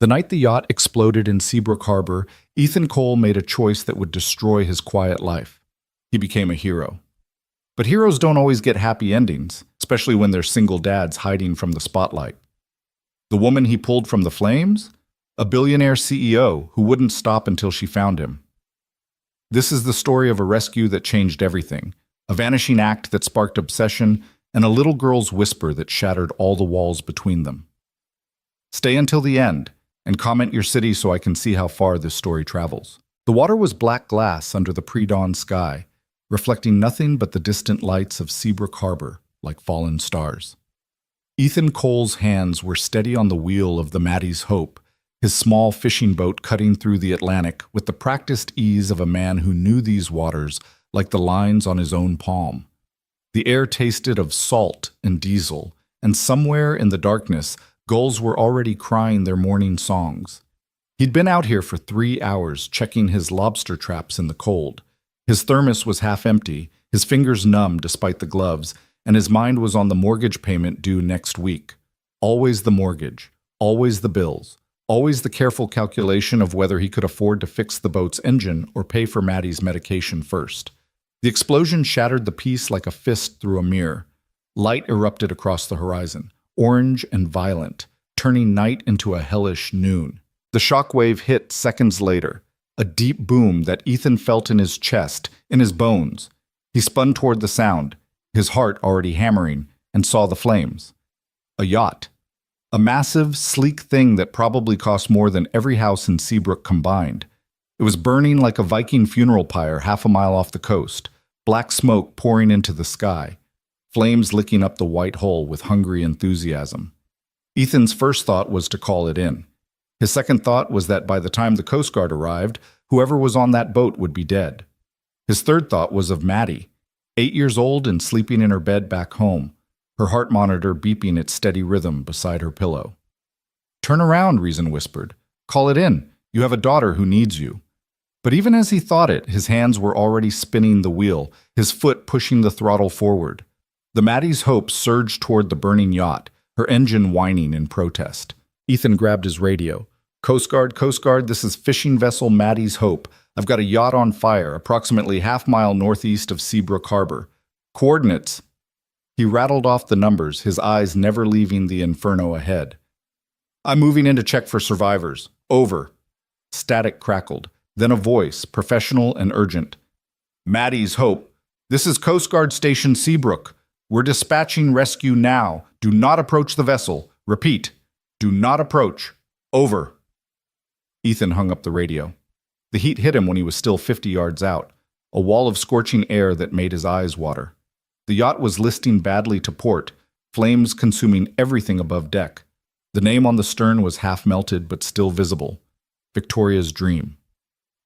The night the yacht exploded in Seabrook Harbor, Ethan Cole made a choice that would destroy his quiet life. He became a hero. But heroes don't always get happy endings, especially when they're single dads hiding from the spotlight. The woman he pulled from the flames? A billionaire CEO who wouldn't stop until she found him. This is the story of a rescue that changed everything, a vanishing act that sparked obsession, and a little girl's whisper that shattered all the walls between them. Stay until the end, and comment your city so I can see how far this story travels. The water was black glass under the pre-dawn sky, reflecting nothing but the distant lights of Seabrook Harbor like fallen stars. Ethan Cole's hands were steady on the wheel of the Maddie's Hope, his small fishing boat cutting through the Atlantic with the practiced ease of a man who knew these waters like the lines on his own palm. The air tasted of salt and diesel, and somewhere in the darkness, gulls were already crying their morning songs. He'd been out here for 3 hours checking his lobster traps in the cold. His thermos was half empty, his fingers numb despite the gloves, and his mind was on the mortgage payment due next week. Always the mortgage, always the bills, always the careful calculation of whether he could afford to fix the boat's engine or pay for Maddie's medication first. The explosion shattered the peace like a fist through a mirror. Light erupted across the horizon, orange and violent, turning night into a hellish noon. The shockwave hit seconds later, a deep boom that Ethan felt in his chest, in his bones. He spun toward the sound, his heart already hammering, and saw the flames. A yacht. A massive, sleek thing that probably cost more than every house in Seabrook combined. It was burning like a Viking funeral pyre half a mile off the coast, black smoke pouring into the sky, flames licking up the white hull with hungry enthusiasm. Ethan's first thought was to call it in. His second thought was that by the time the Coast Guard arrived, whoever was on that boat would be dead. His third thought was of Maddie, 8 years old and sleeping in her bed back home, her heart monitor beeping its steady rhythm beside her pillow. "Turn around," Reason whispered. "Call it in. You have a daughter who needs you." But even as he thought it, his hands were already spinning the wheel, his foot pushing the throttle forward. The Maddie's Hope surged toward the burning yacht, her engine whining in protest. Ethan grabbed his radio. Coast Guard, this is fishing vessel Maddie's Hope. I've got a yacht on fire, approximately half-mile northeast of Seabrook Harbor. Coordinates." He rattled off the numbers, his eyes never leaving the inferno ahead. "I'm moving in to check for survivors. Over." Static crackled. Then a voice, professional and urgent. "Maddie's Hope. This is Coast Guard Station Seabrook. We're dispatching rescue now. Do not approach the vessel. Repeat. Do not approach. Over." Ethan hung up the radio. The heat hit him when he was still 50 yards out, a wall of scorching air that made his eyes water. The yacht was listing badly to port, flames consuming everything above deck. The name on the stern was half melted but still visible. Victoria's Dream.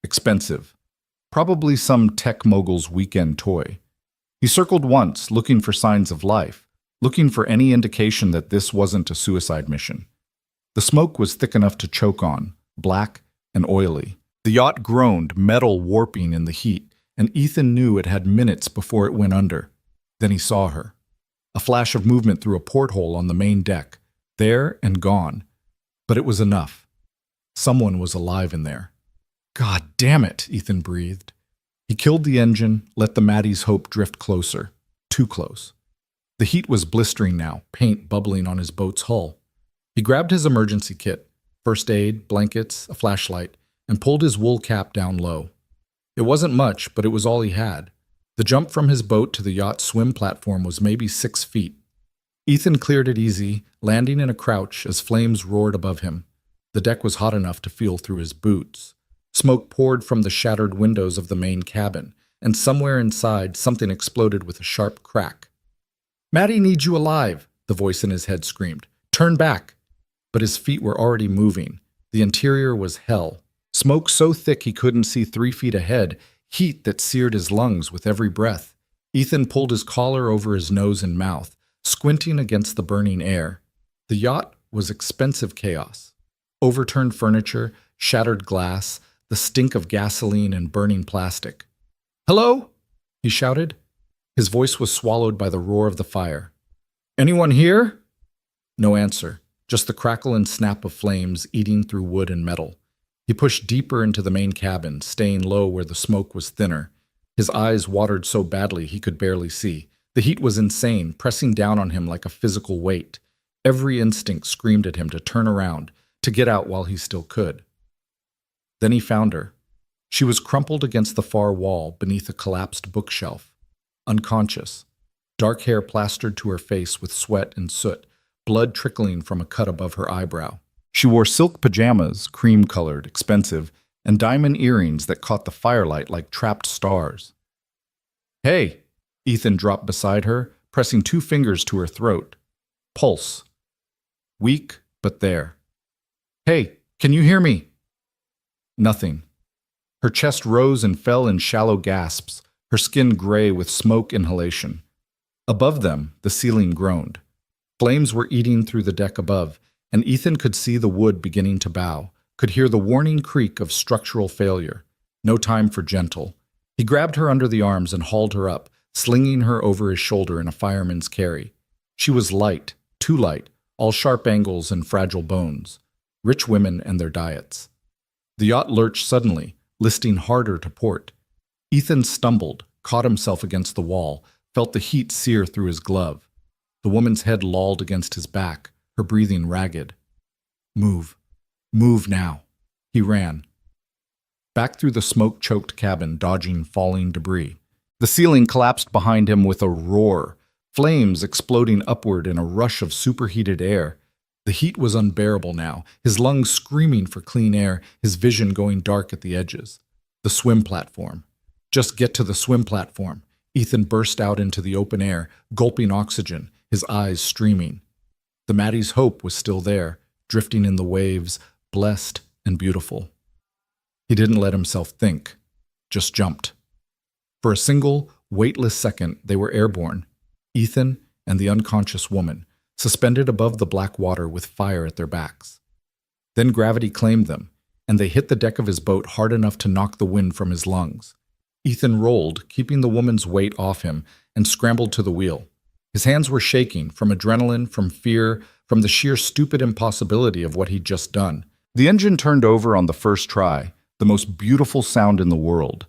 Expensive. Probably some tech mogul's weekend toy. He circled once, looking for signs of life, looking for any indication that this wasn't a suicide mission. The smoke was thick enough to choke on, black and oily. The yacht groaned, metal warping in the heat, and Ethan knew it had minutes before it went under. Then he saw her. A flash of movement through a porthole on the main deck, there and gone. But it was enough. Someone was alive in there. "God damn it," Ethan breathed. He killed the engine, let the Maddie's Hope drift closer. Too close. The heat was blistering now, paint bubbling on his boat's hull. He grabbed his emergency kit, first aid, blankets, a flashlight, and pulled his wool cap down low. It wasn't much, but it was all he had. The jump from his boat to the yacht's swim platform was maybe 6 feet. Ethan cleared it easy, landing in a crouch as flames roared above him. The deck was hot enough to feel through his boots. Smoke poured from the shattered windows of the main cabin, and somewhere inside something exploded with a sharp crack. "Maddie needs you alive," the voice in his head screamed. "Turn back." But his feet were already moving. The interior was hell. Smoke so thick he couldn't see 3 feet ahead, heat that seared his lungs with every breath. Ethan pulled his collar over his nose and mouth, squinting against the burning air. The yacht was expensive chaos. Overturned furniture, shattered glass, the stink of gasoline and burning plastic. "Hello?" he shouted. His voice was swallowed by the roar of the fire. "Anyone here?" No answer, just the crackle and snap of flames eating through wood and metal. He pushed deeper into the main cabin, staying low where the smoke was thinner. His eyes watered so badly he could barely see. The heat was insane, pressing down on him like a physical weight. Every instinct screamed at him to turn around, to get out while he still could. Then he found her. She was crumpled against the far wall beneath a collapsed bookshelf, unconscious, dark hair plastered to her face with sweat and soot, blood trickling from a cut above her eyebrow. She wore silk pajamas, cream-colored, expensive, and diamond earrings that caught the firelight like trapped stars. "Hey!" Ethan dropped beside her, pressing 2 fingers to her throat. Pulse. Weak, but there. "Hey, can you hear me?" Nothing. Her chest rose and fell in shallow gasps, her skin gray with smoke inhalation. Above them, the ceiling groaned. Flames were eating through the deck above, and Ethan could see the wood beginning to bow, could hear the warning creak of structural failure. No time for gentle. He grabbed her under the arms and hauled her up, slinging her over his shoulder in a fireman's carry. She was light, too light, all sharp angles and fragile bones. Rich women and their diets. The yacht lurched suddenly, listing harder to port. Ethan stumbled, caught himself against the wall, felt the heat sear through his glove. The woman's head lolled against his back, her breathing ragged. Move. Move now. He ran. Back through the smoke-choked cabin, dodging falling debris. The ceiling collapsed behind him with a roar, flames exploding upward in a rush of superheated air. The heat was unbearable now, his lungs screaming for clean air, his vision going dark at the edges. The swim platform. Just get to the swim platform. Ethan burst out into the open air, gulping oxygen, his eyes streaming. The Maddie's hope was still there, drifting in the waves, blessed and beautiful. He didn't let himself think, just jumped. For a single, weightless second, they were airborne, Ethan and the unconscious woman, suspended above the black water with fire at their backs. Then gravity claimed them, and they hit the deck of his boat hard enough to knock the wind from his lungs. Ethan rolled, keeping the woman's weight off him, and scrambled to the wheel. His hands were shaking, from adrenaline, from fear, from the sheer stupid impossibility of what he'd just done. The engine turned over on the first try, the most beautiful sound in the world,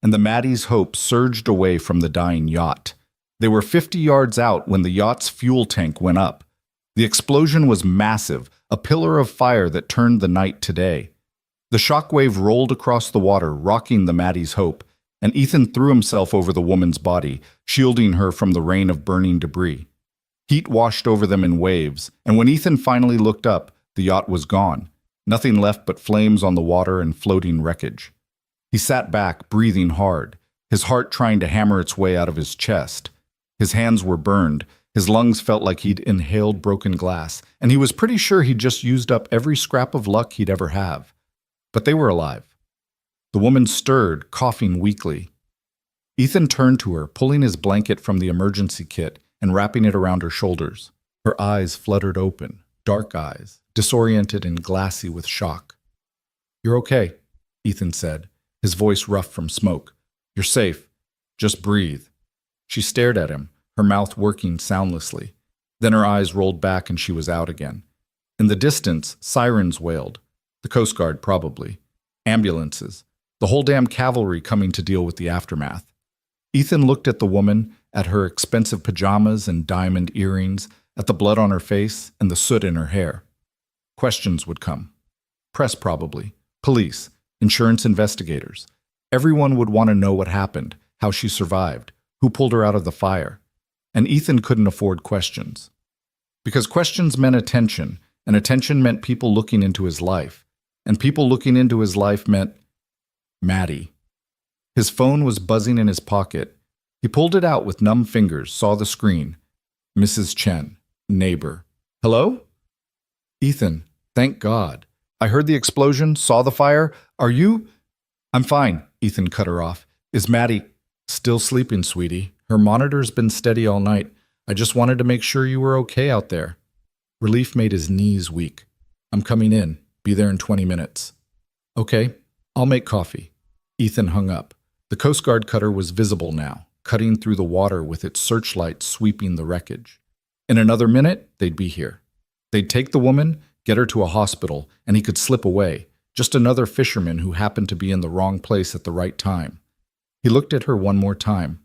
and the Maddie's hope surged away from the dying yacht. They were 50 yards out when the yacht's fuel tank went up. The explosion was massive, a pillar of fire that turned the night to day. The shockwave rolled across the water, rocking the Maddie's hope, and Ethan threw himself over the woman's body, shielding her from the rain of burning debris. Heat washed over them in waves, and when Ethan finally looked up, the yacht was gone. Nothing left but flames on the water and floating wreckage. He sat back, breathing hard, his heart trying to hammer its way out of his chest. His hands were burned, his lungs felt like he'd inhaled broken glass, and he was pretty sure he'd just used up every scrap of luck he'd ever have. But they were alive. The woman stirred, coughing weakly. Ethan turned to her, pulling his blanket from the emergency kit and wrapping it around her shoulders. Her eyes fluttered open, dark eyes, disoriented and glassy with shock. "You're okay," Ethan said, his voice rough from smoke. "You're safe. Just breathe." She stared at him, her mouth working soundlessly. Then her eyes rolled back and she was out again. In the distance, sirens wailed. The Coast Guard, probably. Ambulances. The whole damn cavalry coming to deal with the aftermath. Ethan looked at the woman, at her expensive pajamas and diamond earrings, at the blood on her face and the soot in her hair. Questions would come. Press, probably. Police. Insurance investigators. Everyone would want to know what happened, how she survived, who pulled her out of the fire. And Ethan couldn't afford questions. Because questions meant attention, and attention meant people looking into his life. And people looking into his life meant Maddie. His phone was buzzing in his pocket. He pulled it out with numb fingers, saw the screen. Mrs. Chen, neighbor. "Hello?" "Ethan, thank God. I heard the explosion, saw the fire. Are you—" "I'm fine," Ethan cut her off. "Is Maddie—" "Still sleeping, sweetie. Her monitor's been steady all night. I just wanted to make sure you were okay out there." Relief made his knees weak. "I'm coming in. Be there in 20 minutes. "Okay, I'll make coffee." Ethan hung up. The Coast Guard cutter was visible now, cutting through the water with its searchlight sweeping the wreckage. In another minute, they'd be here. They'd take the woman, get her to a hospital, and he could slip away, just another fisherman who happened to be in the wrong place at the right time. He looked at her one more time.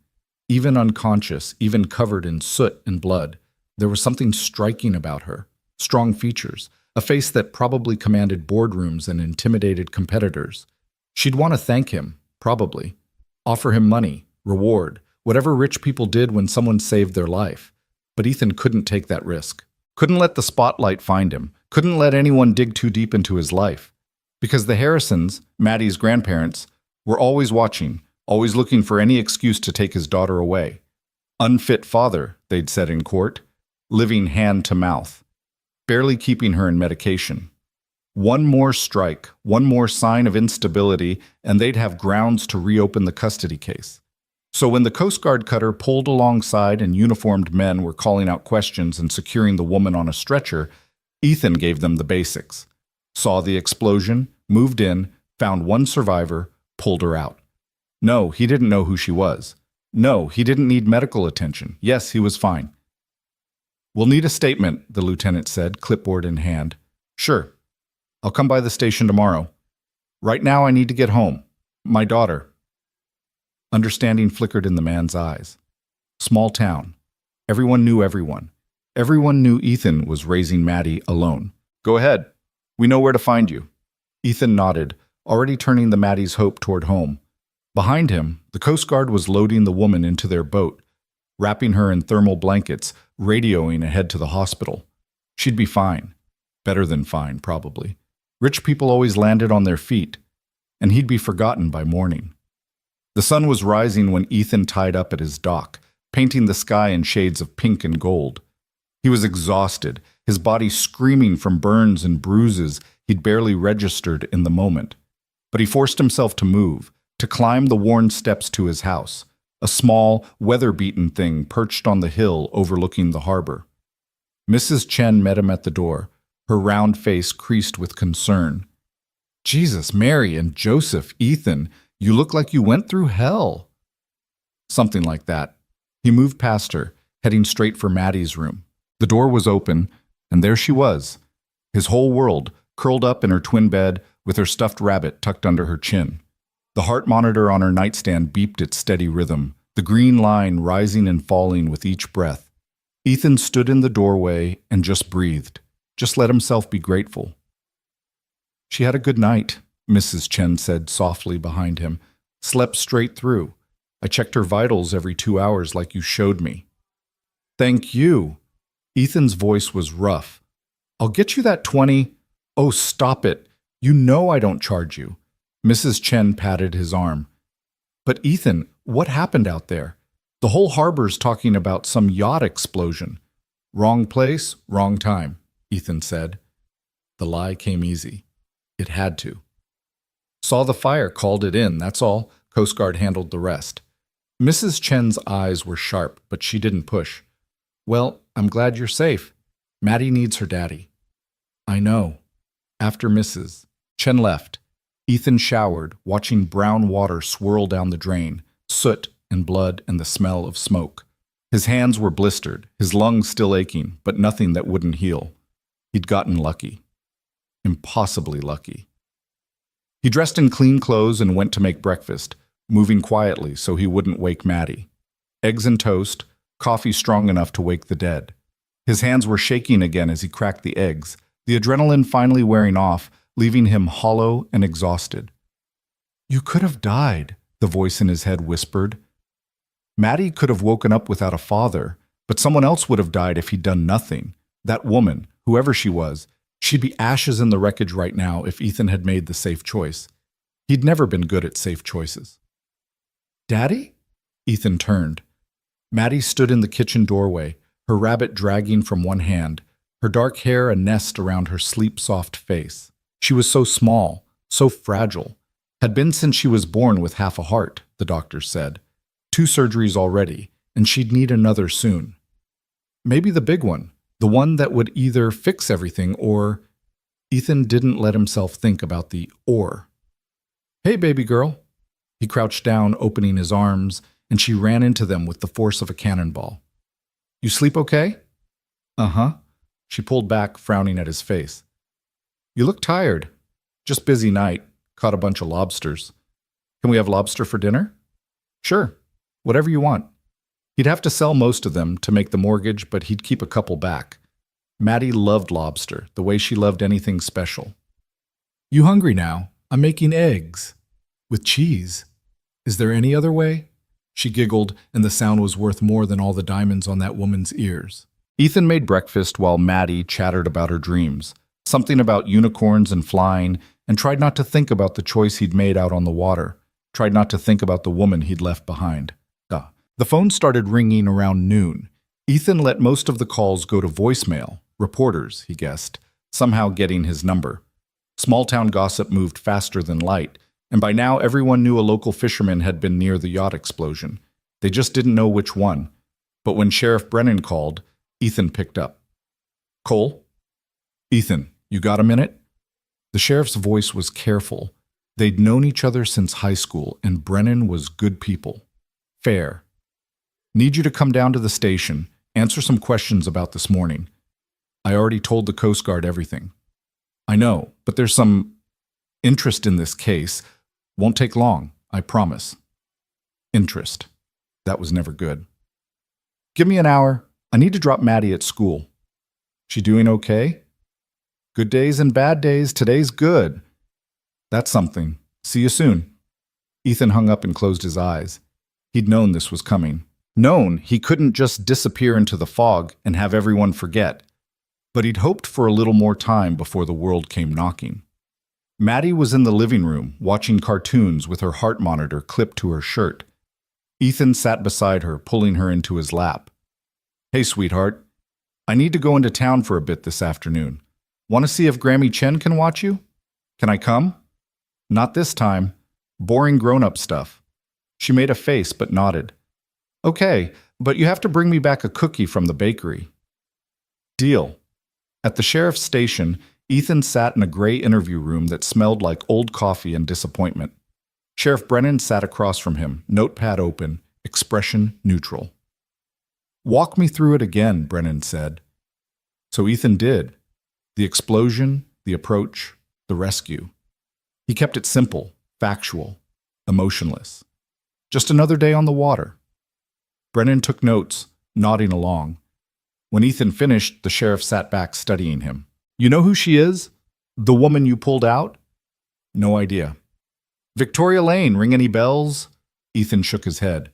Even unconscious, even covered in soot and blood, there was something striking about her. Strong features, a face that probably commanded boardrooms and intimidated competitors. She'd want to thank him, probably. Offer him money, reward, whatever rich people did when someone saved their life. But Ethan couldn't take that risk. Couldn't let the spotlight find him. Couldn't let anyone dig too deep into his life. Because the Harrisons, Maddie's grandparents, were always watching, always looking for any excuse to take his daughter away. Unfit father, they'd said in court, living hand to mouth, barely keeping her in medication. One more strike, one more sign of instability, and they'd have grounds to reopen the custody case. So when the Coast Guard cutter pulled alongside and uniformed men were calling out questions and securing the woman on a stretcher, Ethan gave them the basics. Saw the explosion, moved in, found one survivor, pulled her out. No, he didn't know who she was. No, he didn't need medical attention. Yes, he was fine. "We'll need a statement," the lieutenant said, clipboard in hand. "Sure. I'll come by the station tomorrow. Right now I need to get home. My daughter." Understanding flickered in the man's eyes. Small town. Everyone knew everyone. Everyone knew Ethan was raising Maddie alone. "Go ahead. We know where to find you." Ethan nodded, already turning the Maddie's hope toward home. Behind him, the Coast Guard was loading the woman into their boat, wrapping her in thermal blankets, radioing ahead to the hospital. She'd be fine. Better than fine, probably. Rich people always landed on their feet, and he'd be forgotten by morning. The sun was rising when Ethan tied up at his dock, painting the sky in shades of pink and gold. He was exhausted, his body screaming from burns and bruises he'd barely registered in the moment. But he forced himself to move, to climb the worn steps to his house, a small, weather-beaten thing perched on the hill overlooking the harbor. Mrs. Chen met him at the door, her round face creased with concern. "Jesus, Mary and Joseph, Ethan, you look like you went through hell." Something like that. He moved past her, heading straight for Maddie's room. The door was open, and there she was, his whole world, curled up in her twin bed with her stuffed rabbit tucked under her chin. The heart monitor on her nightstand beeped its steady rhythm, the green line rising and falling with each breath. Ethan stood in the doorway and just breathed, just let himself be grateful. "She had a good night," Mrs. Chen said softly behind him. "Slept straight through. I checked her vitals every 2 hours like you showed me." "Thank you." Ethan's voice was rough. "I'll get you that 20. Oh, stop it. You know I don't charge you." Mrs. Chen patted his arm. "But Ethan, what happened out there? The whole harbor's talking about some yacht explosion." "Wrong place, wrong time," Ethan said. The lie came easy. It had to. "Saw the fire, called it in, that's all. Coast Guard handled the rest." Mrs. Chen's eyes were sharp, but she didn't push. "Well, I'm glad you're safe. Maddie needs her daddy." "I know." After Mrs. Chen left, Ethan showered, watching brown water swirl down the drain, soot and blood and the smell of smoke. His hands were blistered, his lungs still aching, but nothing that wouldn't heal. He'd gotten lucky. Impossibly lucky. He dressed in clean clothes and went to make breakfast, moving quietly so he wouldn't wake Maddie. Eggs and toast, coffee strong enough to wake the dead. His hands were shaking again as he cracked the eggs, the adrenaline finally wearing off, leaving him hollow and exhausted. "You could have died," the voice in his head whispered. Maddie could have woken up without a father, but someone else would have died if he'd done nothing. That woman, whoever she was, she'd be ashes in the wreckage right now if Ethan had made the safe choice. He'd never been good at safe choices. "Daddy?" Ethan turned. Maddie stood in the kitchen doorway, her rabbit dragging from one hand, her dark hair a nest around her sleep-soft face. She was so small, so fragile. Had been since she was born with half a heart, the doctor said. 2 surgeries already, and she'd need another soon. Maybe the big one, the one that would either fix everything or... Ethan didn't let himself think about the or. "Hey, baby girl." He crouched down, opening his arms, and she ran into them with the force of a cannonball. "You sleep okay?" "Uh-huh." She pulled back, frowning at his face. You look tired. Just busy night. Caught a bunch of lobsters. Can we have lobster for dinner? Sure. Whatever you want. He'd have to sell most of them to make the mortgage, but he'd keep a couple back. Maddie loved lobster, the way she loved anything special. You hungry now? I'm making eggs. With cheese. Is there any other way? She giggled, and the sound was worth more than all the diamonds on that woman's ears. Ethan made breakfast while Maddie chattered about her dreams, something about unicorns and flying, and tried not to think about the choice he'd made out on the water, tried not to think about the woman he'd left behind. The phone started ringing around noon. Ethan let most of the calls go to voicemail, reporters, he guessed, somehow getting his number. Small-town gossip moved faster than light, and by now everyone knew a local fisherman had been near the yacht explosion. They just didn't know which one. But when Sheriff Brennan called, Ethan picked up. Cole? Ethan, you got a minute? The sheriff's voice was careful. They'd known each other since high school, and Brennan was good people. Fair. Need you to come down to the station, answer some questions about this morning. I already told the Coast Guard everything. I know, but there's some interest in this case. Won't take long, I promise. Interest. That was never good. Give me an hour. I need to drop Maddie at school. She doing okay? Good days and bad days. Today's good. That's something. See you soon. Ethan hung up and closed his eyes. He'd known this was coming. Known he couldn't just disappear into the fog and have everyone forget. But he'd hoped for a little more time before the world came knocking. Maddie was in the living room, watching cartoons with her heart monitor clipped to her shirt. Ethan sat beside her, pulling her into his lap. Hey, sweetheart. I need to go into town for a bit this afternoon. Want to see if Grammy Chen can watch you? Can I come? Not this time. Boring grown-up stuff. She made a face but nodded. Okay, but you have to bring me back a cookie from the bakery. Deal. At the sheriff's station, Ethan sat in a gray interview room that smelled like old coffee and disappointment. Sheriff Brennan sat across from him, notepad open, expression neutral. Walk me through it again, Brennan said. So Ethan did. The explosion, the approach, the rescue. He kept it simple, factual, emotionless. Just another day on the water. Brennan took notes, nodding along. When Ethan finished, the sheriff sat back studying him. You know who she is? The woman you pulled out? No idea. Victoria Lane, ring any bells? Ethan shook his head.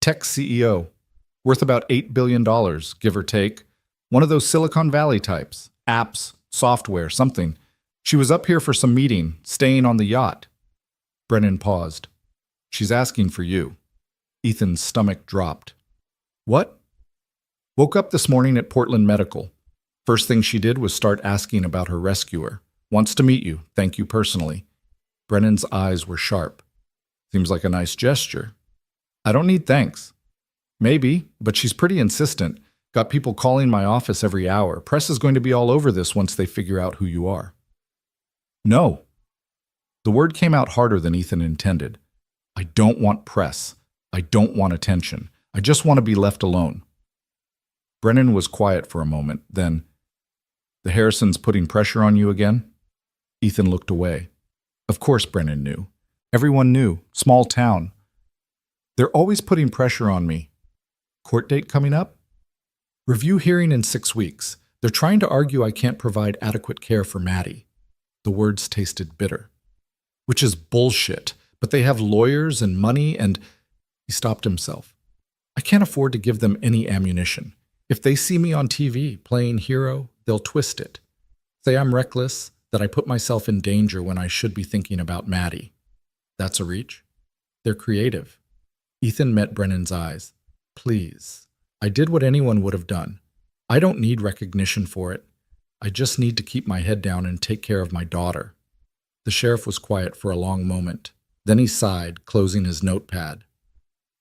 Tech CEO. Worth about $8 billion, give or take. One of those Silicon Valley types. Apps, software, something. She was up here for some meeting, staying on the yacht. Brennan paused. She's asking for you. Ethan's stomach dropped. What? Woke up this morning at Portland Medical. First thing she did was start asking about her rescuer. Wants to meet you, thank you personally. Brennan's eyes were sharp. Seems like a nice gesture. I don't need thanks. Maybe, but she's pretty insistent. Got people calling my office every hour. Press is going to be all over this once they figure out who you are. No. The word came out harder than Ethan intended. I don't want press. I don't want attention. I just want to be left alone. Brennan was quiet for a moment, then, the Harrisons putting pressure on you again? Ethan looked away. Of course Brennan knew. Everyone knew. Small town. They're always putting pressure on me. Court date coming up? Review hearing in 6 weeks. They're trying to argue I can't provide adequate care for Maddie. The words tasted bitter. Which is bullshit, but they have lawyers and money and... He stopped himself. I can't afford to give them any ammunition. If they see me on TV playing hero, they'll twist it. Say I'm reckless, that I put myself in danger when I should be thinking about Maddie. That's a reach. They're creative. Ethan met Brennan's eyes. Please. I did what anyone would have done. I don't need recognition for it. I just need to keep my head down and take care of my daughter. The sheriff was quiet for a long moment. Then he sighed, closing his notepad.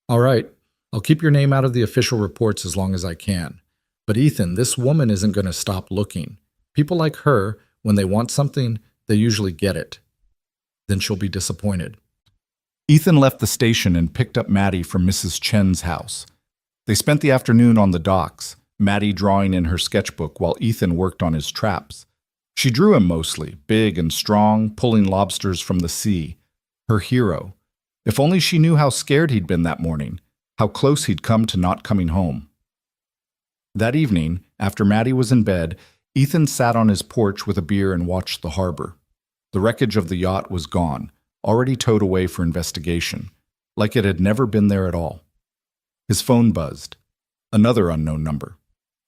All right, I'll keep your name out of the official reports as long as I can. But Ethan, this woman isn't going to stop looking. People like her, when they want something, they usually get it. Then she'll be disappointed. Ethan left the station and picked up Maddie from Mrs. Chen's house. They spent the afternoon on the docks, Maddie drawing in her sketchbook while Ethan worked on his traps. She drew him mostly, big and strong, pulling lobsters from the sea. Her hero. If only she knew how scared he'd been that morning, how close he'd come to not coming home. That evening, after Maddie was in bed, Ethan sat on his porch with a beer and watched the harbor. The wreckage of the yacht was gone, already towed away for investigation, like it had never been there at all. His phone buzzed. Another unknown number.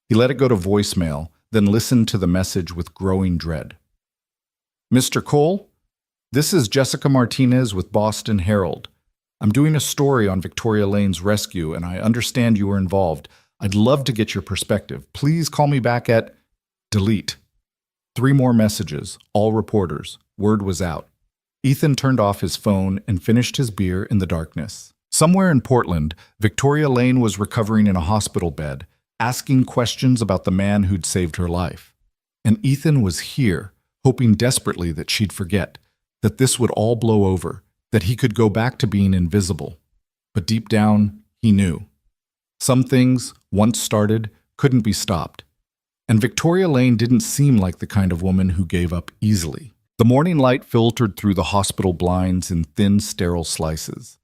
He let it go to voicemail, then listened to the message with growing dread. "Mr. Cole? This is Jessica Martinez with Boston Herald. I'm doing a story on Victoria Lane's rescue, and I understand you were involved. I'd love to get your perspective. Please call me back at..." Delete. 3 more messages, all reporters. Word was out. Ethan turned off his phone and finished his beer in the darkness. Somewhere in Portland, Victoria Lane was recovering in a hospital bed, asking questions about the man who'd saved her life. And Ethan was here, hoping desperately that she'd forget, that this would all blow over, that he could go back to being invisible. But deep down, he knew. Some things, once started, couldn't be stopped. And Victoria Lane didn't seem like the kind of woman who gave up easily. The morning light filtered through the hospital blinds in thin, sterile slices.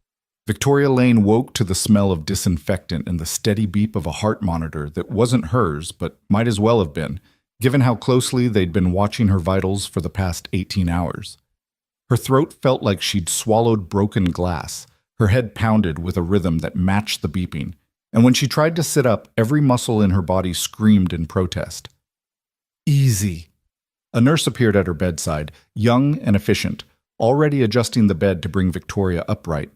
Victoria Lane woke to the smell of disinfectant and the steady beep of a heart monitor that wasn't hers, but might as well have been, given how closely they'd been watching her vitals for the past 18 hours. Her throat felt like she'd swallowed broken glass. Her head pounded with a rhythm that matched the beeping, and when she tried to sit up, every muscle in her body screamed in protest. "Easy." A nurse appeared at her bedside, young and efficient, already adjusting the bed to bring Victoria upright.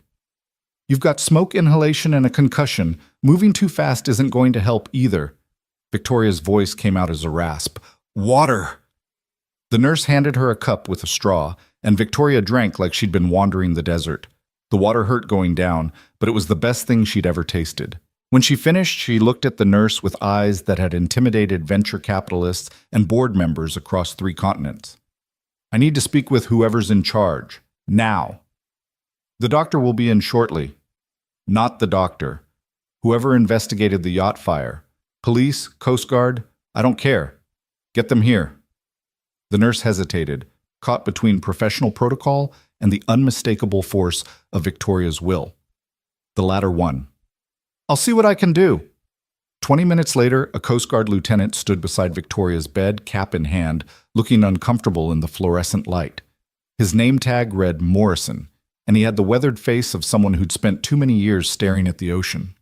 "You've got smoke inhalation and a concussion. Moving too fast isn't going to help either." Victoria's voice came out as a rasp. "Water!" The nurse handed her a cup with a straw, and Victoria drank like she'd been wandering the desert. The water hurt going down, but it was the best thing she'd ever tasted. When she finished, she looked at the nurse with eyes that had intimidated venture capitalists and board members across 3 continents. "I need to speak with whoever's in charge. Now." "The doctor will be in shortly." "Not the doctor. Whoever investigated the yacht fire. Police, Coast Guard, I don't care. Get them here." The nurse hesitated, caught between professional protocol and the unmistakable force of Victoria's will. The latter won. "I'll see what I can do." 20 minutes later, a Coast Guard lieutenant stood beside Victoria's bed, cap in hand, looking uncomfortable in the fluorescent light. His name tag read Morrison, and he had the weathered face of someone who'd spent too many years staring at the ocean.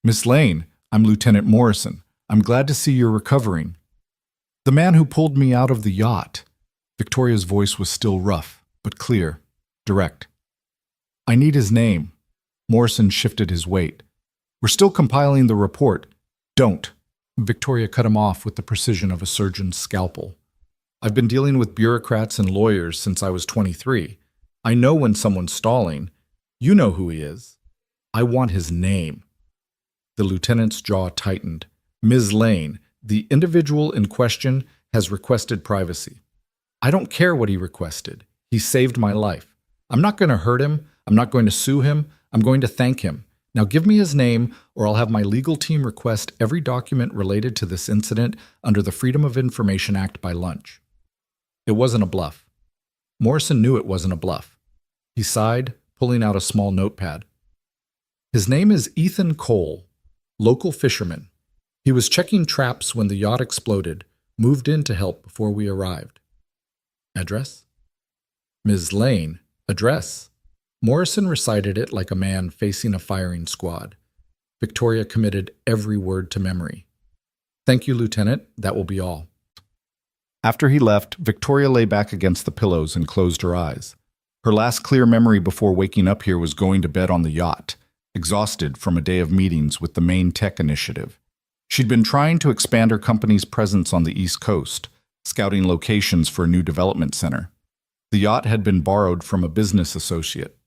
"Miss Lane, I'm Lieutenant Morrison. I'm glad to see you're recovering." "The man who pulled me out of the yacht." Victoria's voice was still rough, but clear, direct. "I need his name." Morrison shifted his weight. "We're still compiling the report." "Don't." Victoria cut him off with the precision of a surgeon's scalpel. "I've been dealing with bureaucrats and lawyers since I was 23. I know when someone's stalling. You know who he is. I want his name." The lieutenant's jaw tightened. "Ms. Lane, the individual in question has requested privacy." "I don't care what he requested. He saved my life. I'm not going to hurt him. I'm not going to sue him. I'm going to thank him. Now give me his name, or I'll have my legal team request every document related to this incident under the Freedom of Information Act by lunch." It wasn't a bluff. Morrison knew it wasn't a bluff. He sighed, pulling out a small notepad. "His name is Ethan Cole, local fisherman. He was checking traps when the yacht exploded, moved in to help before we arrived." "Address?" "Ms. Lane, address." Morrison recited it like a man facing a firing squad. Victoria committed every word to memory. "Thank you, Lieutenant. That will be all." After he left, Victoria lay back against the pillows and closed her eyes. Her last clear memory before waking up here was going to bed on the yacht, exhausted from a day of meetings with the main tech initiative. She'd been trying to expand her company's presence on the East Coast, scouting locations for a new development center. The yacht had been borrowed from a business associate.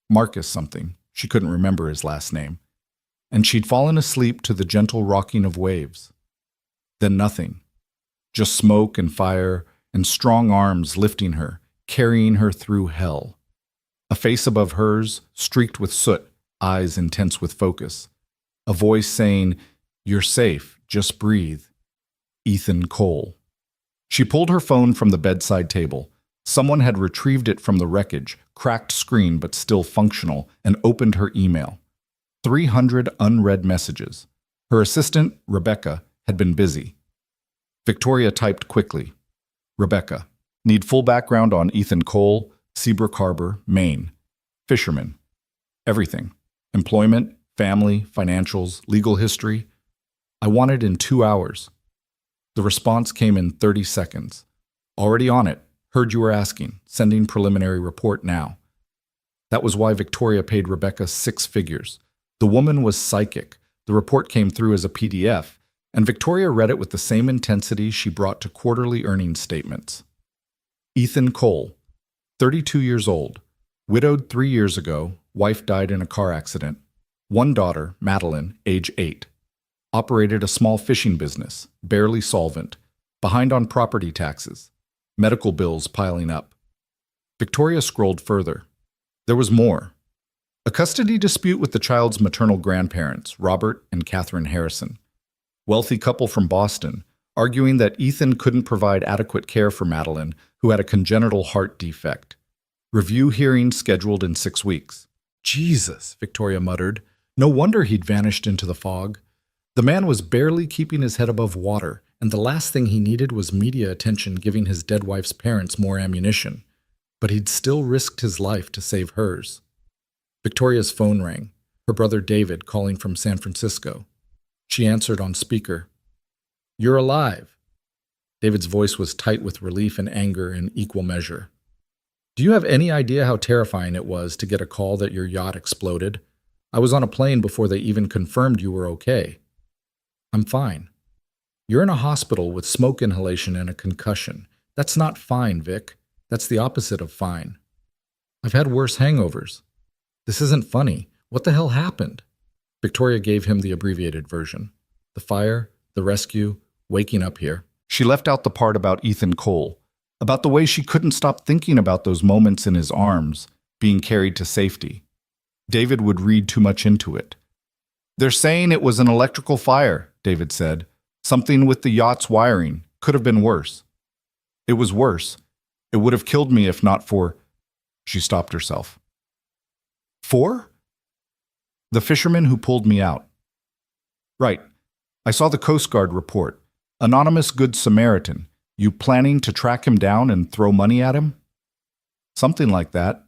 Marcus something, she couldn't remember his last name, and she'd fallen asleep to the gentle rocking of waves. Then nothing, just smoke and fire and strong arms lifting her, carrying her through hell. A face above hers, streaked with soot, eyes intense with focus. A voice saying, You're safe. Just breathe. Ethan Cole. She pulled her phone from the bedside table. Someone had retrieved it from the wreckage, cracked screen but still functional, and opened her email. 300 unread messages. Her assistant, Rebecca, had been busy. Victoria typed quickly. Rebecca. Need full background on Ethan Cole, Seabrook Harbor, Maine. Fisherman. Everything. Employment, family, financials, legal history. I want it in 2 hours. The response came in 30 seconds. Already on it. Heard you were asking. Sending preliminary report now. That was why Victoria paid Rebecca 6 figures. The woman was psychic. The report came through as a PDF, and Victoria read it with the same intensity she brought to quarterly earnings statements. Ethan Cole, 32 years old, widowed 3 years ago, wife died in a car accident. One daughter, Madeline, age 8. Operated a small fishing business, barely solvent, behind on property taxes, medical bills piling up. Victoria scrolled further. There was more. A custody dispute with the child's maternal grandparents, Robert and Catherine Harrison. Wealthy couple from Boston, arguing that Ethan couldn't provide adequate care for Madeline, who had a congenital heart defect. Review hearing scheduled in 6 weeks. Jesus, Victoria muttered. No wonder he'd vanished into the fog. The man was barely keeping his head above water, and the last thing he needed was media attention giving his dead wife's parents more ammunition. But he'd still risked his life to save hers. Victoria's phone rang, her brother David calling from San Francisco. She answered on speaker. You're alive. David's voice was tight with relief and anger in equal measure. Do you have any idea how terrifying it was to get a call that your yacht exploded? I was on a plane before they even confirmed you were okay. I'm fine. You're in a hospital with smoke inhalation and a concussion. That's not fine, Vic. That's the opposite of fine. I've had worse hangovers. This isn't funny. What the hell happened? Victoria gave him the abbreviated version. The fire, the rescue, waking up here. She left out the part about Ethan Cole, about the way she couldn't stop thinking about those moments in his arms, being carried to safety. David would read too much into it. They're saying it was an electrical fire, David said. Something with the yacht's wiring. Could have been worse. It was worse. It would have killed me if not for... She stopped herself. For? The fisherman who pulled me out. Right. I saw the Coast Guard report. Anonymous Good Samaritan. You planning to track him down and throw money at him? Something like that.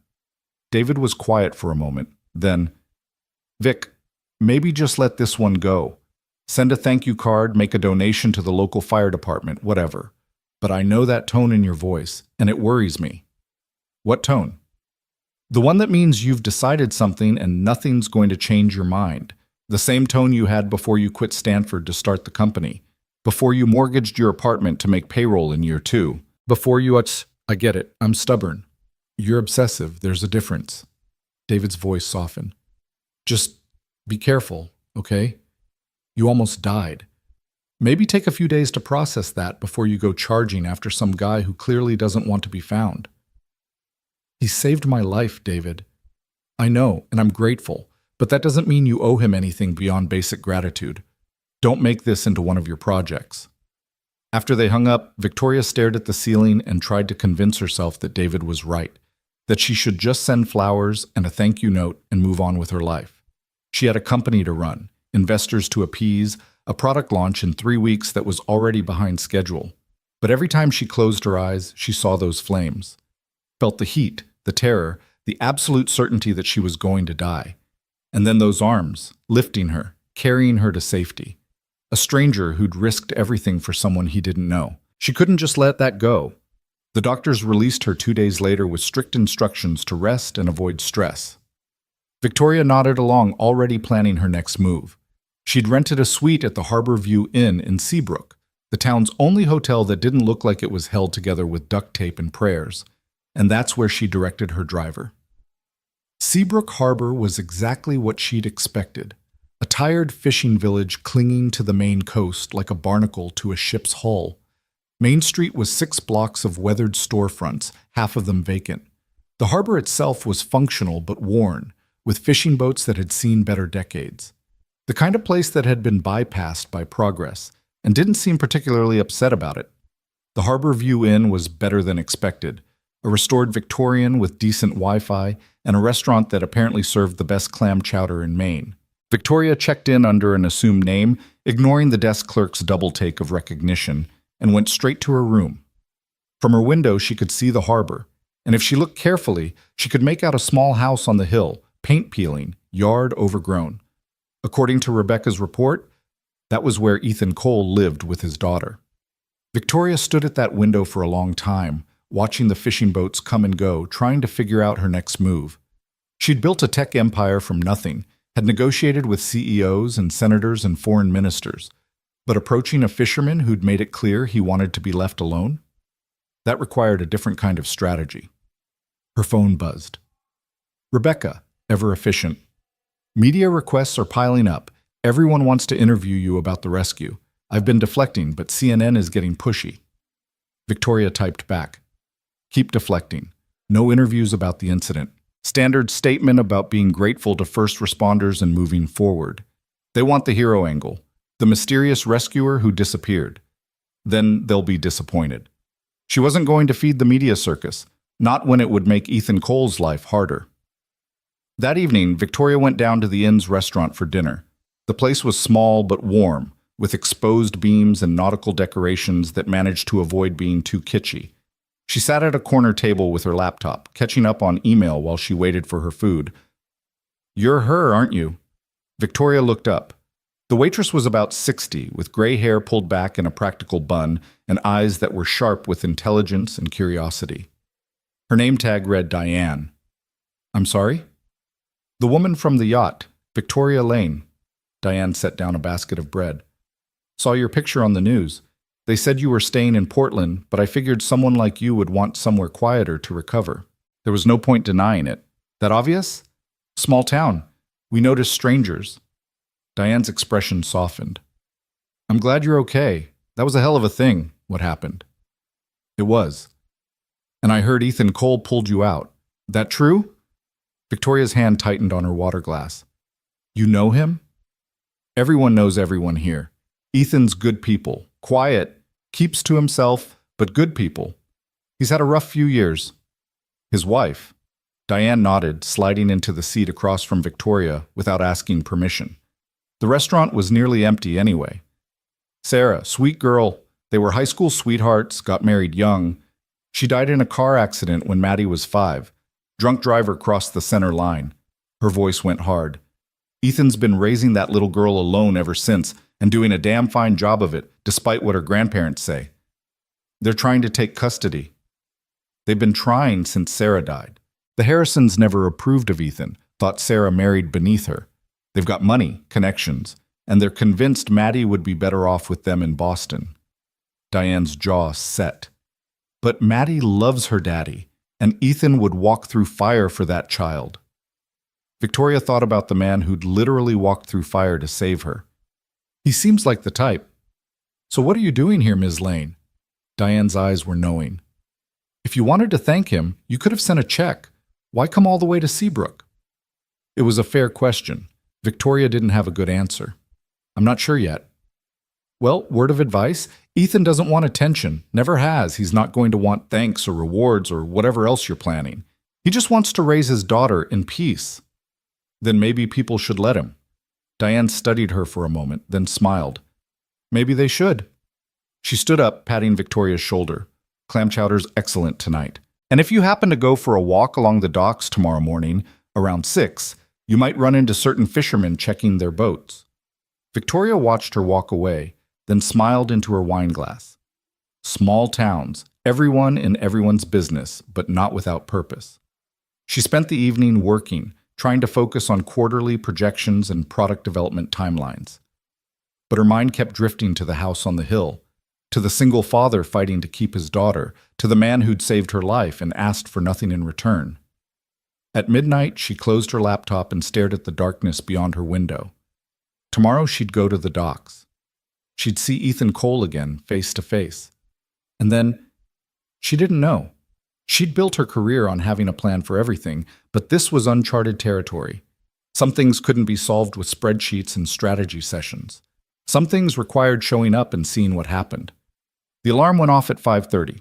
David was quiet for a moment. Then, Vic, maybe just let this one go. Send a thank you card, make a donation to the local fire department, whatever. But I know that tone in your voice, and it worries me. What tone? The one that means you've decided something and nothing's going to change your mind. The same tone you had before you quit Stanford to start the company. Before you mortgaged your apartment to make payroll in year 2. Before you... I get it. I'm stubborn. You're obsessive. There's a difference. David's voice softened. Just be careful, okay? You almost died. Maybe take a few days to process that before you go charging after some guy who clearly doesn't want to be found. He saved my life, David. I know, and I'm grateful, but that doesn't mean you owe him anything beyond basic gratitude. Don't make this into one of your projects. After they hung up, Victoria stared at the ceiling and tried to convince herself that David was right, that she should just send flowers and a thank you note and move on with her life. She had a company to run, investors to appease, a product launch in 3 weeks that was already behind schedule. But every time she closed her eyes, she saw those flames. Felt the heat, the terror, the absolute certainty that she was going to die. And then those arms, lifting her, carrying her to safety. A stranger who'd risked everything for someone he didn't know. She couldn't just let that go. The doctors released her 2 days later with strict instructions to rest and avoid stress. Victoria nodded along, already planning her next move. She'd rented a suite at the Harbor View Inn in Seabrook, the town's only hotel that didn't look like it was held together with duct tape and prayers. And that's where she directed her driver. Seabrook Harbor was exactly what she'd expected. A tired fishing village clinging to the Maine coast like a barnacle to a ship's hull. Main Street was 6 blocks of weathered storefronts, half of them vacant. The harbor itself was functional but worn, with fishing boats that had seen better decades. The kind of place that had been bypassed by progress, and didn't seem particularly upset about it. The Harbor View Inn was better than expected, a restored Victorian with decent Wi-Fi, and a restaurant that apparently served the best clam chowder in Maine. Victoria checked in under an assumed name, ignoring the desk clerk's double take of recognition, and went straight to her room. From her window, she could see the harbor, and if she looked carefully, she could make out a small house on the hill, paint peeling, yard overgrown. According to Rebecca's report, that was where Ethan Cole lived with his daughter. Victoria stood at that window for a long time, watching the fishing boats come and go, trying to figure out her next move. She'd built a tech empire from nothing, had negotiated with CEOs and senators and foreign ministers, but approaching a fisherman who'd made it clear he wanted to be left alone? That required a different kind of strategy. Her phone buzzed. Rebecca, ever efficient. Media requests are piling up. Everyone wants to interview you about the rescue. I've been deflecting, but CNN is getting pushy. Victoria typed back. Keep deflecting. No interviews about the incident. Standard statement about being grateful to first responders and moving forward. They want the hero angle, the mysterious rescuer who disappeared. Then they'll be disappointed. She wasn't going to feed the media circus, not when it would make Ethan Cole's life harder. That evening, Victoria went down to the inn's restaurant for dinner. The place was small but warm, with exposed beams and nautical decorations that managed to avoid being too kitschy. She sat at a corner table with her laptop, catching up on email while she waited for her food. "You're her, aren't you?" Victoria looked up. The waitress was about 60, with gray hair pulled back in a practical bun and eyes that were sharp with intelligence and curiosity. Her name tag read Diane. "I'm sorry?" "The woman from the yacht, Victoria Lane." Diane set down a basket of bread. "Saw your picture on the news. They said you were staying in Portland, but I figured someone like you would want somewhere quieter to recover. There was no point denying it. That obvious? Small town. We noticed strangers." Diane's expression softened. "I'm glad you're okay. That was a hell of a thing, what happened." "It was. And I heard Ethan Cole pulled you out. That true?" Victoria's hand tightened on her water glass. "You know him?" "Everyone knows everyone here. Ethan's good people. Quiet, keeps to himself, but good people. He's had a rough few years." "His wife?" Diane nodded, sliding into the seat across from Victoria without asking permission. The restaurant was nearly empty anyway. "Sarah, sweet girl. They were high school sweethearts, got married young. She died in a car accident when Maddie was 5. Drunk driver crossed the center line." Her voice went hard. "Ethan's been raising that little girl alone ever since, and doing a damn fine job of it, despite what her grandparents say. They're trying to take custody. They've been trying since Sarah died. The Harrisons never approved of Ethan, thought Sarah married beneath her. They've got money, connections, and they're convinced Maddie would be better off with them in Boston." Diane's jaw set. "But Maddie loves her daddy, and Ethan would walk through fire for that child." Victoria thought about the man who'd literally walked through fire to save her. "He seems like the type." "So what are you doing here, Ms. Lane?" Diane's eyes were knowing. "If you wanted to thank him, you could have sent a check. Why come all the way to Seabrook?" It was a fair question. Victoria didn't have a good answer. "I'm not sure yet." "Well, word of advice, Ethan doesn't want attention, never has. He's not going to want thanks or rewards or whatever else you're planning. He just wants to raise his daughter in peace." "Then maybe people should let him." Diane studied her for a moment, then smiled. "Maybe they should." She stood up, patting Victoria's shoulder. "Clam chowder's excellent tonight. And if you happen to go for a walk along the docks tomorrow morning, around 6, you might run into certain fishermen checking their boats." Victoria watched her walk away, then smiled into her wine glass. Small towns, everyone in everyone's business, but not without purpose. She spent the evening working, trying to focus on quarterly projections and product development timelines. But her mind kept drifting to the house on the hill, to the single father fighting to keep his daughter, to the man who'd saved her life and asked for nothing in return. At midnight, she closed her laptop and stared at the darkness beyond her window. Tomorrow she'd go to the docks. She'd see Ethan Cole again, face to face. And then, she didn't know. She'd built her career on having a plan for everything, but this was uncharted territory. Some things couldn't be solved with spreadsheets and strategy sessions. Some things required showing up and seeing what happened. The alarm went off at 5:30.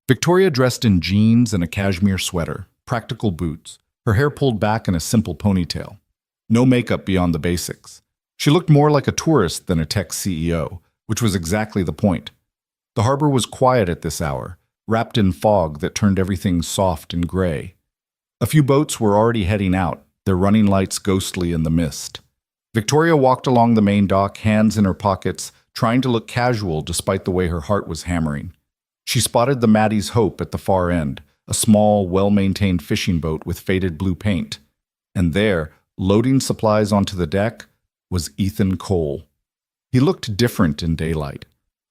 Victoria dressed in jeans and a cashmere sweater, practical boots, her hair pulled back in a simple ponytail. No makeup beyond the basics. She looked more like a tourist than a tech CEO, which was exactly the point. The harbor was quiet at this hour, wrapped in fog that turned everything soft and gray. A few boats were already heading out, their running lights ghostly in the mist. Victoria walked along the main dock, hands in her pockets, trying to look casual despite the way her heart was hammering. She spotted the Maddie's Hope at the far end, a small, well-maintained fishing boat with faded blue paint. And there, loading supplies onto the deck, was Ethan Cole. He looked different in daylight,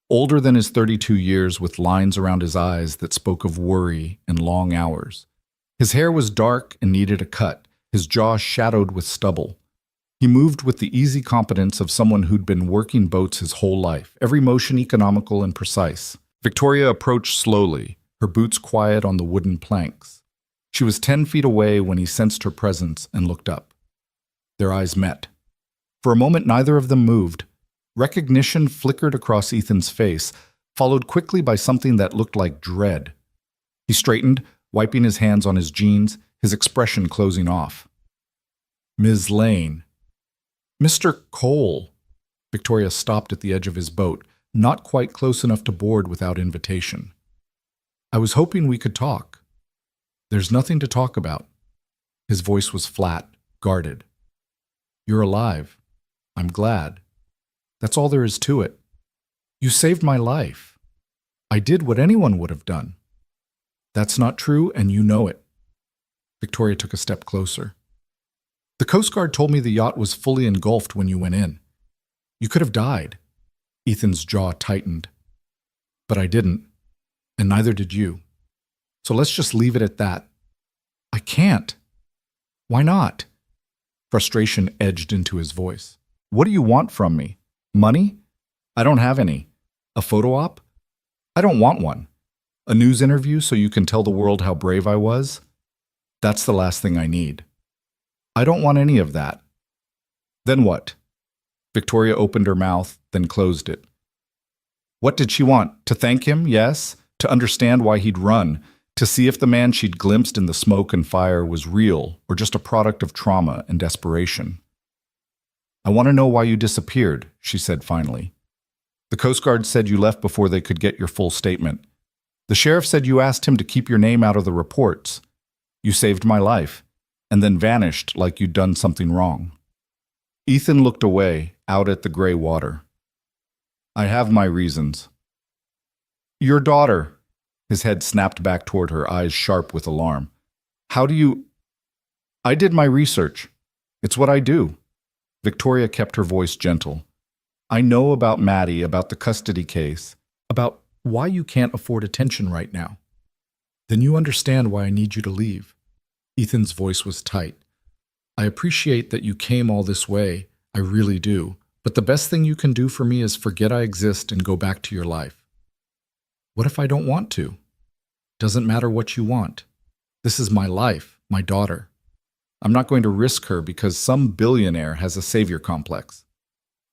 older than his 32 years with lines around his eyes that spoke of worry and long hours. His hair was dark and needed a cut, his jaw shadowed with stubble. He moved with the easy competence of someone who'd been working boats his whole life, every motion economical and precise. Victoria approached slowly, her boots quiet on the wooden planks. She was 10 feet away when he sensed her presence and looked up. Their eyes met. For a moment, neither of them moved. Recognition flickered across Ethan's face, followed quickly by something that looked like dread. He straightened, wiping his hands on his jeans, his expression closing off. Ms. Lane. Mr. Cole. Victoria stopped at the edge of his boat, not quite close enough to board without invitation. I was hoping we could talk. There's nothing to talk about. His voice was flat, guarded. You're alive. I'm glad. That's all there is to it. You saved my life. I did what anyone would have done. That's not true, and you know it. Victoria took a step closer. The Coast Guard told me the yacht was fully engulfed when you went in. You could have died. Ethan's jaw tightened. But I didn't, and neither did you. So let's just leave it at that. I can't. Why not? Frustration edged into his voice. What do you want from me? Money? I don't have any. A photo op? I don't want one. A news interview so you can tell the world how brave I was? That's the last thing I need. I don't want any of that. Then what? Victoria opened her mouth, then closed it. What did she want? To thank him, yes. To understand why he'd run. To see if the man she'd glimpsed in the smoke and fire was real or just a product of trauma and desperation. I want to know why you disappeared, she said finally. The Coast Guard said you left before they could get your full statement. The sheriff said you asked him to keep your name out of the reports. You saved my life, and then vanished like you'd done something wrong. Ethan looked away, out at the gray water. I have my reasons. Your daughter. His head snapped back toward her, eyes sharp with alarm. How do you... I did my research. It's what I do. Victoria kept her voice gentle. I know about Maddie, about the custody case, about why you can't afford attention right now. Then you understand why I need you to leave. Ethan's voice was tight. I appreciate that you came all this way. I really do. But the best thing you can do for me is forget I exist and go back to your life. What if I don't want to? Doesn't matter what you want. This is my life, my daughter. I'm not going to risk her because some billionaire has a savior complex.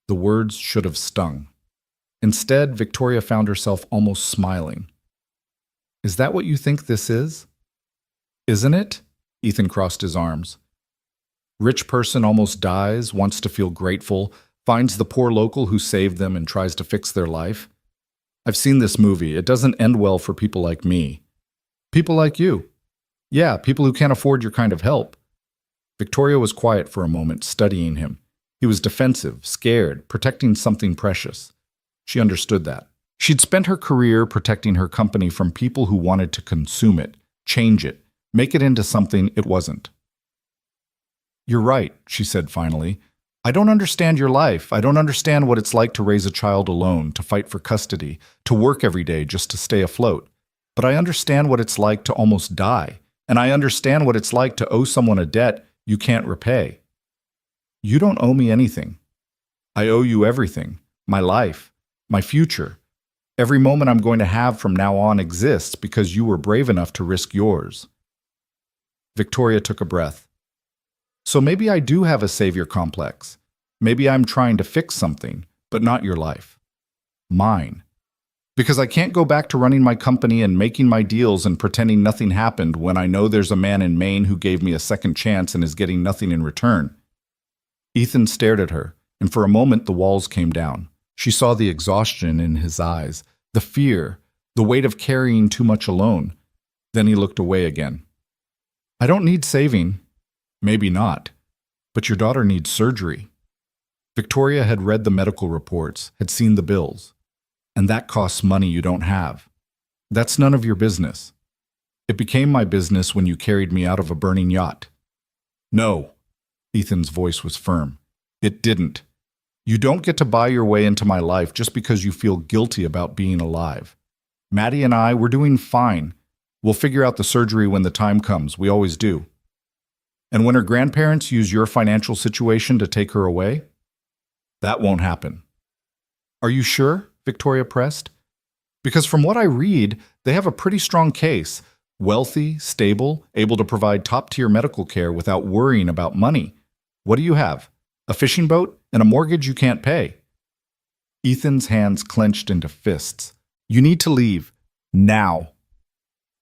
The words should have stung. Instead, Victoria found herself almost smiling. Is that what you think this is? Isn't it? Ethan crossed his arms. Rich person almost dies, wants to feel grateful, finds the poor local who saved them and tries to fix their life. I've seen this movie. It doesn't end well for people like me. People like you. Yeah, people who can't afford your kind of help. Victoria was quiet for a moment, studying him. He was defensive, scared, protecting something precious. She understood that. She'd spent her career protecting her company from people who wanted to consume it, change it, make it into something it wasn't. You're right, she said finally. I don't understand your life. I don't understand what it's like to raise a child alone, to fight for custody, to work every day just to stay afloat. But I understand what it's like to almost die, and I understand what it's like to owe someone a debt you can't repay. You don't owe me anything. I owe you everything, my life, my future. Every moment I'm going to have from now on exists because you were brave enough to risk yours. Victoria took a breath. So maybe I do have a savior complex. Maybe I'm trying to fix something, but not your life. Mine. Because I can't go back to running my company and making my deals and pretending nothing happened when I know there's a man in Maine who gave me a second chance and is getting nothing in return. Ethan stared at her, and for a moment the walls came down. She saw the exhaustion in his eyes, the fear, the weight of carrying too much alone. Then he looked away again. I don't need saving. Maybe not. But your daughter needs surgery. Victoria had read the medical reports, had seen the bills. And that costs money you don't have. That's none of your business. It became my business when you carried me out of a burning yacht. No. Ethan's voice was firm. It didn't. You don't get to buy your way into my life just because you feel guilty about being alive. Maddie and I, we're doing fine. We'll figure out the surgery when the time comes. We always do. And when her grandparents use your financial situation to take her away? That won't happen. Are you sure? Victoria pressed. Because from what I read, they have a pretty strong case. Wealthy, stable, able to provide top-tier medical care without worrying about money. What do you have? A fishing boat and a mortgage you can't pay. Ethan's hands clenched into fists. You need to leave. Now.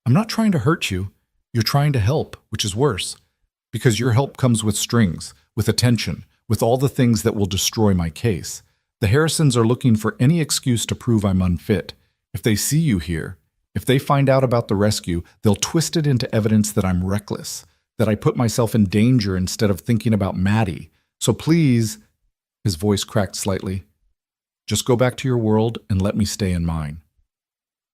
I'm not trying to hurt you. You're trying to help, which is worse. Because your help comes with strings, with attention, with all the things that will destroy my case. The Harrisons are looking for any excuse to prove I'm unfit. If they see you here, if they find out about the rescue, they'll twist it into evidence that I'm reckless, that I put myself in danger instead of thinking about Maddie. So please, his voice cracked slightly, just go back to your world and let me stay in mine.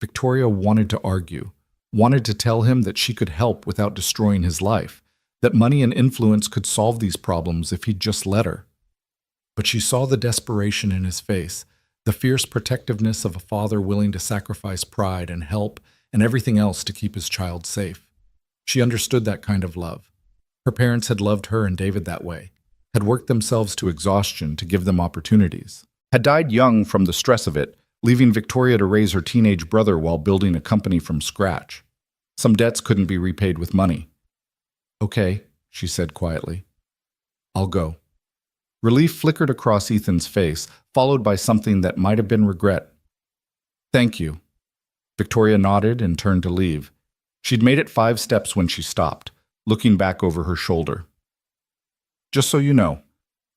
Victoria wanted to argue, wanted to tell him that she could help without destroying his life, that money and influence could solve these problems if he'd just let her. But she saw the desperation in his face, the fierce protectiveness of a father willing to sacrifice pride and help and everything else to keep his child safe. She understood that kind of love. Her parents had loved her and David that way, had worked themselves to exhaustion to give them opportunities, had died young from the stress of it, leaving Victoria to raise her teenage brother while building a company from scratch. Some debts couldn't be repaid with money. Okay, she said quietly. I'll go. Relief flickered across Ethan's face, followed by something that might have been regret. Thank you. Victoria nodded and turned to leave. She'd made it 5 steps when she stopped, looking back over her shoulder. Just so you know,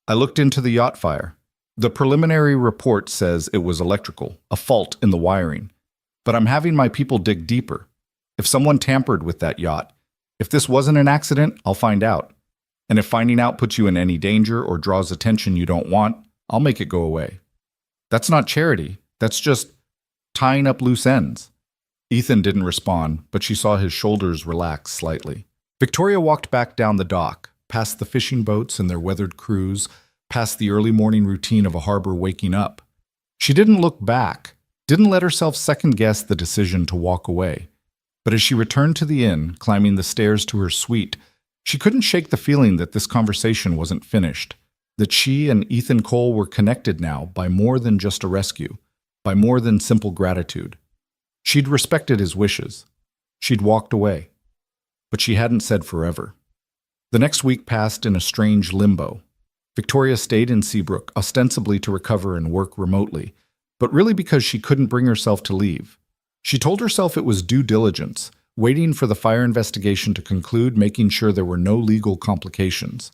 I looked into the yacht fire. The preliminary report says it was electrical, a fault in the wiring. But I'm having my people dig deeper. If someone tampered with that yacht, if this wasn't an accident, I'll find out. And if finding out puts you in any danger or draws attention you don't want, I'll make it go away. That's not charity. That's just tying up loose ends. Ethan didn't respond, but she saw his shoulders relax slightly. Victoria walked back down the dock, past the fishing boats and their weathered crews, past the early morning routine of a harbor waking up. She didn't look back, didn't let herself second-guess the decision to walk away. But as she returned to the inn, climbing the stairs to her suite, she couldn't shake the feeling that this conversation wasn't finished, that she and Ethan Cole were connected now by more than just a rescue, by more than simple gratitude. She'd respected his wishes. She'd walked away. But she hadn't said forever. The next week passed in a strange limbo. Victoria stayed in Seabrook, ostensibly to recover and work remotely, but really because she couldn't bring herself to leave. She told herself it was due diligence, waiting for the fire investigation to conclude, making sure there were no legal complications.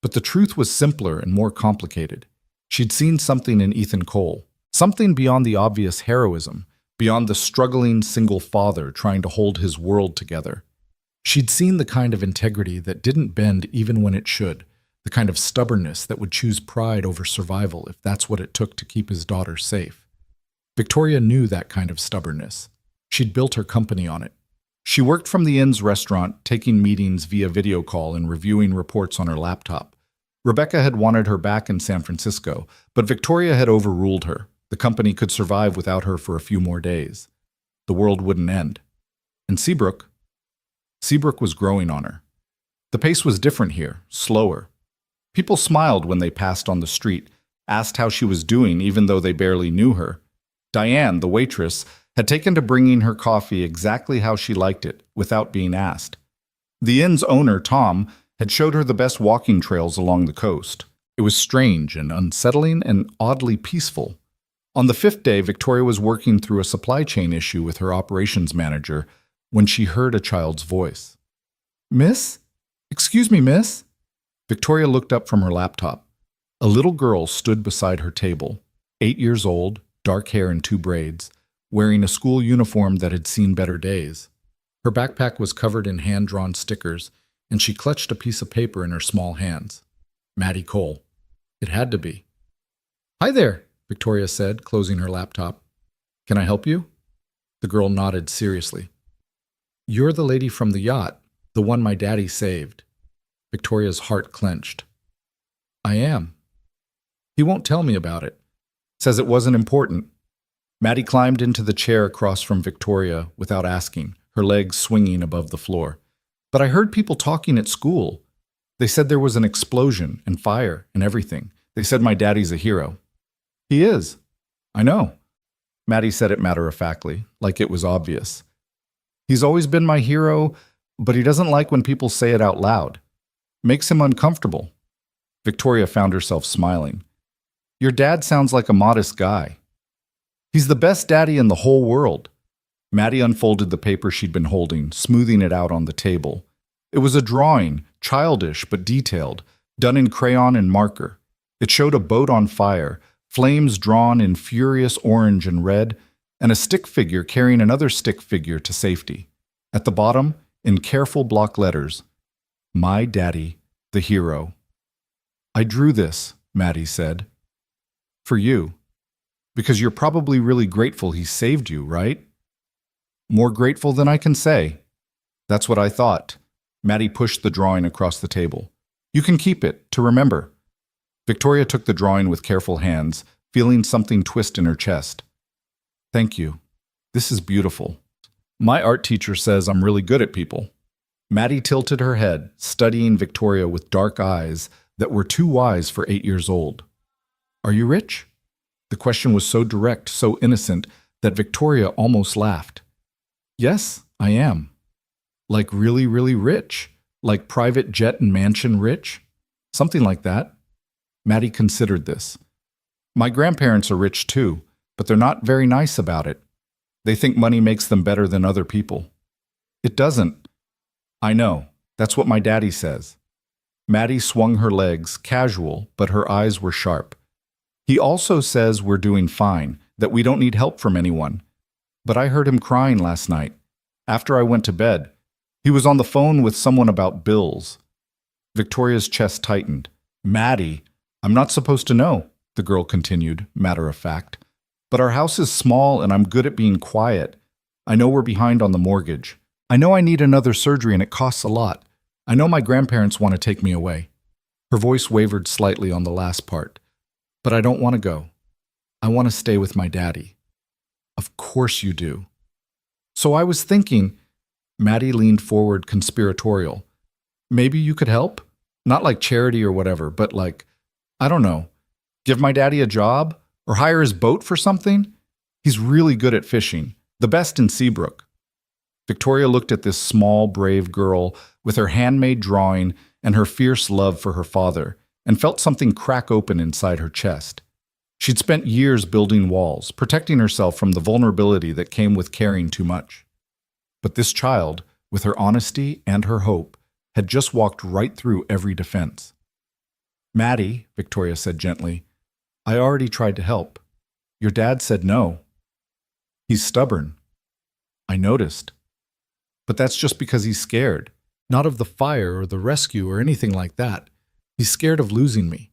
But the truth was simpler and more complicated. She'd seen something in Ethan Cole, something beyond the obvious heroism, beyond the struggling single father trying to hold his world together. She'd seen the kind of integrity that didn't bend even when it should, the kind of stubbornness that would choose pride over survival if that's what it took to keep his daughter safe. Victoria knew that kind of stubbornness. She'd built her company on it. She worked from the inn's restaurant, taking meetings via video call and reviewing reports on her laptop. Rebecca had wanted her back in San Francisco, but Victoria had overruled her. The company could survive without her for a few more days. The world wouldn't end. And Seabrook was growing on her. The pace was different here, slower. People smiled when they passed on the street, asked how she was doing even though they barely knew her. Diane, the waitress, had taken to bringing her coffee exactly how she liked it, without being asked. The inn's owner, Tom, had showed her the best walking trails along the coast. It was strange and unsettling and oddly peaceful. On the fifth day, Victoria was working through a supply chain issue with her operations manager when she heard a child's voice. "Miss? Excuse me, miss?" Victoria looked up from her laptop. A little girl stood beside her table, 8 years old, dark hair in 2 braids, wearing a school uniform that had seen better days. Her backpack was covered in hand-drawn stickers, and she clutched a piece of paper in her small hands. Maddie Cole. It had to be. "Hi there," Victoria said, closing her laptop. "Can I help you?" The girl nodded seriously. "You're the lady from the yacht, the one my daddy saved." Victoria's heart clenched. "I am." "He won't tell me about it. Says it wasn't important." Maddie climbed into the chair across from Victoria without asking, her legs swinging above the floor. "But I heard people talking at school. They said there was an explosion and fire and everything. They said my daddy's a hero." "He is. I know." Maddie said it matter-of-factly, like it was obvious. "He's always been my hero, but he doesn't like when people say it out loud. Makes him uncomfortable." Victoria found herself smiling. "Your dad sounds like a modest guy." "He's the best daddy in the whole world." Maddie unfolded the paper she'd been holding, smoothing it out on the table. It was a drawing, childish but detailed, done in crayon and marker. It showed a boat on fire, flames drawn in furious orange and red, and a stick figure carrying another stick figure to safety. At the bottom, in careful block letters, "My daddy, the hero." "I drew this," Maddie said. "For you. Because you're probably really grateful he saved you, right?" "More grateful than I can say." "That's what I thought." Maddie pushed the drawing across the table. "You can keep it, to remember." Victoria took the drawing with careful hands, feeling something twist in her chest. "Thank you. This is beautiful. My art teacher says I'm really good at people." Maddie tilted her head, studying Victoria with dark eyes that were too wise for 8 years old. "Are you rich?" The question was so direct, so innocent, that Victoria almost laughed. "Yes, I am." "Like really, really rich? Like private jet and mansion rich?" "Something like that." Maddie considered this. "My grandparents are rich too, but they're not very nice about it. They think money makes them better than other people." "It doesn't." "I know. That's what my daddy says." Maddie swung her legs, casual, but her eyes were sharp. "He also says we're doing fine, that we don't need help from anyone. But I heard him crying last night. After I went to bed, he was on the phone with someone about bills." Victoria's chest tightened. "Maddie, I'm not supposed to know," the girl continued, matter of fact. "But our house is small and I'm good at being quiet. I know we're behind on the mortgage. I know I need another surgery and it costs a lot. I know my grandparents want to take me away." Her voice wavered slightly on the last part. "But I don't want to go. I want to stay with my daddy." "Of course you do." "So I was thinking," Maddie leaned forward conspiratorial, "maybe you could help? Not like charity or whatever, but like, I don't know, give my daddy a job or hire his boat for something? He's really good at fishing, the best in Seabrook." Victoria looked at this small, brave girl with her handmade drawing and her fierce love for her father and felt something crack open inside her chest. She'd spent years building walls, protecting herself from the vulnerability that came with caring too much. But this child, with her honesty and her hope, had just walked right through every defense. "Maddie," Victoria said gently, "I already tried to help. Your dad said no. He's stubborn." "I noticed. But that's just because he's scared. Not of the fire or the rescue or anything like that. He's scared of losing me."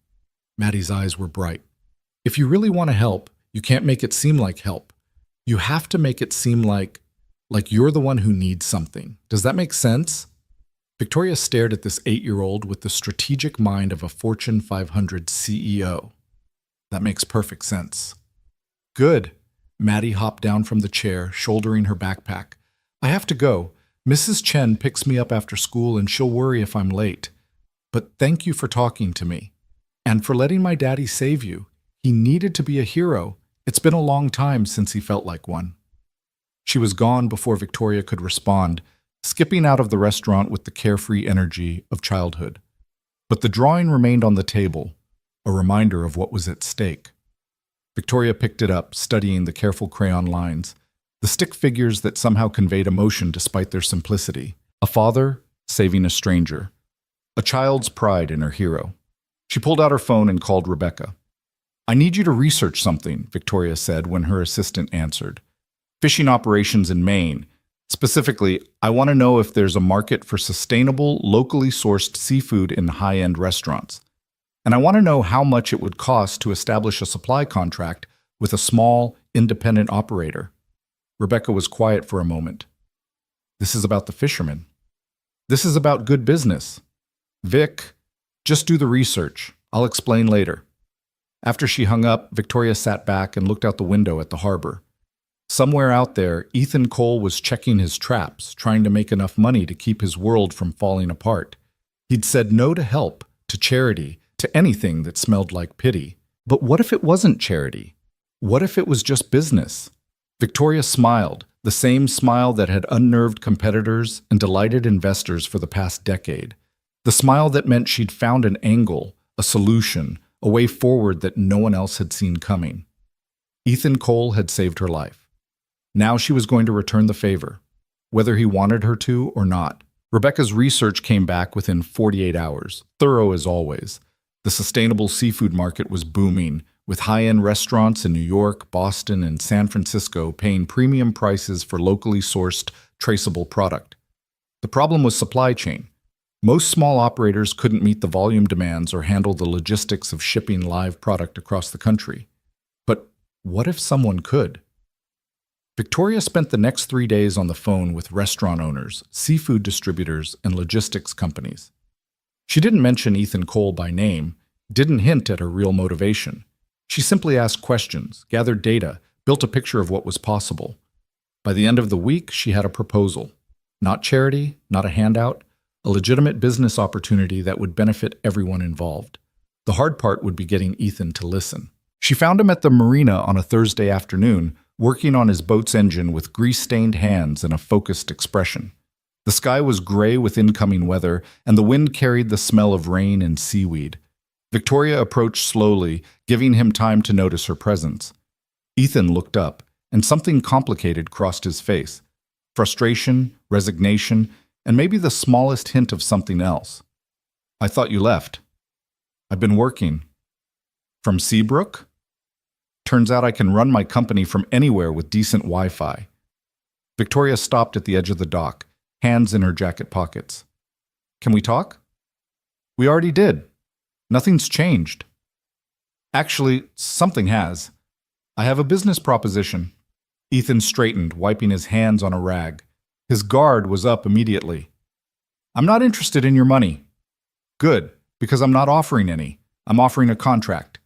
Maddie's eyes were bright. "If you really want to help, you can't make it seem like help. You have to make it seem like you're the one who needs something. Does that make sense?" Victoria stared at this 8-year-old with the strategic mind of a Fortune 500 CEO. "That makes perfect sense." "Good." Maddie hopped down from the chair, shouldering her backpack. "I have to go. Mrs. Chen picks me up after school and she'll worry if I'm late. But thank you for talking to me. And for letting my daddy save you. He needed to be a hero. It's been a long time since he felt like one." She was gone before Victoria could respond, skipping out of the restaurant with the carefree energy of childhood. But the drawing remained on the table, a reminder of what was at stake. Victoria picked it up, studying the careful crayon lines, the stick figures that somehow conveyed emotion despite their simplicity. A father saving a stranger, a child's pride in her hero. She pulled out her phone and called Rebecca. "I need you to research something," Victoria said when her assistant answered. "Fishing operations in Maine. Specifically, I want to know if there's a market for sustainable, locally sourced seafood in high-end restaurants. And I want to know how much it would cost to establish a supply contract with a small, independent operator." Rebecca was quiet for a moment. "This is about the fishermen. This is about good business. Vic, just do the research. I'll explain later." After she hung up, Victoria sat back and looked out the window at the harbor. Somewhere out there, Ethan Cole was checking his traps, trying to make enough money to keep his world from falling apart. He'd said no to help, to charity, to anything that smelled like pity. But what if it wasn't charity? What if it was just business? Victoria smiled, the same smile that had unnerved competitors and delighted investors for the past decade. The smile that meant she'd found an angle, a solution, a way forward that no one else had seen coming. Ethan Cole had saved her life. Now she was going to return the favor, whether he wanted her to or not. Rebecca's research came back within 48 hours, thorough as always. The sustainable seafood market was booming, with high-end restaurants in New York, Boston, and San Francisco paying premium prices for locally sourced, traceable product. The problem was supply chain. Most small operators couldn't meet the volume demands or handle the logistics of shipping live product across the country. But what if someone could? Victoria spent the next 3 days on the phone with restaurant owners, seafood distributors, and logistics companies. She didn't mention Ethan Cole by name, didn't hint at her real motivation. She simply asked questions, gathered data, built a picture of what was possible. By the end of the week, she had a proposal. Not charity, not a handout, a legitimate business opportunity that would benefit everyone involved. The hard part would be getting Ethan to listen. She found him at the marina on a Thursday afternoon, working on his boat's engine with grease-stained hands and a focused expression. The sky was gray with incoming weather, and the wind carried the smell of rain and seaweed. Victoria approached slowly, giving him time to notice her presence. Ethan looked up, and something complicated crossed his face. Frustration, resignation, and maybe the smallest hint of something else. "I thought you left." "I've been working." "From Seabrook?" "Turns out I can run my company from anywhere with decent Wi-Fi." Victoria stopped at the edge of the dock, hands in her jacket pockets. "Can we talk?" "We already did. Nothing's changed." "Actually, something has. I have a business proposition." Ethan straightened, wiping his hands on a rag. His guard was up immediately. "I'm not interested in your money." "Good, because I'm not offering any. I'm offering a contract."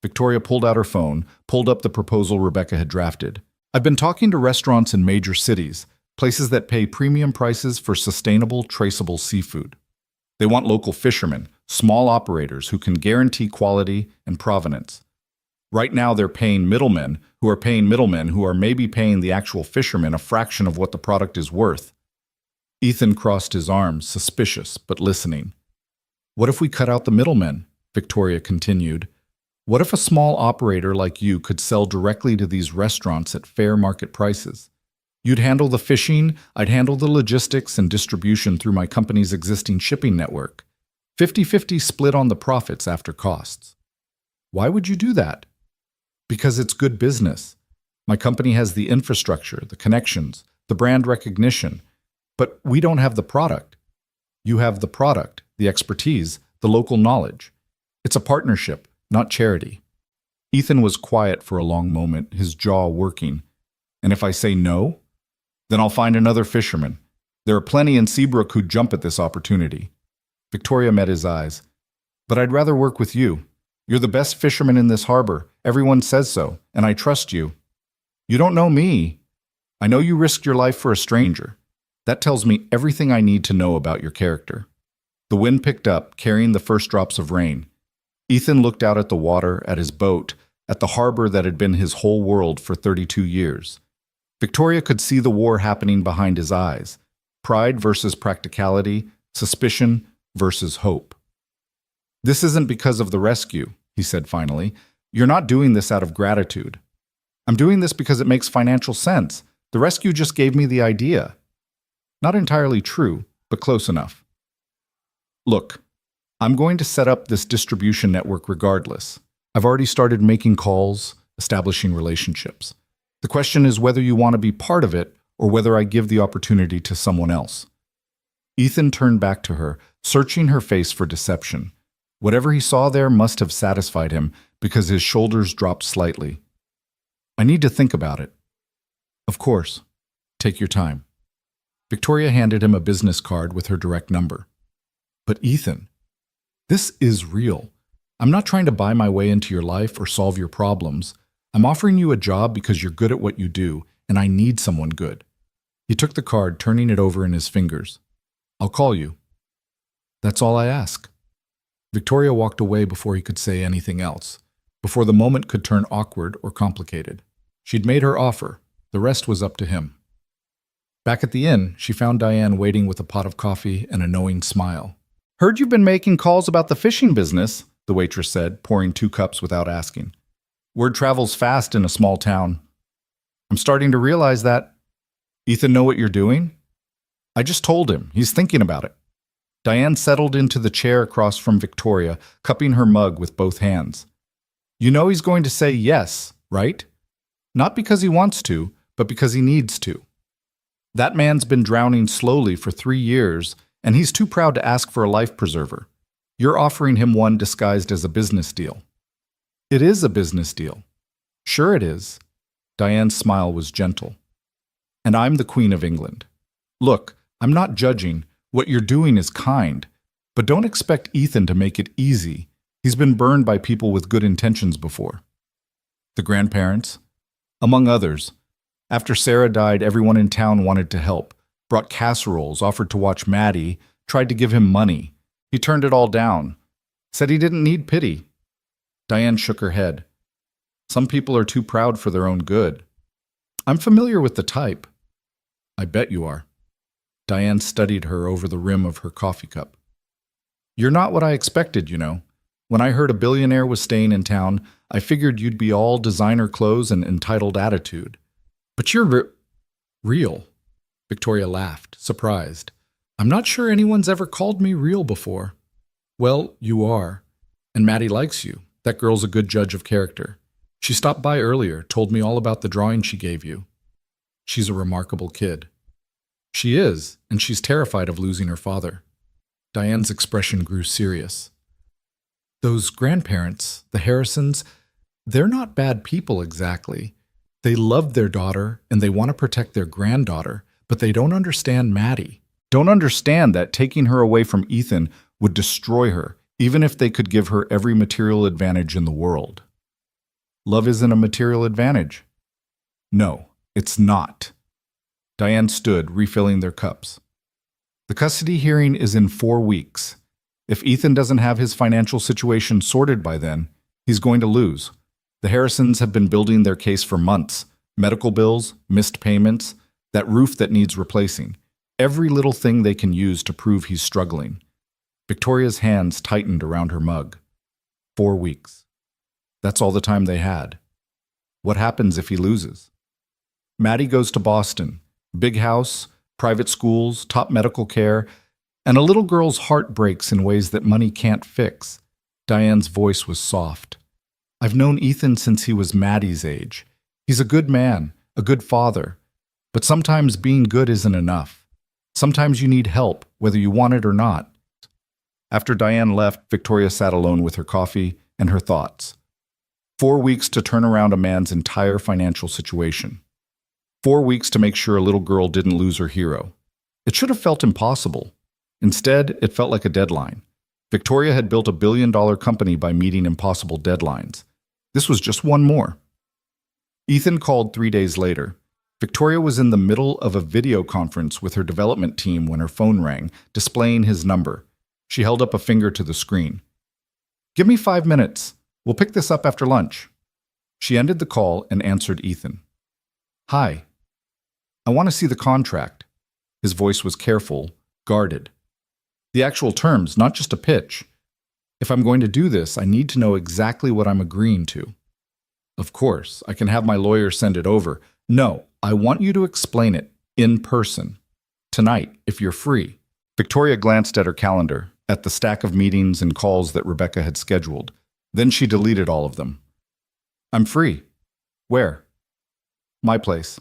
Victoria pulled out her phone, pulled up the proposal Rebecca had drafted. "I've been talking to restaurants in major cities, places that pay premium prices for sustainable, traceable seafood. They want local fishermen, small operators who can guarantee quality and provenance. Right now they're paying middlemen who are maybe paying the actual fishermen a fraction of what the product is worth." Ethan crossed his arms, suspicious but listening. "What if we cut out the middlemen?" Victoria continued. "What if a small operator like you could sell directly to these restaurants at fair market prices? You'd handle the fishing, I'd handle the logistics and distribution through my company's existing shipping network. 50-50 split on the profits after costs." "Why would you do that?" "Because it's good business. My company has the infrastructure, the connections, the brand recognition. But we don't have the product. You have the product, the expertise, the local knowledge. It's a partnership, not charity." Ethan was quiet for a long moment, his jaw working. "And if I say no? Then I'll find another fisherman. There are plenty in Seabrook who'd jump at this opportunity." Victoria met his eyes. "But I'd rather work with you. You're the best fisherman in this harbor. Everyone says so, and I trust you." "You don't know me. I know you risked your life for a stranger. That tells me everything I need to know about your character." The wind picked up, carrying the first drops of rain. Ethan looked out at the water, at his boat, at the harbor that had been his whole world for 32 years. Victoria could see the war happening behind his eyes. pride versus practicality, suspicion versus hope. This isn't because of the rescue, he said finally. You're not doing this out of gratitude. I'm doing this because it makes financial sense. The rescue just gave me the idea. Not entirely true, but close enough. Look, I'm going to set up this distribution network regardless. I've already started making calls, establishing relationships. The question is whether you want to be part of it or whether I give the opportunity to someone else. Ethan turned back to her, searching her face for deception. Whatever he saw there must have satisfied him because his shoulders dropped slightly. I need to think about it. Of course. Take your time. Victoria handed him a business card with her direct number. But Ethan, this is real. I'm not trying to buy my way into your life or solve your problems. I'm offering you a job because you're good at what you do, and I need someone good. He took the card, turning it over in his fingers. I'll call you. That's all I ask. Victoria walked away before he could say anything else, before the moment could turn awkward or complicated. She'd made her offer. The rest was up to him. Back at the inn, she found Diane waiting with a pot of coffee and a knowing smile. Heard you've been making calls about the fishing business, the waitress said, pouring 2 cups without asking. Word travels fast in a small town. I'm starting to realize that. Ethan know what you're doing? I just told him. He's thinking about it. Diane settled into the chair across from Victoria, cupping her mug with both hands. You know he's going to say yes, right? Not because he wants to, but because he needs to. That man's been drowning slowly for 3 years, and he's too proud to ask for a life preserver. You're offering him one disguised as a business deal. It is a business deal. Sure it is. Diane's smile was gentle. And I'm the Queen of England. Look, I'm not judging. What you're doing is kind. But don't expect Ethan to make it easy. He's been burned by people with good intentions before. The grandparents? Among others. After Sarah died, everyone in town wanted to help, brought casseroles, offered to watch Maddie, tried to give him money. He turned it all down. Said he didn't need pity. Diane shook her head. Some people are too proud for their own good. I'm familiar with the type. I bet you are. Diane studied her over the rim of her coffee cup. You're not what I expected, you know. When I heard a billionaire was staying in town, I figured you'd be all designer clothes and entitled attitude. But you're real. Victoria laughed, surprised. I'm not sure anyone's ever called me real before. Well, you are. And Maddie likes you. That girl's a good judge of character. She stopped by earlier, told me all about the drawing she gave you. She's a remarkable kid. She is, and she's terrified of losing her father. Diane's expression grew serious. Those grandparents, the Harrisons, they're not bad people exactly. They love their daughter, and they want to protect their granddaughter, but they don't understand Maddie. Don't understand that taking her away from Ethan would destroy her, even if they could give her every material advantage in the world. Love isn't a material advantage. No, it's not. Diane stood, refilling their cups. The custody hearing is in 4 weeks. If Ethan doesn't have his financial situation sorted by then, he's going to lose. The Harrisons have been building their case for months. Medical bills, missed payments, that roof that needs replacing. Every little thing they can use to prove he's struggling. Victoria's hands tightened around her mug. 4 weeks. That's all the time they had. What happens if he loses? Maddie goes to Boston. Big house, private schools, top medical care, and a little girl's heart breaks in ways that money can't fix. Diane's voice was soft. I've known Ethan since he was Maddie's age. He's a good man, a good father. But sometimes being good isn't enough. Sometimes you need help, whether you want it or not. After Diane left, Victoria sat alone with her coffee and her thoughts. 4 weeks to turn around a man's entire financial situation. 4 weeks to make sure a little girl didn't lose her hero. It should have felt impossible. Instead, it felt like a deadline. Victoria had built a billion-dollar company by meeting impossible deadlines. This was just one more. Ethan called 3 days later. Victoria was in the middle of a video conference with her development team when her phone rang, displaying his number. She held up a finger to the screen. Give me 5 minutes. We'll pick this up after lunch. She ended the call and answered Ethan. Hi. I want to see the contract. His voice was careful, guarded. The actual terms, not just a pitch. If I'm going to do this, I need to know exactly what I'm agreeing to. Of course, I can have my lawyer send it over. No, I want you to explain it in person. Tonight, if you're free. Victoria glanced at her calendar, at the stack of meetings and calls that Rebecca had scheduled. Then she deleted all of them. I'm free. Where? My place.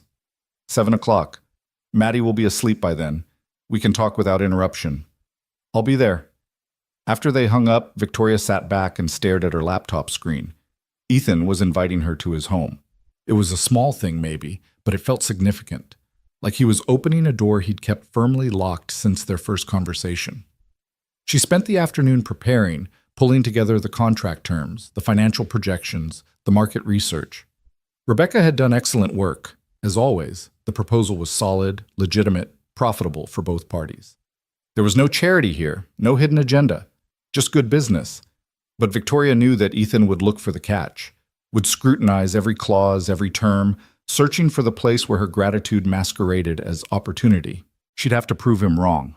7 o'clock. Maddie will be asleep by then. We can talk without interruption. I'll be there. After they hung up, Victoria sat back and stared at her laptop screen. Ethan was inviting her to his home. It was a small thing, maybe, but it felt significant. Like he was opening a door he'd kept firmly locked since their first conversation. She spent the afternoon preparing, pulling together the contract terms, the financial projections, the market research. Rebecca had done excellent work. As always, the proposal was solid, legitimate, profitable for both parties. There was no charity here, no hidden agenda, just good business. But Victoria knew that Ethan would look for the catch, would scrutinize every clause, every term, searching for the place where her gratitude masqueraded as opportunity. She'd have to prove him wrong.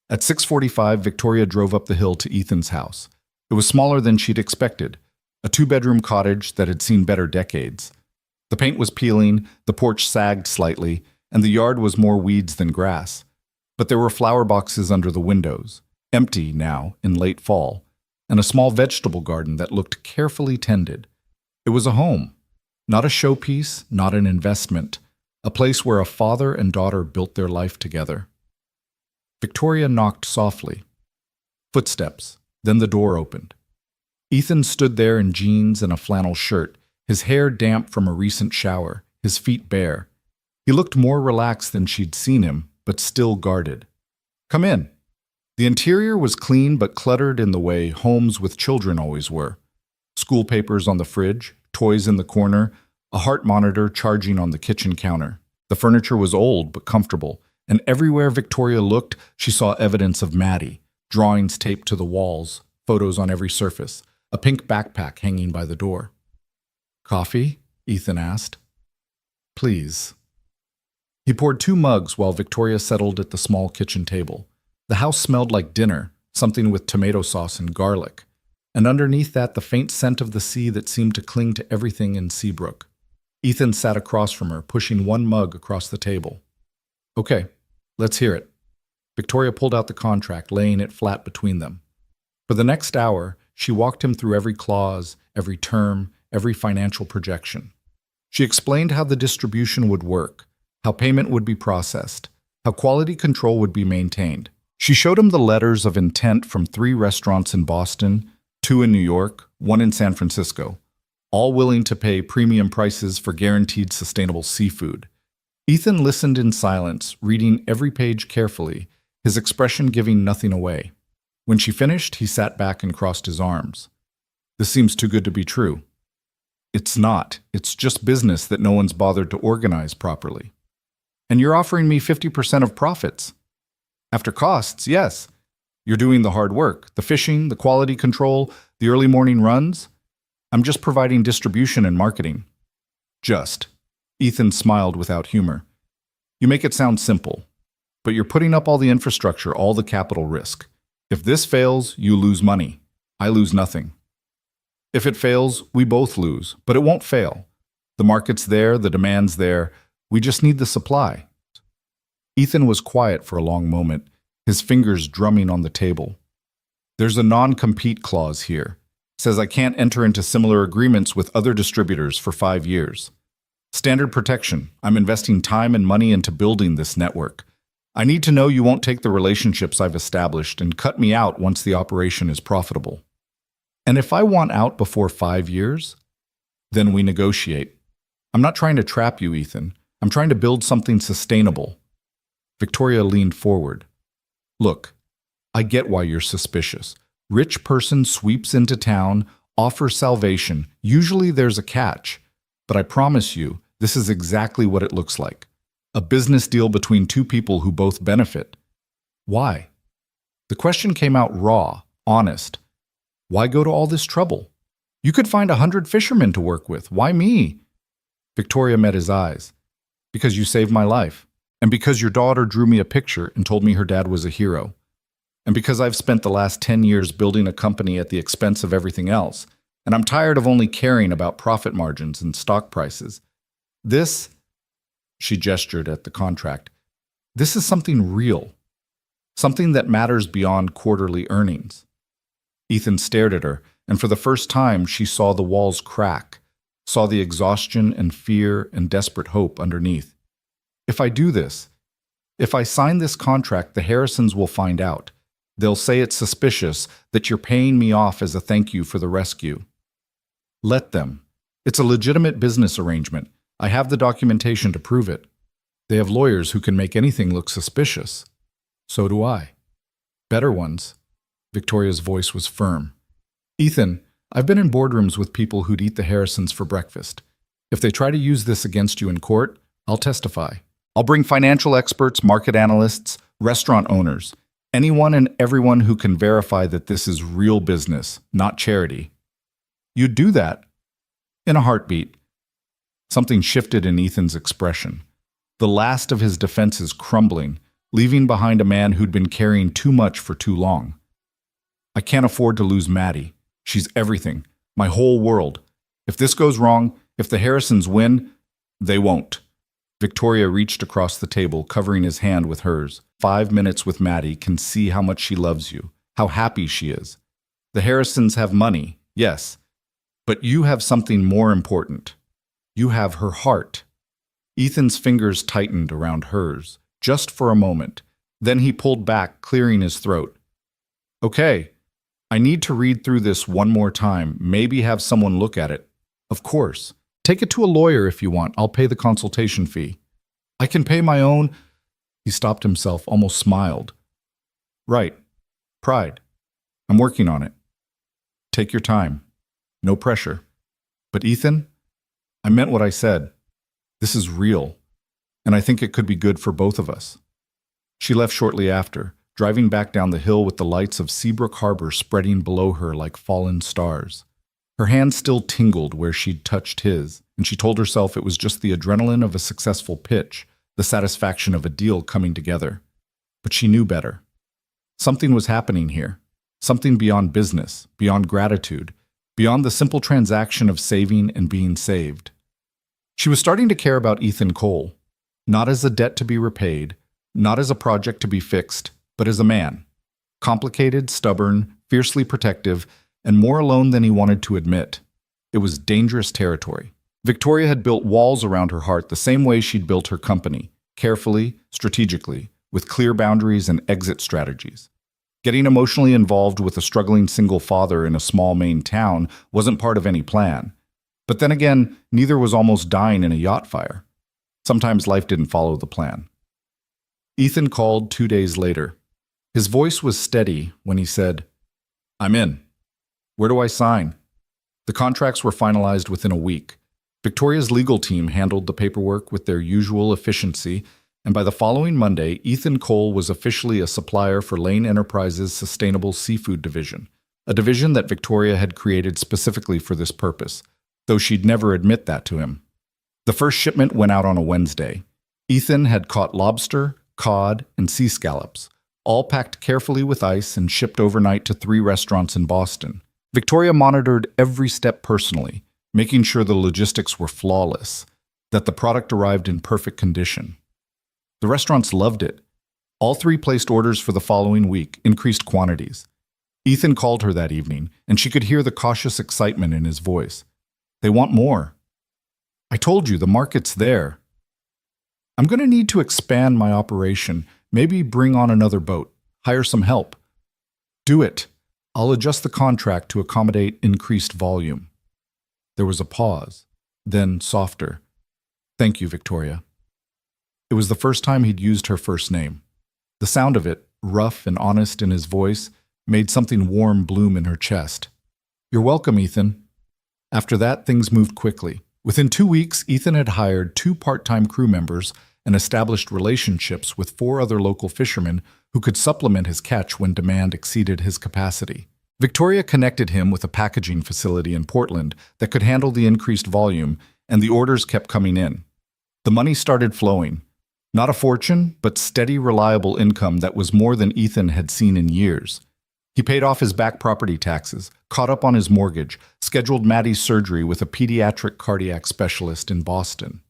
At 6:45, Victoria drove up the hill to Ethan's house. It was smaller than she'd expected, a two-bedroom cottage that had seen better decades. The paint was peeling, the porch sagged slightly, and the yard was more weeds than grass. But there were flower boxes under the windows, empty now in late fall, and a small vegetable garden that looked carefully tended. It was a home. Not a showpiece, not an investment, a place where a father and daughter built their life together. Victoria knocked softly. Footsteps, then the door opened. Ethan stood there in jeans and a flannel shirt, his hair damp from a recent shower, his feet bare. He looked more relaxed than she'd seen him, but still guarded. Come in. The interior was clean but cluttered in the way homes with children always were. School papers on the fridge, toys in the corner, a heart monitor charging on the kitchen counter. The furniture was old but comfortable, and everywhere Victoria looked, she saw evidence of Maddie, drawings taped to the walls, photos on every surface, a pink backpack hanging by the door. Coffee? Ethan asked. Please. He poured 2 mugs while Victoria settled at the small kitchen table. The house smelled like dinner, something with tomato sauce and garlic, and underneath that the faint scent of the sea that seemed to cling to everything in Seabrook. Ethan sat across from her, pushing 1 mug across the table. Okay, let's hear it. Victoria pulled out the contract, laying it flat between them. For the next hour, she walked him through every clause, every term, every financial projection. She explained how the distribution would work, how payment would be processed, how quality control would be maintained. She showed him the letters of intent from 3 restaurants in Boston, 2 in New York, 1 in San Francisco, all willing to pay premium prices for guaranteed sustainable seafood. Ethan listened in silence, reading every page carefully, his expression giving nothing away. When she finished, he sat back and crossed his arms. This seems too good to be true. It's not. It's just business that no one's bothered to organize properly. And you're offering me 50% of profits. After costs, yes. You're doing the hard work, the fishing, the quality control, the early morning runs. I'm just providing distribution and marketing. Just. Ethan smiled without humor. You make it sound simple, but you're putting up all the infrastructure, all the capital risk. If this fails, you lose money. I lose nothing. If it fails, we both lose, but it won't fail. The market's there, the demand's there. We just need the supply. Ethan was quiet for a long moment, his fingers drumming on the table. There's a non-compete clause here. Says I can't enter into similar agreements with other distributors for 5 years. Standard protection. I'm investing time and money into building this network. I need to know you won't take the relationships I've established and cut me out once the operation is profitable. And if I want out before 5 years, then we negotiate. I'm not trying to trap you, Ethan. I'm trying to build something sustainable. Victoria leaned forward. Look, I get why you're suspicious. Rich person sweeps into town, offers salvation. Usually there's a catch. But I promise you, this is exactly what it looks like. A business deal between 2 people who both benefit. Why? The question came out raw, honest. Why go to all this trouble? You could find 100 fishermen to work with. Why me? Victoria met his eyes. Because you saved my life. And because your daughter drew me a picture and told me her dad was a hero. And because I've spent the last 10 years building a company at the expense of everything else, and I'm tired of only caring about profit margins and stock prices. This, she gestured at the contract, this is something real, something that matters beyond quarterly earnings. Ethan stared at her, and for the first time she saw the walls crack, saw the exhaustion and fear and desperate hope underneath. If I do this, if I sign this contract, the Harrisons will find out. They'll say it's suspicious that you're paying me off as a thank you for the rescue. Let them. It's a legitimate business arrangement. I have the documentation to prove it. They have lawyers who can make anything look suspicious. So do I. Better ones. Victoria's voice was firm. Ethan, I've been in boardrooms with people who'd eat the Harrisons for breakfast. If they try to use this against you in court, I'll testify. I'll bring financial experts, market analysts, restaurant owners, anyone and everyone who can verify that this is real business, not charity. You'd do that? In a heartbeat. Something shifted in Ethan's expression. The last of his defenses crumbling, leaving behind a man who'd been carrying too much for too long. I can't afford to lose Maddie. She's everything, my whole world. If this goes wrong, if the Harrisons win, they won't. Victoria reached across the table, covering his hand with hers. 5 minutes with Maddie can see how much she loves you, how happy she is. The Harrisons have money, yes, but you have something more important. You have her heart. Ethan's fingers tightened around hers, just for a moment. Then he pulled back, clearing his throat. Okay, I need to read through this one more time, maybe have someone look at it. Of course. Take it to a lawyer if you want. I'll pay the consultation fee. I can pay my own. He stopped himself, almost smiled. Right. Pride. I'm working on it. Take your time. No pressure. But Ethan, I meant what I said. This is real, and I think it could be good for both of us. She left shortly after, driving back down the hill with the lights of Seabrook Harbor spreading below her like fallen stars. Her hand still tingled where she'd touched his, and she told herself it was just the adrenaline of a successful pitch, the satisfaction of a deal coming together. But she knew better. Something was happening here, something beyond business, beyond gratitude, beyond the simple transaction of saving and being saved. She was starting to care about Ethan Cole, not as a debt to be repaid, not as a project to be fixed, but as a man. Complicated, stubborn, fiercely protective, and more alone than he wanted to admit. It was dangerous territory. Victoria had built walls around her heart the same way she'd built her company, carefully, strategically, with clear boundaries and exit strategies. Getting emotionally involved with a struggling single father in a small Maine town wasn't part of any plan. But then again, neither was almost dying in a yacht fire. Sometimes life didn't follow the plan. Ethan called 2 days later. His voice was steady when he said, I'm in. Where do I sign? The contracts were finalized within a week. Victoria's legal team handled the paperwork with their usual efficiency, and by the following Monday, Ethan Cole was officially a supplier for Lane Enterprises' Sustainable Seafood Division, a division that Victoria had created specifically for this purpose, though she'd never admit that to him. The first shipment went out on a Wednesday. Ethan had caught lobster, cod, and sea scallops, all packed carefully with ice and shipped overnight to 3 restaurants in Boston. Victoria monitored every step personally, making sure the logistics were flawless, that the product arrived in perfect condition. The restaurants loved it. All 3 placed orders for the following week, increased quantities. Ethan called her that evening, and she could hear the cautious excitement in his voice. They want more. I told you, the market's there. I'm going to need to expand my operation, maybe bring on another boat, hire some help. Do it. I'll adjust the contract to accommodate increased volume. There was a pause, then softer. Thank you, Victoria. It was the first time he'd used her first name. The sound of it, rough and honest in his voice, made something warm bloom in her chest. You're welcome, Ethan. After that, things moved quickly. Within 2 weeks, Ethan had hired 2 part-time crew members and established relationships with 4 other local fishermen who could supplement his catch when demand exceeded his capacity. Victoria connected him with a packaging facility in Portland that could handle the increased volume, and the orders kept coming in. The money started flowing. Not a fortune, but steady, reliable income that was more than Ethan had seen in years. He paid off his back property taxes, caught up on his mortgage, scheduled Maddie's surgery with a pediatric cardiac specialist in Boston.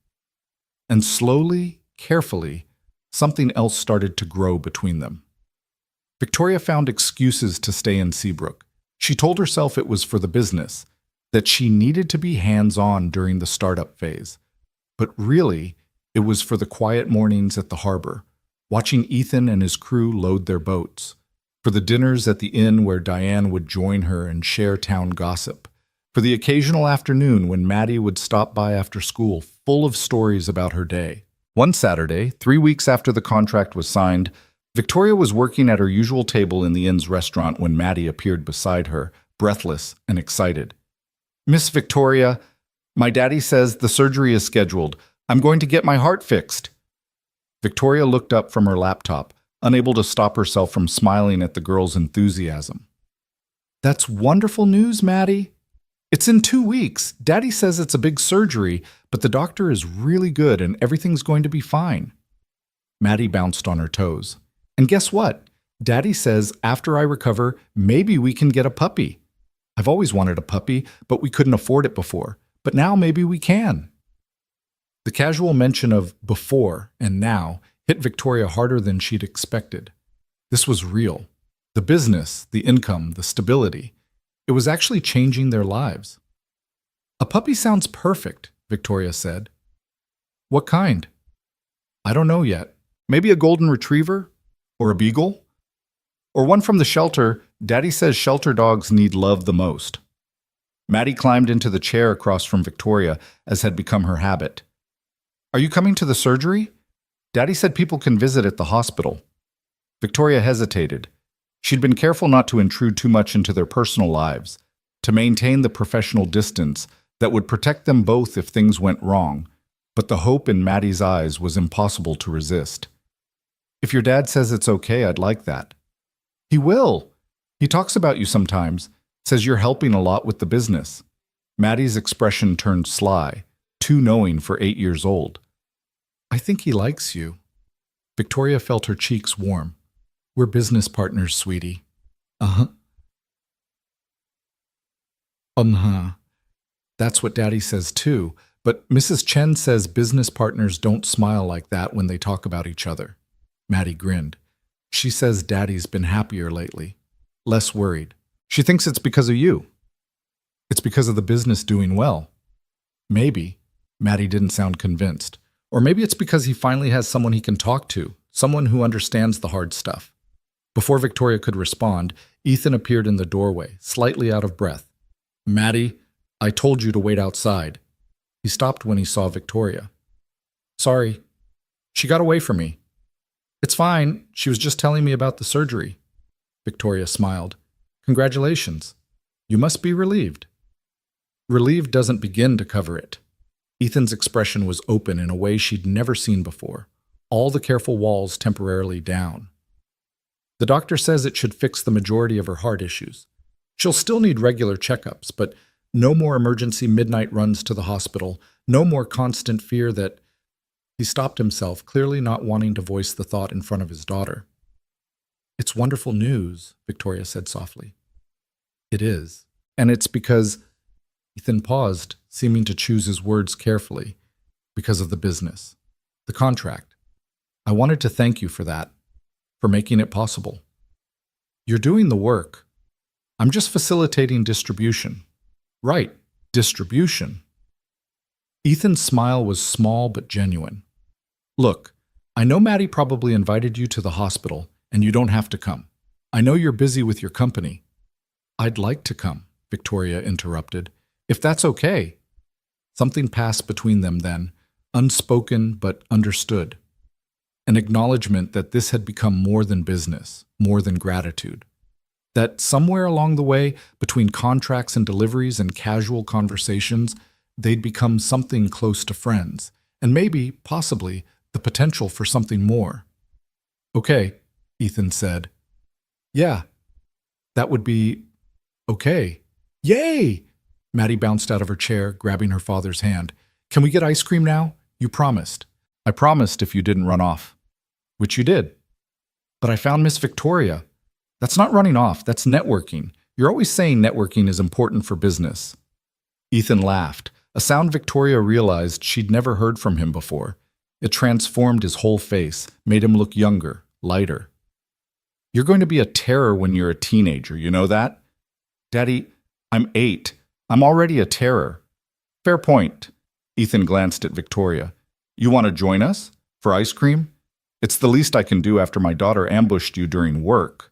And slowly, carefully, something else started to grow between them. Victoria found excuses to stay in Seabrook. She told herself it was for the business, that she needed to be hands-on during the startup phase. But really, it was for the quiet mornings at the harbor, watching Ethan and his crew load their boats, for the dinners at the inn where Diane would join her and share town gossip, for the occasional afternoon when Maddie would stop by after school full of stories about her day. One Saturday, 3 weeks after the contract was signed, Victoria was working at her usual table in the inn's restaurant when Maddie appeared beside her, breathless and excited. "Miss Victoria, my daddy says the surgery is scheduled. I'm going to get my heart fixed." Victoria looked up from her laptop, unable to stop herself from smiling at the girl's enthusiasm. "That's wonderful news, Maddie. It's in 2 weeks. Daddy says it's a big surgery, but the doctor is really good and everything's going to be fine." Maddie bounced on her toes. "And guess what? Daddy says after I recover, maybe we can get a puppy. I've always wanted a puppy, but we couldn't afford it before. But now maybe we can." The casual mention of before and now hit Victoria harder than she'd expected. This was real. The business, the income, the stability. It was actually changing their lives. "A puppy sounds perfect," Victoria said. "What kind?" "I don't know yet. Maybe a golden retriever? Or a beagle? Or one from the shelter. Daddy says shelter dogs need love the most." Maddie climbed into the chair across from Victoria, as had become her habit. "Are you coming to the surgery? Daddy said people can visit at the hospital." Victoria hesitated. She'd been careful not to intrude too much into their personal lives, to maintain the professional distance that would protect them both if things went wrong, but the hope in Maddie's eyes was impossible to resist. "If your dad says it's okay, I'd like that." "He will. He talks about you sometimes, says you're helping a lot with the business." Maddie's expression turned sly, too knowing for 8 years old. "I think he likes you." Victoria felt her cheeks warm. "We're business partners, sweetie." "Uh-huh." "Uh-huh. That's what Daddy says too, but Mrs. Chen says business partners don't smile like that when they talk about each other." Maddie grinned. "She says Daddy's been happier lately, less worried. She thinks it's because of you. It's because of the business doing well." "Maybe." Maddie didn't sound convinced. "Or maybe it's because he finally has someone he can talk to, someone who understands the hard stuff." Before Victoria could respond, Ethan appeared in the doorway, slightly out of breath. "Maddie, I told you to wait outside." He stopped when he saw Victoria. "Sorry. She got away from me." "It's fine. She was just telling me about the surgery." Victoria smiled. "Congratulations. You must be relieved." Relieved doesn't begin to cover it. Ethan's expression was open in a way she'd never seen before, all the careful walls temporarily down. "The doctor says it should fix the majority of her heart issues. She'll still need regular checkups, but no more emergency midnight runs to the hospital, no more constant fear that—" He stopped himself, clearly not wanting to voice the thought in front of his daughter. "It's wonderful news," Victoria said softly. "It is. And it's because—" Ethan paused, seeming to choose his words carefully. "Because of the business. The contract. I wanted to thank you for that, for making it possible. You're doing the work. I'm just facilitating distribution." "Right, distribution." Ethan's smile was small but genuine. "Look, I know Maddie probably invited you to the hospital, and you don't have to come. I know you're busy with your company." "I'd like to come," Victoria interrupted. "If that's okay." Something passed between them then, unspoken but understood. An acknowledgement that this had become more than business, more than gratitude. That somewhere along the way, between contracts and deliveries and casual conversations, they'd become something close to friends, and maybe, possibly, the potential for something more. "Okay," Ethan said. "Yeah, that would be okay." "Yay!" Maddie bounced out of her chair, grabbing her father's hand. "Can we get ice cream now? You promised." I promised if you didn't run off. Which you did. But I found Miss Victoria. That's not running off, that's networking. You're always saying networking is important for business. Ethan laughed, a sound Victoria realized she'd never heard from him before. It transformed his whole face, made him look younger, lighter. You're going to be a terror when you're a teenager, you know that? Daddy, I'm 8. I'm already a terror. Fair point. Ethan glanced at Victoria. You want to join us? For ice cream? It's the least I can do after my daughter ambushed you during work.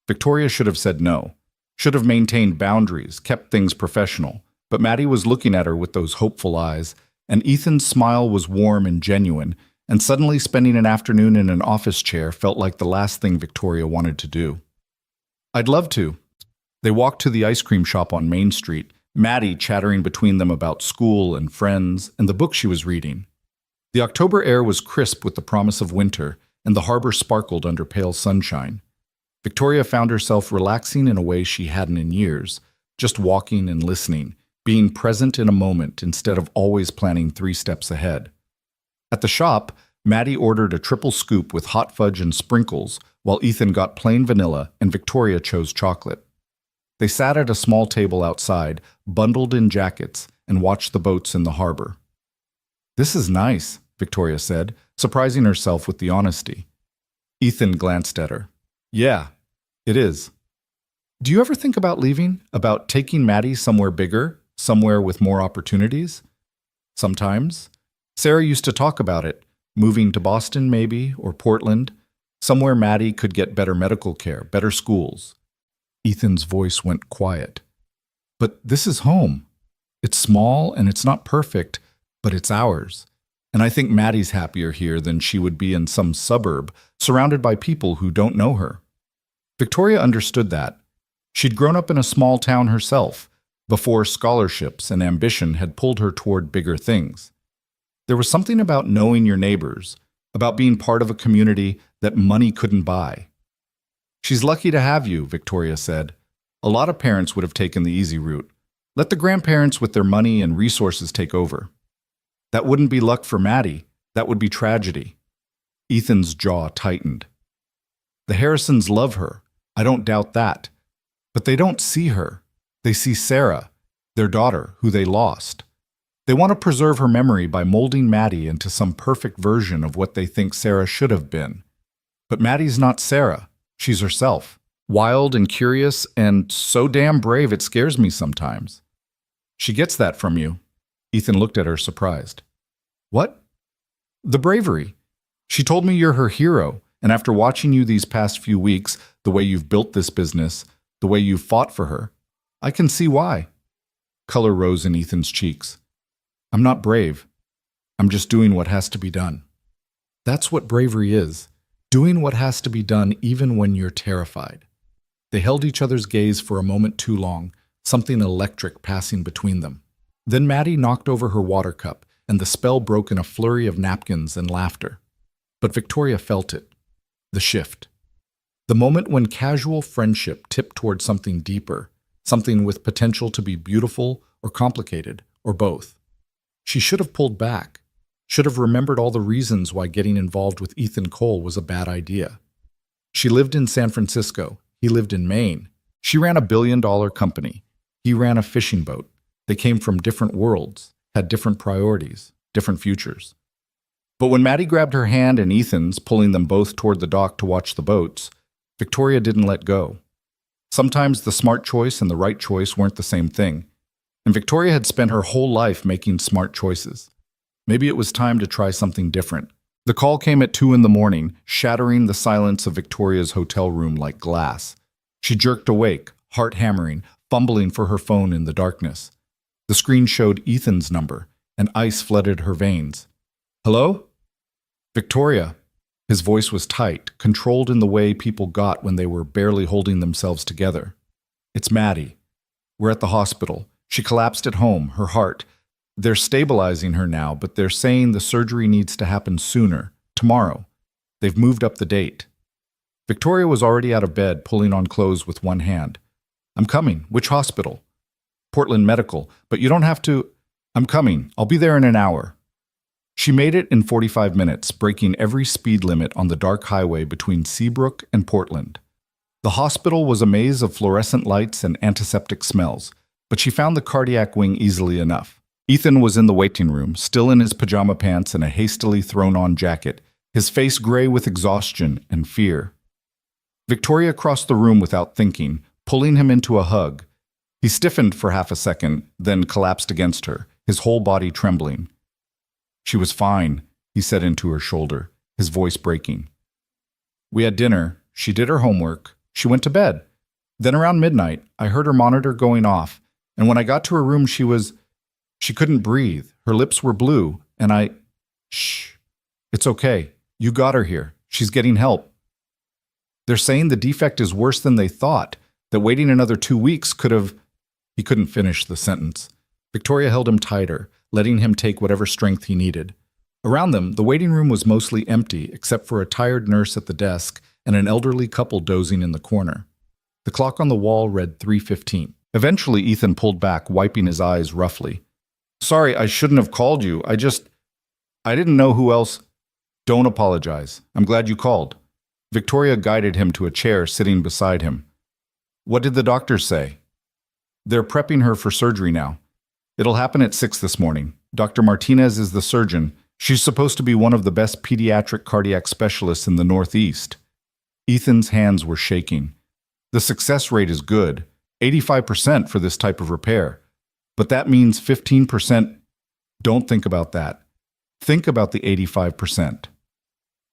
Victoria should have said no, should have maintained boundaries, kept things professional, but Maddie was looking at her with those hopeful eyes, and Ethan's smile was warm and genuine, and suddenly spending an afternoon in an office chair felt like the last thing Victoria wanted to do. I'd love to. They walked to the ice cream shop on Main Street, Maddie chattering between them about school and friends and the book she was reading. The October air was crisp with the promise of winter, and the harbor sparkled under pale sunshine. Victoria found herself relaxing in a way she hadn't in years, just walking and listening, being present in a moment instead of always planning 3 steps ahead. At the shop, Maddie ordered a triple scoop with hot fudge and sprinkles, while Ethan got plain vanilla and Victoria chose chocolate. They sat at a small table outside, bundled in jackets, and watched the boats in the harbor. This is nice, Victoria said, surprising herself with the honesty. Ethan glanced at her. Yeah, it is. Do you ever think about leaving? About taking Maddie somewhere bigger, somewhere with more opportunities? Sometimes. Sarah used to talk about it, moving to Boston maybe, or Portland, somewhere Maddie could get better medical care, better schools. Ethan's voice went quiet. But this is home. It's small and it's not perfect, but it's ours. And I think Maddie's happier here than she would be in some suburb, surrounded by people who don't know her. Victoria understood that. She'd grown up in a small town herself, before scholarships and ambition had pulled her toward bigger things. There was something about knowing your neighbors, about being part of a community that money couldn't buy. She's lucky to have you, Victoria said. A lot of parents would have taken the easy route. Let the grandparents with their money and resources take over. That wouldn't be luck for Maddie. That would be tragedy. Ethan's jaw tightened. The Harrisons love her. I don't doubt that. But they don't see her. They see Sarah, their daughter, who they lost. They want to preserve her memory by molding Maddie into some perfect version of what they think Sarah should have been. But Maddie's not Sarah. She's herself. Wild and curious and so damn brave it scares me sometimes. She gets that from you. Ethan looked at her surprised. What? The bravery. She told me you're her hero, and after watching you these past few weeks, the way you've built this business, the way you've fought for her, I can see why. Color rose in Ethan's cheeks. I'm not brave. I'm just doing what has to be done. That's what bravery is, doing what has to be done even when you're terrified. They held each other's gaze for a moment too long, something electric passing between them. Then Maddie knocked over her water cup, and the spell broke in a flurry of napkins and laughter. But Victoria felt it. The shift. The moment when casual friendship tipped toward something deeper, something with potential to be beautiful or complicated, or both. She should have pulled back, should have remembered all the reasons why getting involved with Ethan Cole was a bad idea. She lived in San Francisco. He lived in Maine. She ran a billion-dollar company. He ran a fishing boat. They came from different worlds, had different priorities, different futures. But when Maddie grabbed her hand and Ethan's, pulling them both toward the dock to watch the boats, Victoria didn't let go. Sometimes the smart choice and the right choice weren't the same thing, and Victoria had spent her whole life making smart choices. Maybe it was time to try something different. The call came at 2 a.m, shattering the silence of Victoria's hotel room like glass. She jerked awake, heart hammering, fumbling for her phone in the darkness. The screen showed Ethan's number, and ice flooded her veins. Hello? Victoria. His voice was tight, controlled in the way people got when they were barely holding themselves together. It's Maddie. We're at the hospital. She collapsed at home, her heart. They're stabilizing her now, but they're saying the surgery needs to happen sooner, tomorrow. They've moved up the date. Victoria was already out of bed, pulling on clothes with one hand. I'm coming. Which hospital? Portland Medical. But you don't have to. I'm coming. I'll be there in an hour. She made it in 45 minutes, breaking every speed limit on the dark highway between Seabrook and Portland. The hospital was a maze of fluorescent lights and antiseptic smells, but she found the cardiac wing easily enough. Ethan was in the waiting room, still in his pajama pants and a hastily thrown-on jacket, his face gray with exhaustion and fear. Victoria crossed the room without thinking, pulling him into a hug. He stiffened for half a second, then collapsed against her, his whole body trembling. She was fine, he said into her shoulder, his voice breaking. We had dinner, she did her homework, she went to bed. Then around midnight, I heard her monitor going off, and when I got to her room she couldn't breathe, her lips were blue, and Shh. It's okay, you got her here, she's getting help. They're saying the defect is worse than they thought, that waiting another 2 weeks could have... He couldn't finish the sentence. Victoria held him tighter, letting him take whatever strength he needed. Around them, the waiting room was mostly empty, except for a tired nurse at the desk and an elderly couple dozing in the corner. The clock on the wall read 3:15. Eventually, Ethan pulled back, wiping his eyes roughly. Sorry, I shouldn't have called you. I didn't know who else... Don't apologize. I'm glad you called. Victoria guided him to a chair sitting beside him. What did the doctors say? They're prepping her for surgery now. It'll happen at 6 this morning. Dr. Martinez is the surgeon. She's supposed to be one of the best pediatric cardiac specialists in the Northeast. Ethan's hands were shaking. The success rate is good, 85% for this type of repair. But that means 15%. Don't think about that. Think about the 85%.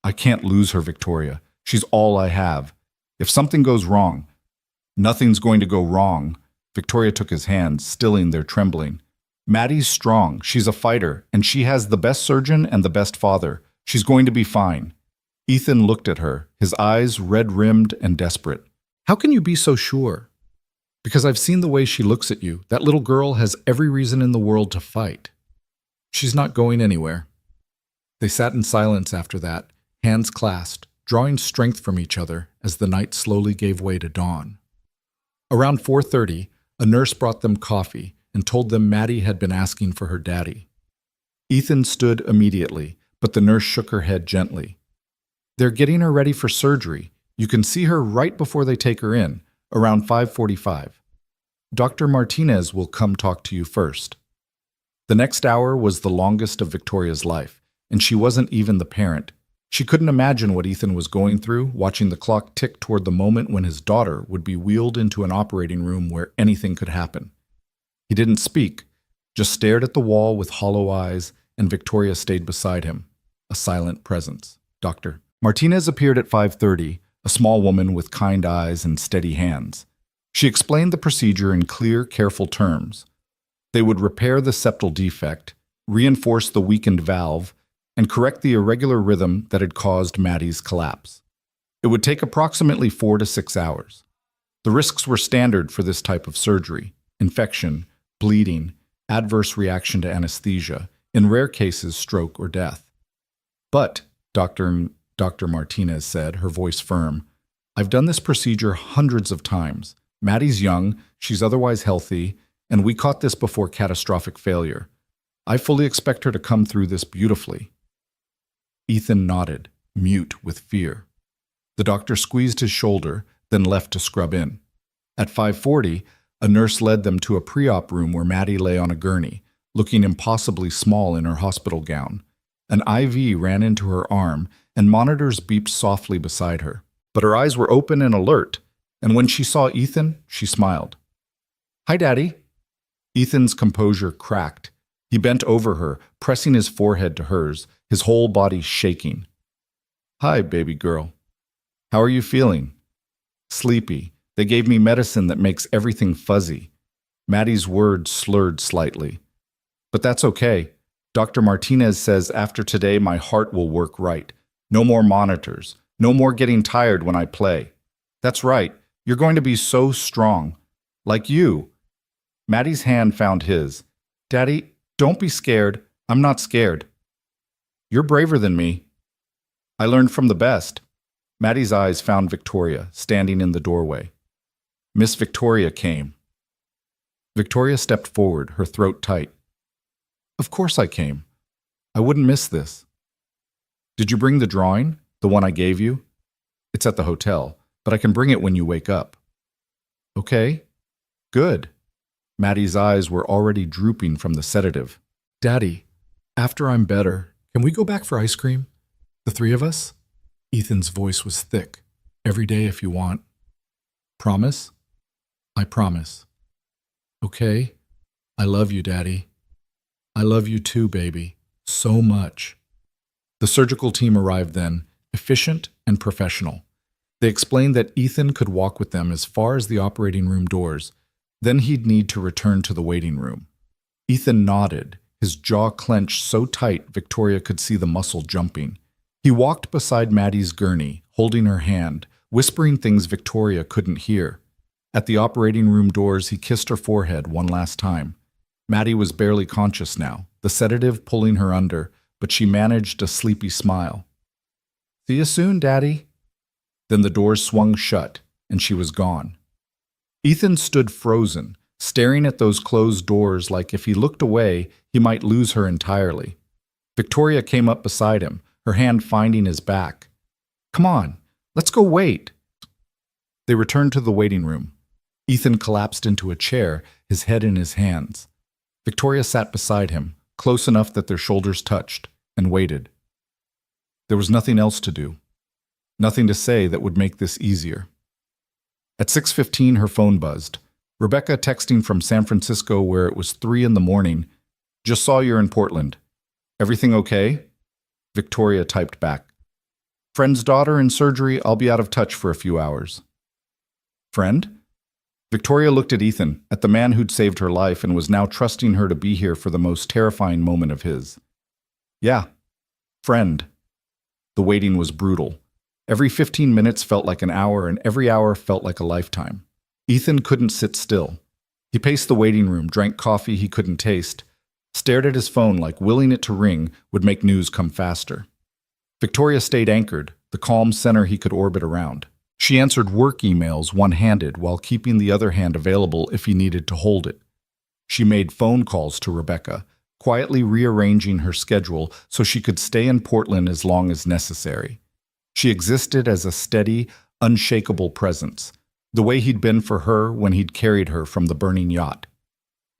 I can't lose her, Victoria. She's all I have. If something goes wrong, nothing's going to go wrong. Victoria took his hand, stilling their trembling. Maddie's strong, she's a fighter, and she has the best surgeon and the best father. She's going to be fine. Ethan looked at her, his eyes red-rimmed and desperate. How can you be so sure? Because I've seen the way she looks at you. That little girl has every reason in the world to fight. She's not going anywhere. They sat in silence after that, hands clasped, drawing strength from each other as the night slowly gave way to dawn. Around 4:30, a nurse brought them coffee and told them Maddie had been asking for her daddy. Ethan stood immediately, but the nurse shook her head gently. They're getting her ready for surgery. You can see her right before they take her in, around 5:45. Dr. Martinez will come talk to you first. The next hour was the longest of Victoria's life, and she wasn't even the parent. She couldn't imagine what Ethan was going through, watching the clock tick toward the moment when his daughter would be wheeled into an operating room where anything could happen. He didn't speak, just stared at the wall with hollow eyes, and Victoria stayed beside him, a silent presence. Dr. Martinez appeared at 5:30, a small woman with kind eyes and steady hands. She explained the procedure in clear, careful terms. They would repair the septal defect, reinforce the weakened valve, and correct the irregular rhythm that had caused Maddie's collapse. It would take approximately 4 to 6 hours. The risks were standard for this type of surgery: infection, bleeding, adverse reaction to anesthesia, in rare cases stroke or death. But, Dr. Martinez said, her voice firm, I've done this procedure hundreds of times. Maddie's young, she's otherwise healthy, and we caught this before catastrophic failure. I fully expect her to come through this beautifully. Ethan nodded, mute with fear. The doctor squeezed his shoulder, then left to scrub in. At 5:40, a nurse led them to a pre-op room where Maddie lay on a gurney, looking impossibly small in her hospital gown. An IV ran into her arm, and monitors beeped softly beside her. But her eyes were open and alert, and when she saw Ethan, she smiled. Hi, Daddy. Ethan's composure cracked. He bent over her, pressing his forehead to hers, his whole body shaking. Hi, baby girl. How are you feeling? Sleepy. They gave me medicine that makes everything fuzzy. Maddie's words slurred slightly. But that's okay. Dr. Martinez says after today my heart will work right. No more monitors. No more getting tired when I play. That's right. You're going to be so strong. Like you. Maddie's hand found his. Daddy, don't be scared. I'm not scared. You're braver than me. I learned from the best. Maddie's eyes found Victoria, standing in the doorway. Miss Victoria came. Victoria stepped forward, her throat tight. Of course I came. I wouldn't miss this. Did you bring the drawing? The one I gave you? It's at the hotel, but I can bring it when you wake up. Okay. Good. Maddie's eyes were already drooping from the sedative. Daddy, after I'm better, can we go back for ice cream? The three of us? Ethan's voice was thick. Every day if you want. Promise? I promise. Okay. I love you, Daddy. I love you too, baby. So much. The surgical team arrived then, efficient and professional. They explained that Ethan could walk with them as far as the operating room doors. Then he'd need to return to the waiting room. Ethan nodded, his jaw clenched so tight Victoria could see the muscle jumping. He walked beside Maddie's gurney, holding her hand, whispering things Victoria couldn't hear. At the operating room doors, he kissed her forehead one last time. Maddie was barely conscious now, the sedative pulling her under, but she managed a sleepy smile. See you soon, Daddy. Then the doors swung shut, and she was gone. Ethan stood frozen, staring at those closed doors like if he looked away, he might lose her entirely. Victoria came up beside him, her hand finding his back. Come on, let's go wait. They returned to the waiting room. Ethan collapsed into a chair, his head in his hands. Victoria sat beside him, close enough that their shoulders touched, and waited. There was nothing else to do. Nothing to say that would make this easier. At 6:15, her phone buzzed. Rebecca texting from San Francisco where it was 3 in the morning. Just saw you're in Portland. Everything okay? Victoria typed back. Friend's daughter in surgery, I'll be out of touch for a few hours. Friend? Victoria looked at Ethan, at the man who'd saved her life and was now trusting her to be here for the most terrifying moment of his. Yeah, friend. The waiting was brutal. Every 15 minutes felt like an hour, and every hour felt like a lifetime. Ethan couldn't sit still. He paced the waiting room, drank coffee he couldn't taste, stared at his phone like willing it to ring would make news come faster. Victoria stayed anchored, the calm center he could orbit around. She answered work emails one-handed while keeping the other hand available if he needed to hold it. She made phone calls to Rebecca, quietly rearranging her schedule so she could stay in Portland as long as necessary. She existed as a steady, unshakable presence, the way he'd been for her when he'd carried her from the burning yacht.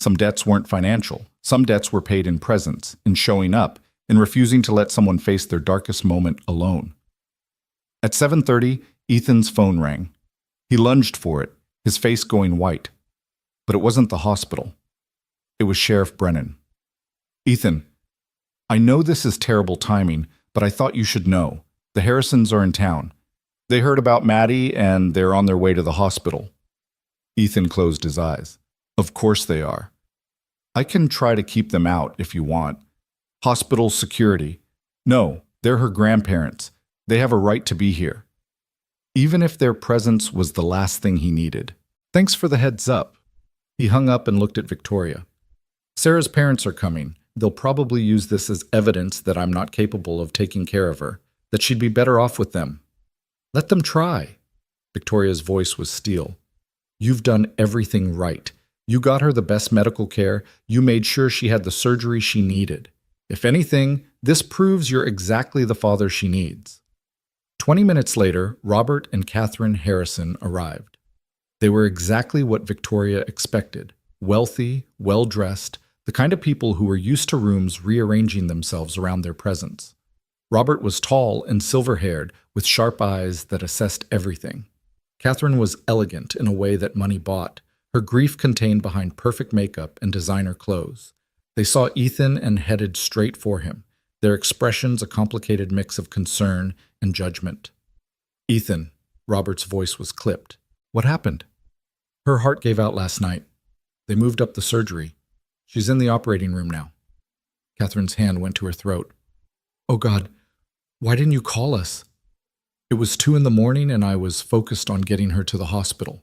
Some debts weren't financial. Some debts were paid in presence, in showing up, in refusing to let someone face their darkest moment alone. At 7:30, Ethan's phone rang. He lunged for it, his face going white. But it wasn't the hospital. It was Sheriff Brennan. Ethan, I know this is terrible timing, but I thought you should know. The Harrisons are in town. They heard about Maddie and they're on their way to the hospital. Ethan closed his eyes. Of course they are. I can try to keep them out if you want. Hospital security. No, they're her grandparents. They have a right to be here. Even if their presence was the last thing he needed. Thanks for the heads up. He hung up and looked at Victoria. Sarah's parents are coming. They'll probably use this as evidence that I'm not capable of taking care of her, that she'd be better off with them. Let them try. Victoria's voice was steel. You've done everything right. You got her the best medical care. You made sure she had the surgery she needed. If anything, this proves you're exactly the father she needs. 20 minutes later, Robert and Catherine Harrison arrived. They were exactly what Victoria expected. Wealthy, well-dressed, the kind of people who were used to rooms rearranging themselves around their presence. Robert was tall and silver-haired, with sharp eyes that assessed everything. Catherine was elegant in a way that money bought, her grief contained behind perfect makeup and designer clothes. They saw Ethan and headed straight for him, their expressions a complicated mix of concern and judgment. Ethan, Robert's voice was clipped. What happened? Her heart gave out last night. They moved up the surgery. She's in the operating room now. Catherine's hand went to her throat. Oh God, why didn't you call us? It was 2 in the morning and I was focused on getting her to the hospital.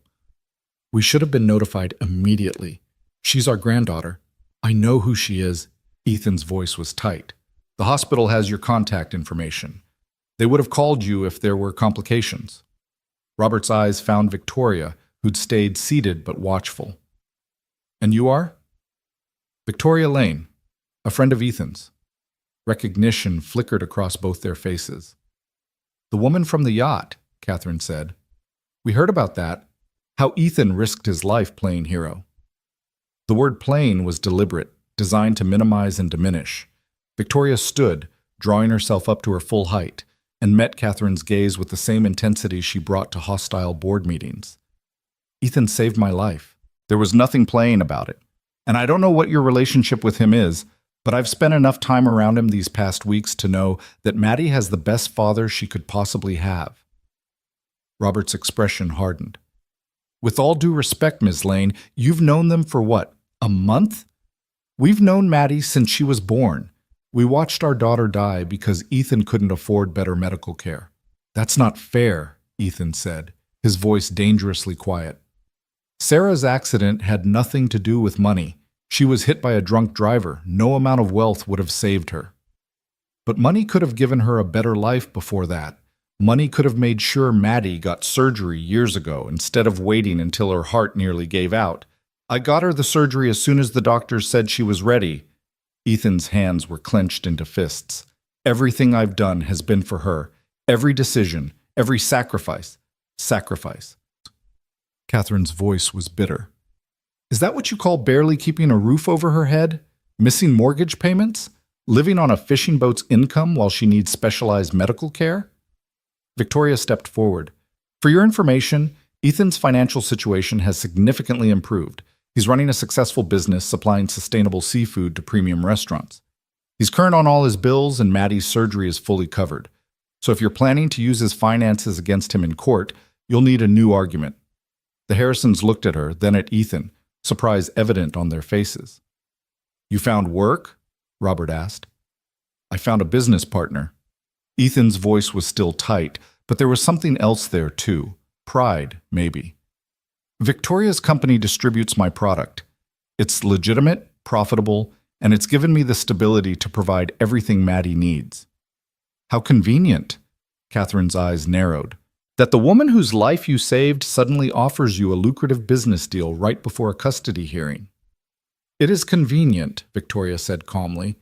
We should have been notified immediately. She's our granddaughter. I know who she is. Ethan's voice was tight. The hospital has your contact information. They would have called you if there were complications. Robert's eyes found Victoria, who'd stayed seated but watchful. And you are? Victoria Lane, a friend of Ethan's. Recognition flickered across both their faces. "The woman from the yacht," Catherine said. "We heard about that. How Ethan risked his life playing hero." The word playing was deliberate, designed to minimize and diminish. Victoria stood, drawing herself up to her full height, and met Catherine's gaze with the same intensity she brought to hostile board meetings. "Ethan saved my life. There was nothing playing about it. And I don't know what your relationship with him is, but I've spent enough time around him these past weeks to know that Maddie has the best father she could possibly have." Robert's expression hardened. "With all due respect, Ms. Lane, you've known them for what, a month? We've known Maddie since she was born. We watched our daughter die because Ethan couldn't afford better medical care." "That's not fair," Ethan said, his voice dangerously quiet. "Sarah's accident had nothing to do with money. She was hit by a drunk driver. No amount of wealth would have saved her. But money could have given her a better life before that. Money could have made sure Maddie got surgery years ago instead of waiting until her heart nearly gave out. I got her the surgery as soon as the doctors said she was ready." Ethan's hands were clenched into fists. "Everything I've done has been for her. Every decision, every sacrifice. Sacrifice." Catherine's voice was bitter. "Is that what you call barely keeping a roof over her head? Missing mortgage payments? Living on a fishing boat's income while she needs specialized medical care?" Victoria stepped forward. "For your information, Ethan's financial situation has significantly improved. He's running a successful business supplying sustainable seafood to premium restaurants. He's current on all his bills, and Maddie's surgery is fully covered. So if you're planning to use his finances against him in court, you'll need a new argument." The Harrisons looked at her, then at Ethan, surprise evident on their faces. "You found work?" Robert asked. "I found a business partner." Ethan's voice was still tight, but there was something else there too. Pride, maybe. "Victoria's company distributes my product. It's legitimate, profitable, and it's given me the stability to provide everything Maddie needs." "How convenient," Catherine's eyes narrowed, "that the woman whose life you saved suddenly offers you a lucrative business deal right before a custody hearing." "It is convenient," Victoria said calmly.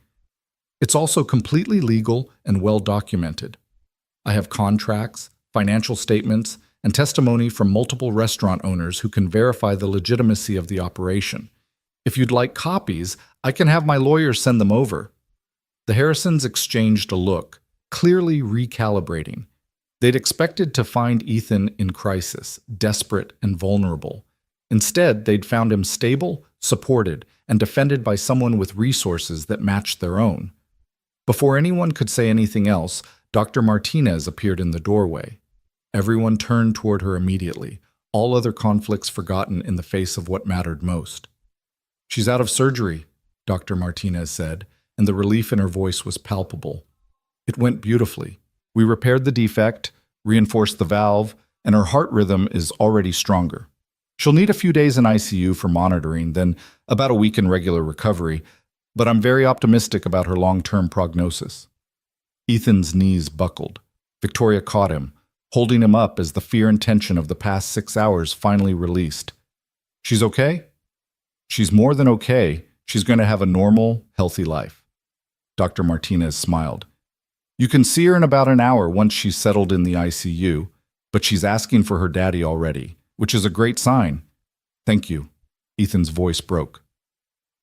"It's also completely legal and well documented. I have contracts, financial statements, and testimony from multiple restaurant owners who can verify the legitimacy of the operation. If you'd like copies, I can have my lawyer send them over." The Harrisons exchanged a look, clearly recalibrating. They'd expected to find Ethan in crisis, desperate and vulnerable. Instead, they'd found him stable, supported, and defended by someone with resources that matched their own. Before anyone could say anything else, Dr. Martinez appeared in the doorway. Everyone turned toward her immediately, all other conflicts forgotten in the face of what mattered most. "She's out of surgery," Dr. Martinez said, and the relief in her voice was palpable. "It went beautifully. We repaired the defect, reinforced the valve, and her heart rhythm is already stronger. She'll need a few days in ICU for monitoring, then about a week in regular recovery, but I'm very optimistic about her long-term prognosis." Ethan's knees buckled. Victoria caught him, holding him up as the fear and tension of the past 6 hours finally released. "She's okay?" "She's more than okay. She's going to have a normal, healthy life." Dr. Martinez smiled. "You can see her in about an hour once she's settled in the ICU, but she's asking for her daddy already, which is a great sign." "Thank you." Ethan's voice broke.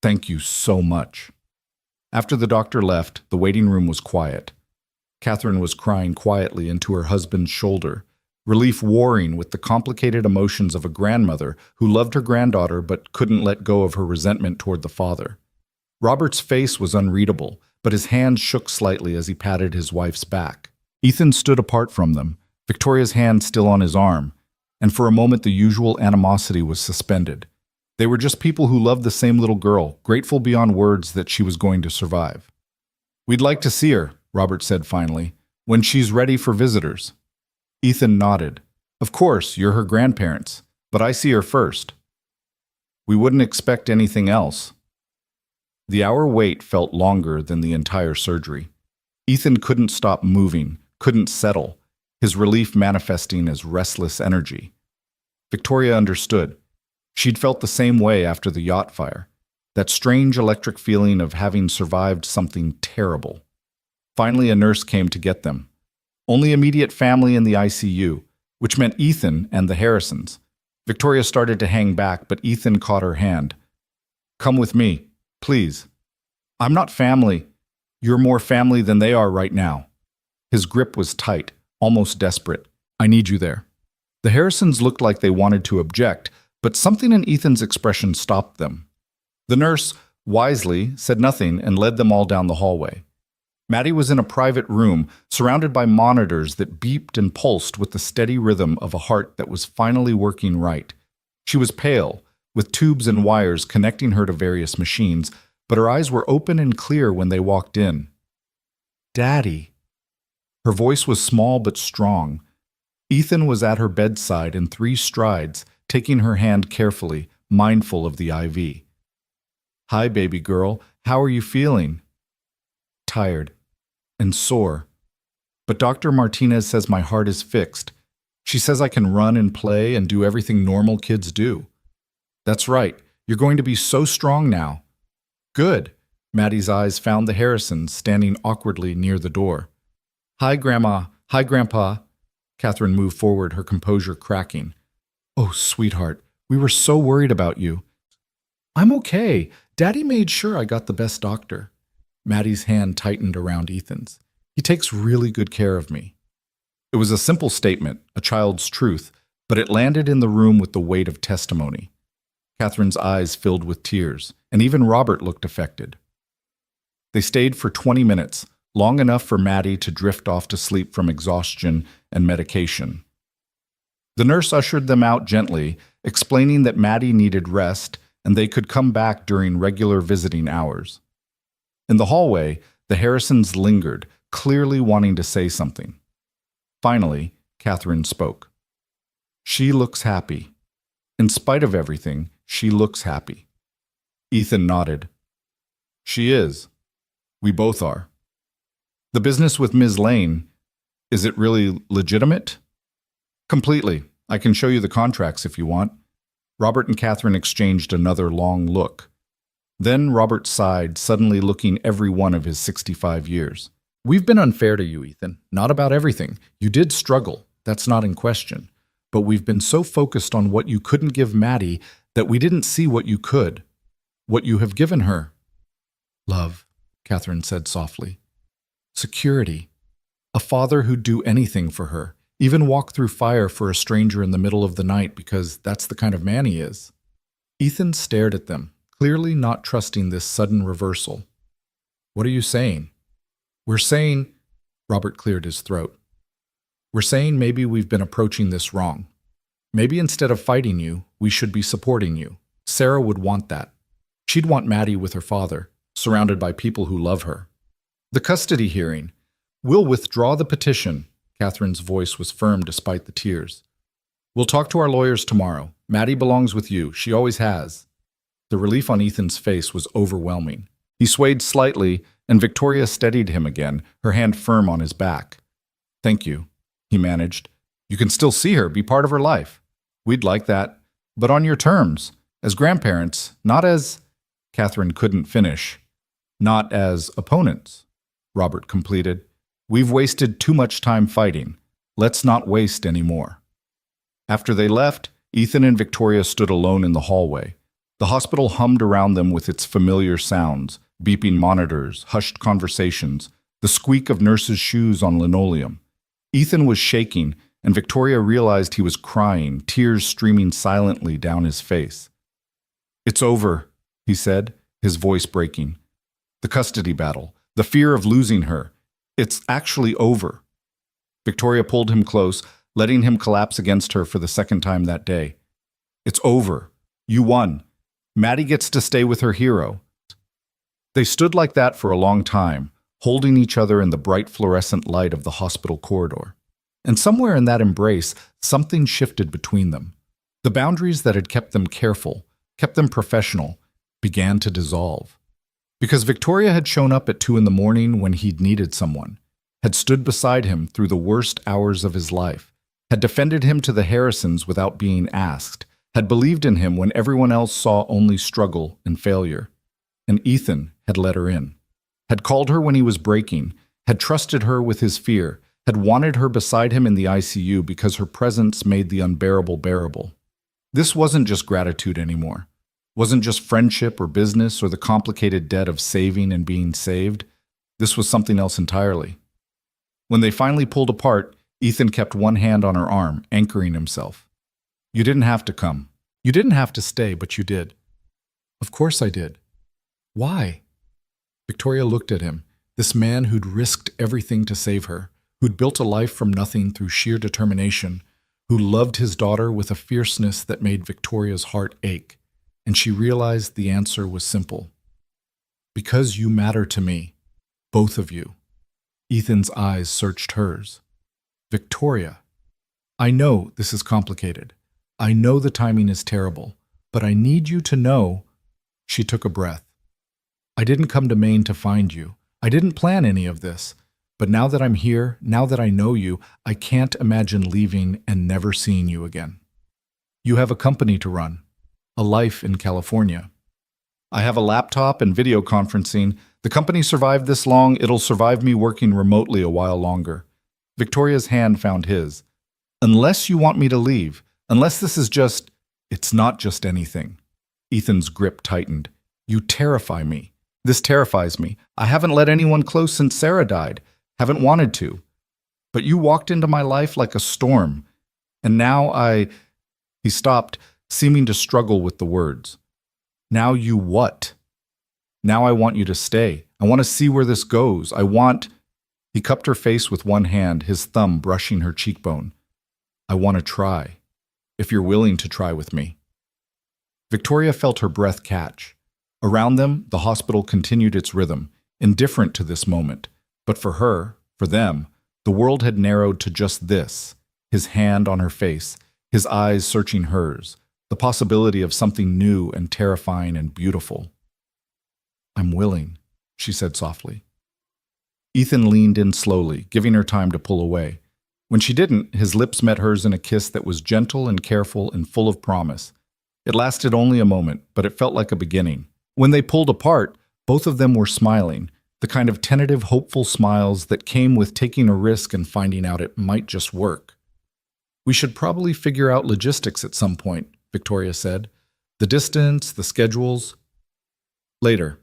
"Thank you so much." After the doctor left, the waiting room was quiet. Catherine was crying quietly into her husband's shoulder, relief warring with the complicated emotions of a grandmother who loved her granddaughter but couldn't let go of her resentment toward the father. Robert's face was unreadable, but his hands shook slightly as he patted his wife's back. Ethan stood apart from them, Victoria's hand still on his arm, and for a moment the usual animosity was suspended. They were just people who loved the same little girl, grateful beyond words that she was going to survive. "We'd like to see her," Robert said finally, "when she's ready for visitors." Ethan nodded. "Of course, you're her grandparents, but I see her first." "We wouldn't expect anything else." The hour wait felt longer than the entire surgery. Ethan couldn't stop moving, couldn't settle, his relief manifesting as restless energy. Victoria understood. She'd felt the same way after the yacht fire, that strange electric feeling of having survived something terrible. Finally, a nurse came to get them. Only immediate family in the ICU, which meant Ethan and the Harrisons. Victoria started to hang back, but Ethan caught her hand. "Come with me, please." "I'm not family. You're more family than they are right now." His grip was tight, almost desperate. "I need you there." The Harrisons looked like they wanted to object, but something in Ethan's expression stopped them. The nurse, wisely, said nothing and led them all down the hallway. Maddie was in a private room, surrounded by monitors that beeped and pulsed with the steady rhythm of a heart that was finally working right. She was pale, with tubes and wires connecting her to various machines, but her eyes were open and clear when they walked in. "Daddy." Her voice was small but strong. Ethan was at her bedside in 3 strides, taking her hand carefully, mindful of the IV. "Hi, baby girl. How are you feeling?" "Tired and sore. But Dr. Martinez says my heart is fixed. She says I can run and play and do everything normal kids do." "That's right. You're going to be so strong now." "Good." Maddie's eyes found the Harrisons standing awkwardly near the door. "Hi, Grandma. Hi, Grandpa." Catherine moved forward, her composure cracking. "Oh, sweetheart, we were so worried about you." "I'm okay. Daddy made sure I got the best doctor." Maddie's hand tightened around Ethan's. "He takes really good care of me." It was a simple statement, a child's truth, but it landed in the room with the weight of testimony. Catherine's eyes filled with tears, and even Robert looked affected. They stayed for 20 minutes, long enough for Maddie to drift off to sleep from exhaustion and medication. The nurse ushered them out gently, explaining that Maddie needed rest and they could come back during regular visiting hours. In the hallway, the Harrisons lingered, clearly wanting to say something. Finally, Catherine spoke. "She looks happy. In spite of everything, she looks happy." Ethan nodded. "She is. We both are." "The business with Ms. Lane, is it really legitimate?" "Completely. I can show you the contracts if you want." Robert and Catherine exchanged another long look. Then Robert sighed, suddenly looking every one of his 65 years. "We've been unfair to you, Ethan. Not about everything. You did struggle. That's not in question. But we've been so focused on what you couldn't give Maddie that we didn't see what you could. What you have given her." "Love," Catherine said softly. "Security. A father who'd do anything for her, even walk through fire for a stranger in the middle of the night because that's the kind of man he is." Ethan stared at them, clearly not trusting this sudden reversal. "What are you saying?" "We're saying," Robert cleared his throat, "we're saying maybe we've been approaching this wrong. Maybe instead of fighting you, we should be supporting you. Sarah would want that. She'd want Maddie with her father, surrounded by people who love her." "The custody hearing. We'll withdraw the petition." Catherine's voice was firm despite the tears. "We'll talk to our lawyers tomorrow. Maddie belongs with you. She always has." The relief on Ethan's face was overwhelming. He swayed slightly, and Victoria steadied him again, her hand firm on his back. "Thank you," he managed. "You can still see her, be part of her life. We'd like that, but on your terms, as grandparents, not as—" Catherine couldn't finish. "Not as opponents," Robert completed. "We've wasted too much time fighting. Let's not waste any more." After they left, Ethan and Victoria stood alone in the hallway. The hospital hummed around them with its familiar sounds, beeping monitors, hushed conversations, the squeak of nurses' shoes on linoleum. Ethan was shaking, and Victoria realized he was crying, tears streaming silently down his face. "It's over," he said, his voice breaking. "The custody battle, the fear of losing her. It's actually over." Victoria pulled him close, letting him collapse against her for the second time that day. "It's over. You won. Maddie gets to stay with her hero." They stood like that for a long time, holding each other in the bright fluorescent light of the hospital corridor. And somewhere in that embrace, something shifted between them. The boundaries that had kept them careful, kept them professional, began to dissolve. Because Victoria had shown up at 2 a.m. when he'd needed someone, had stood beside him through the worst hours of his life, had defended him to the Harrisons without being asked, had believed in him when everyone else saw only struggle and failure. And Ethan had let her in, had called her when he was breaking, had trusted her with his fear, had wanted her beside him in the ICU because her presence made the unbearable bearable. This wasn't just gratitude anymore. Wasn't just friendship or business or the complicated debt of saving and being saved. This was something else entirely. When they finally pulled apart, Ethan kept one hand on her arm, anchoring himself. You didn't have to come. You didn't have to stay, but you did. Of course I did. Why? Victoria looked at him, this man who'd risked everything to save her, who'd built a life from nothing through sheer determination, who loved his daughter with a fierceness that made Victoria's heart ache, and she realized the answer was simple. Because you matter to me, both of you. Ethan's eyes searched hers. Victoria, I know this is complicated. I know the timing is terrible, but I need you to know. She took a breath. I didn't come to Maine to find you. I didn't plan any of this. But now that I'm here, now that I know you, I can't imagine leaving and never seeing you again. You have a company to run, a life in California. I have a laptop and video conferencing. The company survived this long, it'll survive me working remotely a while longer. Victoria's hand found his. Unless you want me to leave, unless this is just, it's not just anything. Ethan's grip tightened. You terrify me. This terrifies me. I haven't let anyone close since Sarah died. Haven't wanted to. But you walked into my life like a storm. And now He stopped, seeming to struggle with the words. Now you what? Now I want you to stay. I want to see where this goes. He cupped her face with one hand, his thumb brushing her cheekbone. I want to try, if you're willing to try with me. Victoria felt her breath catch. Around them, the hospital continued its rhythm, indifferent to this moment. But for her, for them, the world had narrowed to just this, his hand on her face, his eyes searching hers, the possibility of something new and terrifying and beautiful. I'm willing, she said softly. Ethan leaned in slowly, giving her time to pull away. When she didn't, his lips met hers in a kiss that was gentle and careful and full of promise. It lasted only a moment, but it felt like a beginning. When they pulled apart, both of them were smiling, the kind of tentative, hopeful smiles that came with taking a risk and finding out it might just work. We should probably figure out logistics at some point, Victoria said. The distance, the schedules. Later.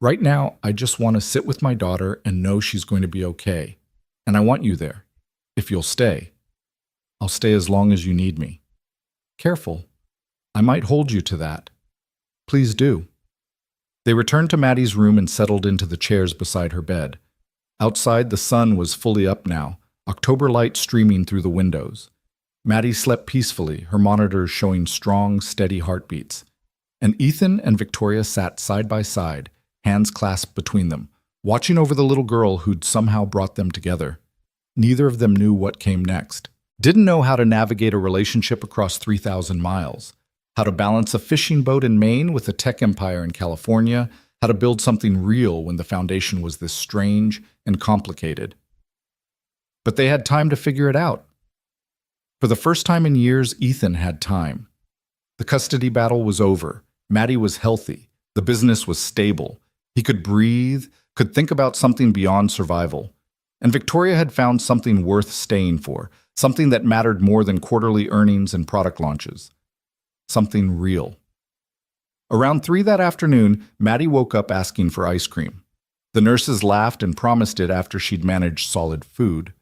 Right now, I just want to sit with my daughter and know she's going to be okay. And I want you there. If you'll stay. I'll stay as long as you need me. Careful. I might hold you to that. Please do. They returned to Maddie's room and settled into the chairs beside her bed. Outside, the sun was fully up now, October light streaming through the windows. Maddie slept peacefully, her monitors showing strong, steady heartbeats. And Ethan and Victoria sat side by side, hands clasped between them, watching over the little girl who'd somehow brought them together. Neither of them knew what came next. Didn't know how to navigate a relationship across 3,000 miles. How to balance a fishing boat in Maine with a tech empire in California. How to build something real when the foundation was this strange and complicated. But they had time to figure it out. For the first time in years, Ethan had time. The custody battle was over. Maddie was healthy. The business was stable. He could breathe, could think about something beyond survival. And Victoria had found something worth staying for, something that mattered more than quarterly earnings and product launches. Something real. Around 3 that afternoon, Maddie woke up asking for ice cream. The nurses laughed and promised it after she'd managed solid food.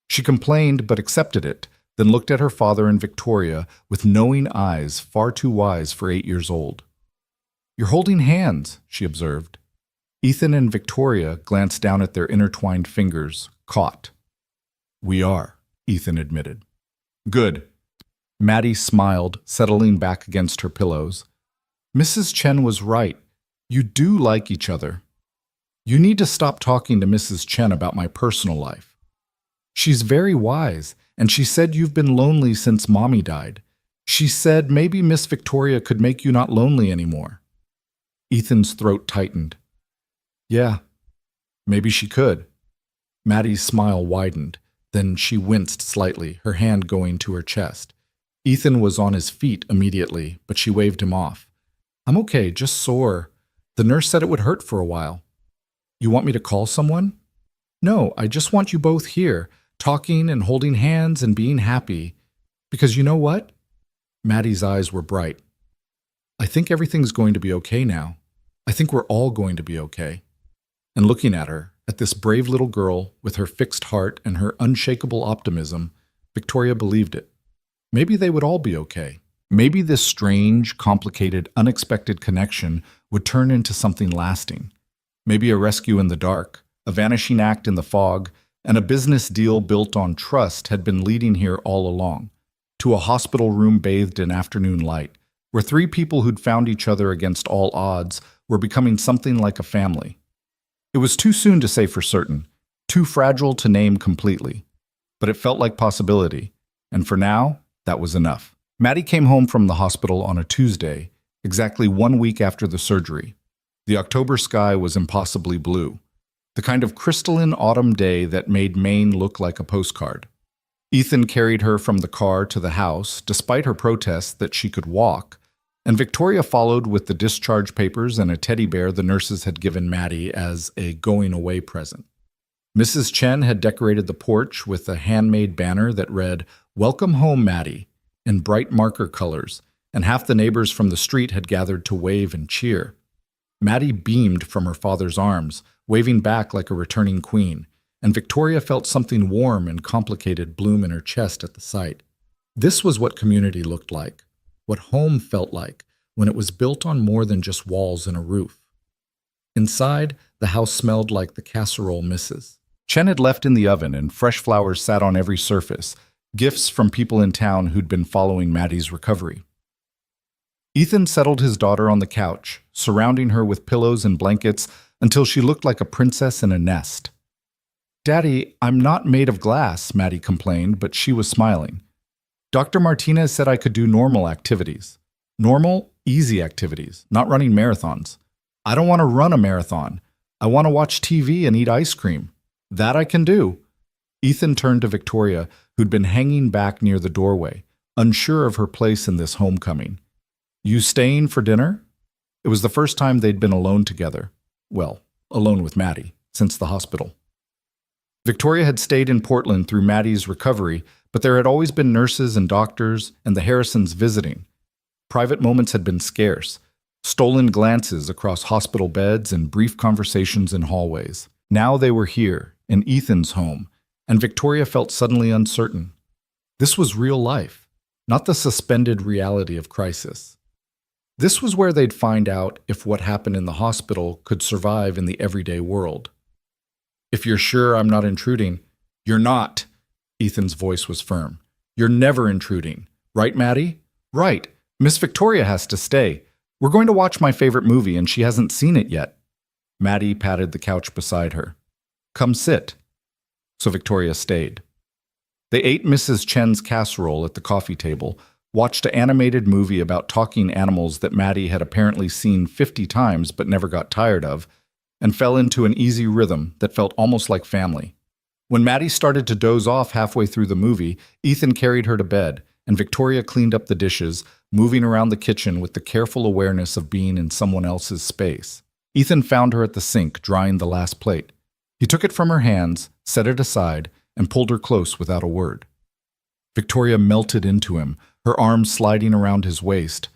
She complained but accepted it, then looked at her father and Victoria with knowing eyes far too wise for 8 years old. You're holding hands, she observed. Ethan and Victoria glanced down at their intertwined fingers, caught. We are, Ethan admitted. Good. Maddie smiled, settling back against her pillows. Mrs. Chen was right. You do like each other. You need to stop talking to Mrs. Chen about my personal life. She's very wise, and she said you've been lonely since Mommy died. She said maybe Miss Victoria could make you not lonely anymore. Ethan's throat tightened. Yeah, maybe she could. Maddie's smile widened. Then she winced slightly, her hand going to her chest. Ethan was on his feet immediately, but she waved him off. I'm okay, just sore. The nurse said it would hurt for a while. You want me to call someone? No, I just want you both here, talking and holding hands and being happy. Because you know what? Maddie's eyes were bright. I think everything's going to be okay now. I think we're all going to be okay. And looking at her, at this brave little girl with her fixed heart and her unshakable optimism, Victoria believed it. Maybe they would all be okay. Maybe this strange, complicated, unexpected connection would turn into something lasting. Maybe a rescue in the dark, a vanishing act in the fog, and a business deal built on trust had been leading here all along, to a hospital room bathed in afternoon light, where three people who'd found each other against all odds were becoming something like a family. It was too soon to say for certain, too fragile to name completely, but it felt like possibility, and for now, that was enough. Maddie came home from the hospital on a Tuesday, exactly 1 week after the surgery. The October sky was impossibly blue, the kind of crystalline autumn day that made Maine look like a postcard. Ethan carried her from the car to the house, despite her protests that she could walk, and Victoria followed with the discharge papers and a teddy bear the nurses had given Maddie as a going-away present. Mrs. Chen had decorated the porch with a handmade banner that read, "Welcome home, Maddie," in bright marker colors, and half the neighbors from the street had gathered to wave and cheer. Maddie beamed from her father's arms, waving back like a returning queen, and Victoria felt something warm and complicated bloom in her chest at the sight. This was what community looked like, what home felt like when it was built on more than just walls and a roof. Inside, the house smelled like the casserole misses. Chen had left in the oven, and fresh flowers sat on every surface, gifts from people in town who'd been following Maddie's recovery. Ethan settled his daughter on the couch, surrounding her with pillows and blankets until she looked like a princess in a nest. "Daddy, I'm not made of glass," Maddie complained, but she was smiling. "Dr. Martinez said I could do normal activities. Normal, easy activities, not running marathons. I don't want to run a marathon. I want to watch TV and eat ice cream. That I can do." Ethan turned to Victoria, who'd been hanging back near the doorway, unsure of her place in this homecoming. "You staying for dinner?" It was the first time they'd been alone together. Well, alone with Maddie, since the hospital. Victoria had stayed in Portland through Maddie's recovery, but there had always been nurses and doctors and the Harrisons visiting. Private moments had been scarce, stolen glances across hospital beds and brief conversations in hallways. Now they were here, in Ethan's home, and Victoria felt suddenly uncertain. This was real life, not the suspended reality of crisis. This was where they'd find out if what happened in the hospital could survive in the everyday world. "If you're sure I'm not intruding." "You're not." Ethan's voice was firm. "You're never intruding. Right, Maddie?" "Right. Miss Victoria has to stay. We're going to watch my favorite movie and she hasn't seen it yet." Maddie patted the couch beside her. "Come sit." So Victoria stayed. They ate Mrs. Chen's casserole at the coffee table, watched an animated movie about talking animals that Maddie had apparently seen 50 times but never got tired of, and fell into an easy rhythm that felt almost like family. When Maddie started to doze off halfway through the movie, Ethan carried her to bed, and Victoria cleaned up the dishes, moving around the kitchen with the careful awareness of being in someone else's space. Ethan found her at the sink, drying the last plate. He took it from her hands, set it aside, and pulled her close without a word. Victoria melted into him, her arms sliding around his waist,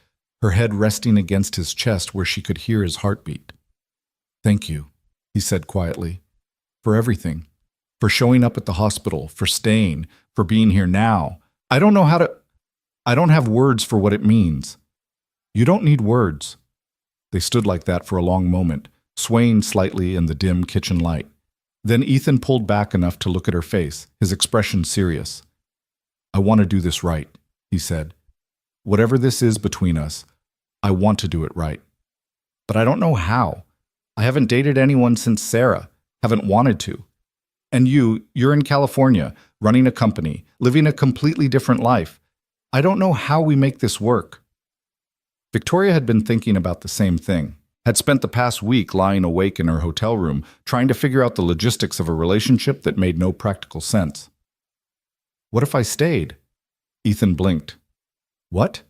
her head resting against his chest where she could hear his heartbeat. "Thank you," he said quietly, "for everything. For showing up at the hospital, for staying, for being here now. I don't have words for what it means." "You don't need words." They stood like that for a long moment, swaying slightly in the dim kitchen light. Then Ethan pulled back enough to look at her face, his expression serious. "I want to do this right," he said. "Whatever this is between us, I want to do it right. But I don't know how. I haven't dated anyone since Sarah, haven't wanted to. And you're in California, running a company, living a completely different life. I don't know how we make this work." Victoria had been thinking about the same thing, had spent the past week lying awake in her hotel room, trying to figure out the logistics of a relationship that made no practical sense. "What if I stayed?" Ethan blinked. "What?"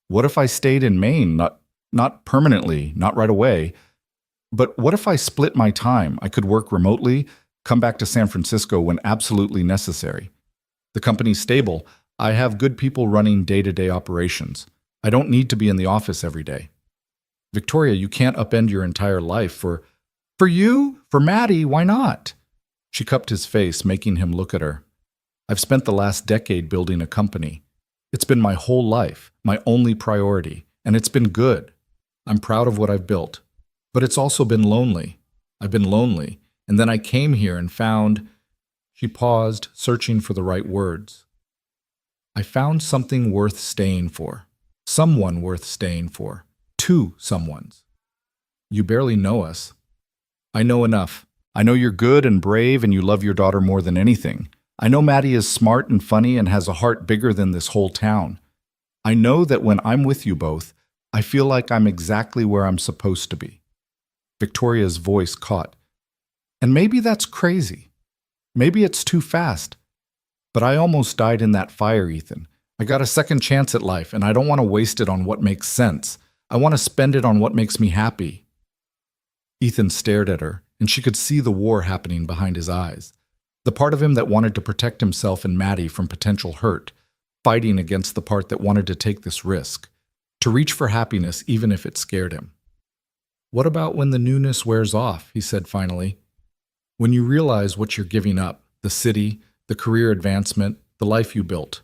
"What if I stayed in Maine, not permanently, not right away, but what if I split my time? I could work remotely, come back to San Francisco when absolutely necessary. The company's stable. I have good people running day-to-day operations. I don't need to be in the office every day. Victoria, you can't upend your entire life for you? For Maddie, why not? She cupped his face, making him look at her. I've spent the last decade building a company. It's been my whole life, my only priority, and it's been good. I'm proud of what I've built. But it's also been lonely. I've been lonely, and then I came here and found... She paused, searching for the right words. I found something worth staying for. Someone worth staying for. Two someones. You barely know us. I know enough. I know you're good and brave and you love your daughter more than anything. I know Maddie is smart and funny and has a heart bigger than this whole town. I know that when I'm with you both, I feel like I'm exactly where I'm supposed to be. Victoria's voice caught. And maybe that's crazy. Maybe it's too fast. But I almost died in that fire, Ethan. I got a second chance at life, and I don't want to waste it on what makes sense. I want to spend it on what makes me happy. Ethan stared at her, and she could see the war happening behind his eyes. The part of him that wanted to protect himself and Maddie from potential hurt, fighting against the part that wanted to take this risk, to reach for happiness even if it scared him. What about when the newness wears off, he said finally. When you realize what you're giving up, the city, the career advancement, the life you built.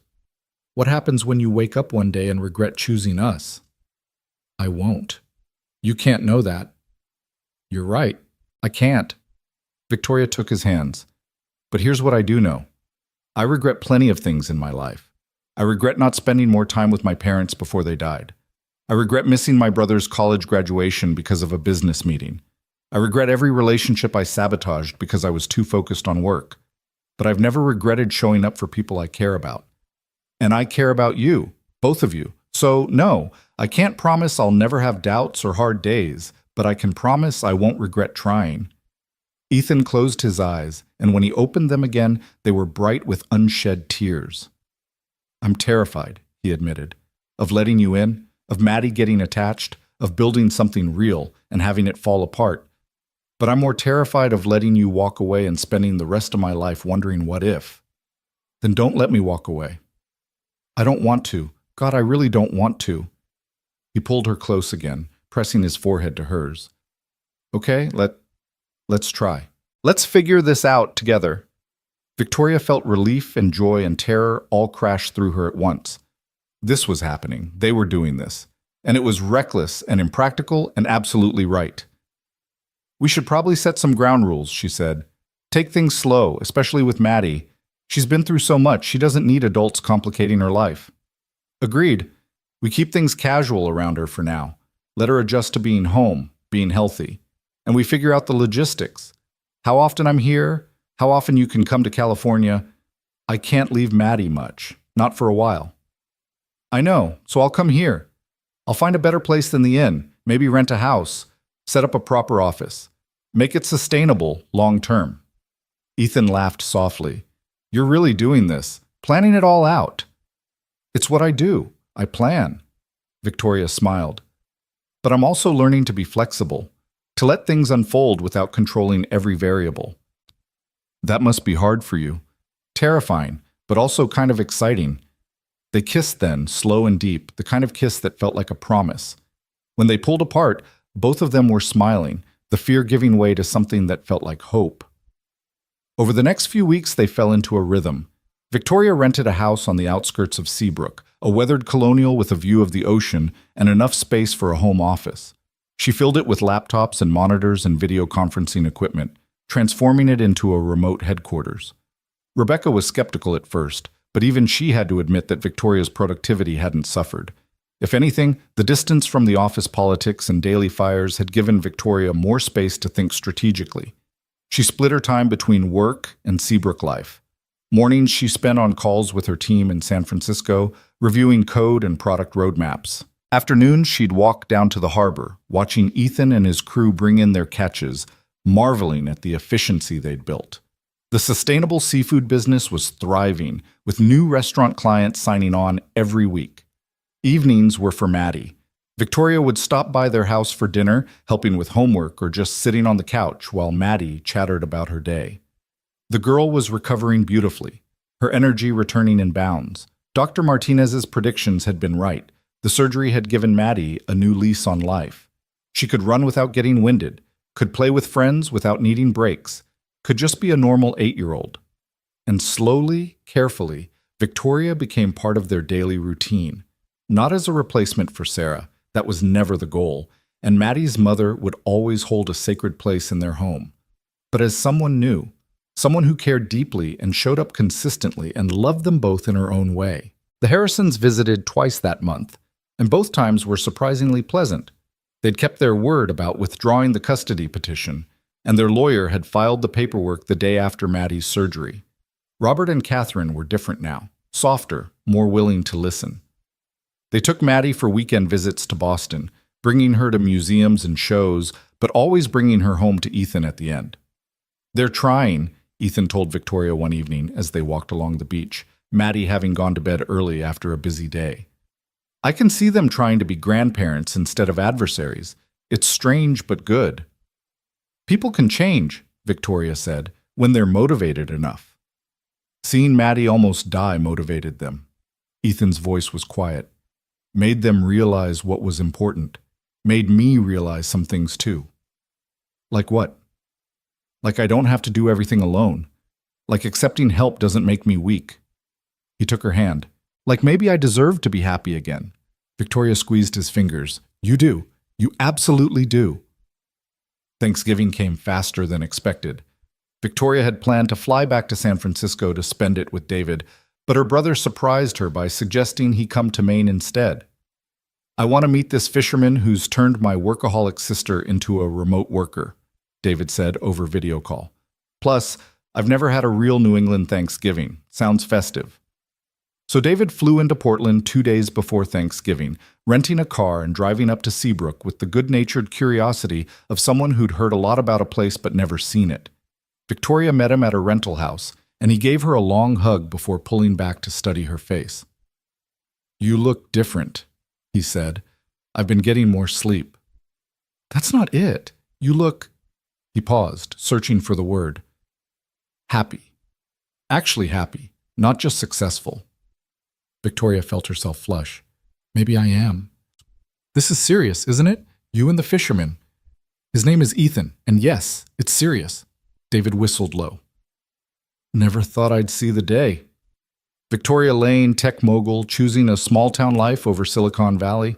What happens when you wake up one day and regret choosing us? I won't. You can't know that. You're right. I can't. Victoria took his hands. But here's what I do know. I regret plenty of things in my life. I regret not spending more time with my parents before they died. I regret missing my brother's college graduation because of a business meeting. I regret every relationship I sabotaged because I was too focused on work. But I've never regretted showing up for people I care about. And I care about you, both of you. So no, I can't promise I'll never have doubts or hard days, but I can promise I won't regret trying. Ethan closed his eyes, and when he opened them again, they were bright with unshed tears. I'm terrified, he admitted, of letting you in, of Maddie getting attached, of building something real and having it fall apart. But I'm more terrified of letting you walk away and spending the rest of my life wondering what if. Then don't let me walk away. I don't want to. God, I really don't want to. He pulled her close again, pressing his forehead to hers. Okay, let's try. Let's figure this out together. Victoria felt relief and joy and terror all crash through her at once. This was happening. They were doing this. And it was reckless and impractical and absolutely right. We should probably set some ground rules, she said. Take things slow, especially with Maddie. She's been through so much, she doesn't need adults complicating her life. Agreed. We keep things casual around her for now. Let her adjust to being home, being healthy. And we figure out the logistics. How often I'm here, how often you can come to California. I can't leave Maddie much, not for a while. I know, so I'll come here. I'll find a better place than the inn, maybe rent a house, set up a proper office. Make it sustainable, long-term. Ethan laughed softly. You're really doing this, planning it all out. It's what I do. I plan. Victoria smiled. But I'm also learning to be flexible, to let things unfold without controlling every variable. That must be hard for you. Terrifying, but also kind of exciting. They kissed then, slow and deep, the kind of kiss that felt like a promise. When they pulled apart, both of them were smiling, the fear giving way to something that felt like hope. Over the next few weeks, they fell into a rhythm. Victoria rented a house on the outskirts of Seabrook, a weathered colonial with a view of the ocean and enough space for a home office. She filled it with laptops and monitors and video conferencing equipment, transforming it into a remote headquarters. Rebecca was skeptical at first, but even she had to admit that Victoria's productivity hadn't suffered. If anything, the distance from the office politics and daily fires had given Victoria more space to think strategically. She split her time between work and Seabrook life. Mornings she spent on calls with her team in San Francisco, reviewing code and product roadmaps. Afternoons she'd walk down to the harbor, watching Ethan and his crew bring in their catches, marveling at the efficiency they'd built. The sustainable seafood business was thriving, with new restaurant clients signing on every week. Evenings were for Maddie. Victoria would stop by their house for dinner, helping with homework or just sitting on the couch while Maddie chattered about her day. The girl was recovering beautifully, her energy returning in bounds. Dr. Martinez's predictions had been right. The surgery had given Maddie a new lease on life. She could run without getting winded, could play with friends without needing breaks, could just be a normal 8-year-old. And slowly, carefully, Victoria became part of their daily routine. Not as a replacement for Sarah, that was never the goal, and Maddie's mother would always hold a sacred place in their home. But as someone new, someone who cared deeply and showed up consistently and loved them both in her own way. The Harrisons visited twice that month, and both times were surprisingly pleasant. They'd kept their word about withdrawing the custody petition, and their lawyer had filed the paperwork the day after Maddie's surgery. Robert and Catherine were different now, softer, more willing to listen. They took Maddie for weekend visits to Boston, bringing her to museums and shows, but always bringing her home to Ethan at the end. "They're trying," Ethan told Victoria one evening as they walked along the beach, Maddie having gone to bed early after a busy day. "I can see them trying to be grandparents instead of adversaries. It's strange but good." "People can change," Victoria said, "when they're motivated enough." Seeing Maddie almost die motivated them. Ethan's voice was quiet. "Made them realize what was important. Made me realize some things too." "Like what?" "Like I don't have to do everything alone. Like accepting help doesn't make me weak." He took her hand. "Like maybe I deserve to be happy again." Victoria squeezed his fingers. "You do. You absolutely do." Thanksgiving came faster than expected. Victoria had planned to fly back to San Francisco to spend it with David, but her brother surprised her by suggesting he come to Maine instead. "I want to meet this fisherman who's turned my workaholic sister into a remote worker," David said over video call. "Plus, I've never had a real New England Thanksgiving. Sounds festive." So David flew into Portland 2 days before Thanksgiving, renting a car and driving up to Seabrook with the good-natured curiosity of someone who'd heard a lot about a place but never seen it. Victoria met him at a rental house, and he gave her a long hug before pulling back to study her face. "You look different," he said. "I've been getting more sleep." "That's not it. You look—" He paused, searching for the word. "Happy. Actually happy, not just successful." Victoria felt herself flush. "Maybe I am." "This is serious, isn't it? You and the fisherman." "His name is Ethan, and yes, it's serious." David whistled low. "Never thought I'd see the day." Victoria Lane, tech mogul, choosing a small-town life over Silicon Valley.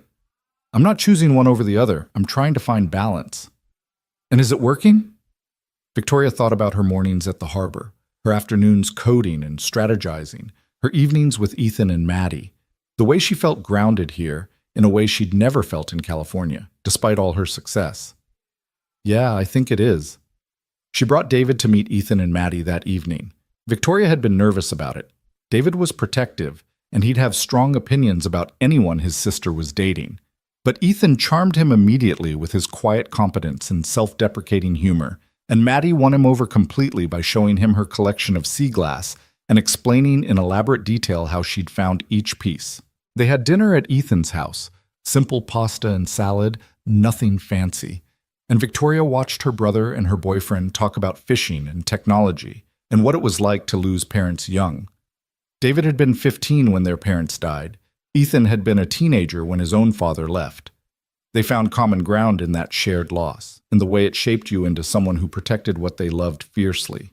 "I'm not choosing one over the other. I'm trying to find balance." "And is it working?" Victoria thought about her mornings at the harbor, her afternoons coding and strategizing, her evenings with Ethan and Maddie. The way she felt grounded here, in a way she'd never felt in California, despite all her success. "Yeah, I think it is." She brought David to meet Ethan and Maddie that evening. Victoria had been nervous about it. David was protective, and he'd have strong opinions about anyone his sister was dating. But Ethan charmed him immediately with his quiet competence and self-deprecating humor, and Maddie won him over completely by showing him her collection of sea glass and explaining in elaborate detail how she'd found each piece. They had dinner at Ethan's house, simple pasta and salad, nothing fancy. And Victoria watched her brother and her boyfriend talk about fishing and technology and what it was like to lose parents young. David had been 15 when their parents died. Ethan had been a teenager when his own father left. They found common ground in that shared loss, in the way it shaped you into someone who protected what they loved fiercely.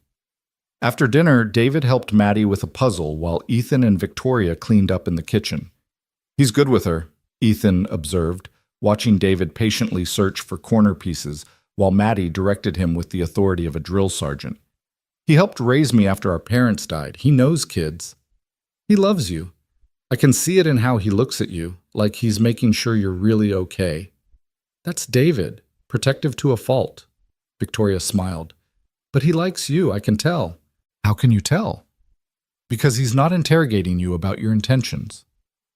After dinner, David helped Maddie with a puzzle while Ethan and Victoria cleaned up in the kitchen. "He's good with her," Ethan observed, watching David patiently search for corner pieces while Maddie directed him with the authority of a drill sergeant. "He helped raise me after our parents died. He knows kids." "He loves you. I can see it in how he looks at you, like he's making sure you're really okay." "That's David, protective to a fault." Victoria smiled. "But he likes you, I can tell." "How can you tell?" "Because he's not interrogating you about your intentions.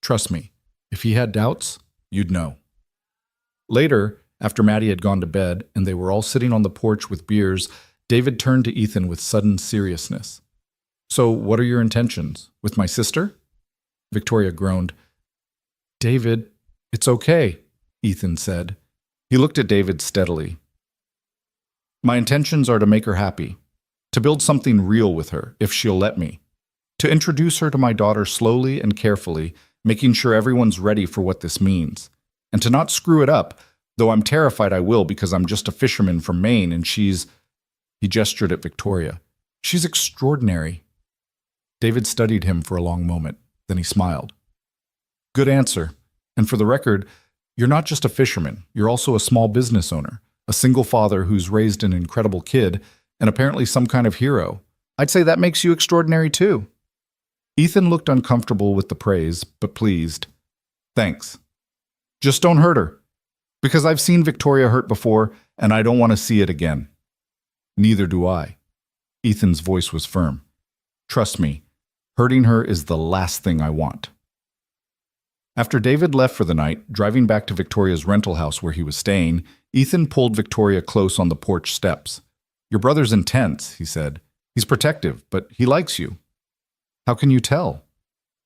Trust me, if he had doubts, you'd know." Later, after Maddie had gone to bed and they were all sitting on the porch with beers, David turned to Ethan with sudden seriousness. "So what are your intentions? With my sister?" Victoria groaned. "David, it's okay," Ethan said. He looked at David steadily. "My intentions are to make her happy, to build something real with her, if she'll let me. To introduce her to my daughter slowly and carefully, making sure everyone's ready for what this means. And to not screw it up, though I'm terrified I will because I'm just a fisherman from Maine and she's... He gestured at Victoria. She's extraordinary. David studied him for a long moment. Then he smiled. Good answer. And for the record, you're not just a fisherman. You're also a small business owner, a single father who's raised an incredible kid, and apparently some kind of hero. I'd say that makes you extraordinary too. Ethan looked uncomfortable with the praise, but pleased. Thanks. Just don't hurt her. Because I've seen Victoria hurt before, and I don't want to see it again. Neither do I. Ethan's voice was firm. Trust me, hurting her is the last thing I want. After David left for the night, driving back to Victoria's rental house where he was staying, Ethan pulled Victoria close on the porch steps. Your brother's intense, he said. He's protective, but he likes you. How can you tell?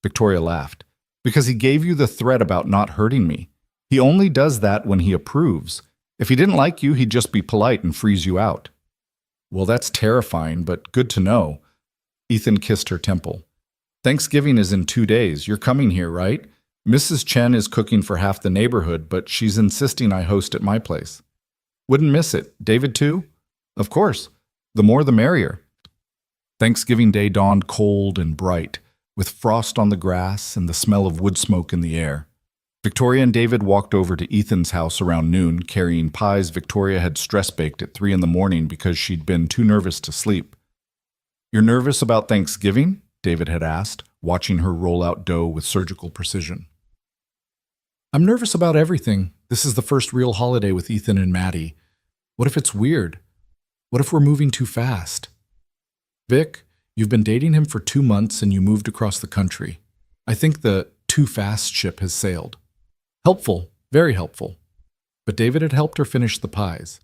Victoria laughed. Because he gave you the threat about not hurting me. He only does that when he approves. If he didn't like you, he'd just be polite and freeze you out. Well, that's terrifying, but good to know. Ethan kissed her temple. Thanksgiving is in 2 days. You're coming here, right? Mrs. Chen is cooking for half the neighborhood, but she's insisting I host at my place. Wouldn't miss it. David too? Of course. The more the merrier. Thanksgiving Day dawned cold and bright, with frost on the grass and the smell of wood smoke in the air. Victoria and David walked over to Ethan's house around noon, carrying pies Victoria had stress-baked at 3 a.m. because she'd been too nervous to sleep. You're nervous about Thanksgiving? David had asked, watching her roll out dough with surgical precision. I'm nervous about everything. This is the first real holiday with Ethan and Maddie. What if it's weird? What if we're moving too fast? Vic, you've been dating him for 2 months and you moved across the country. I think the too fast ship has sailed. Helpful, very helpful. But David had helped her finish the pies.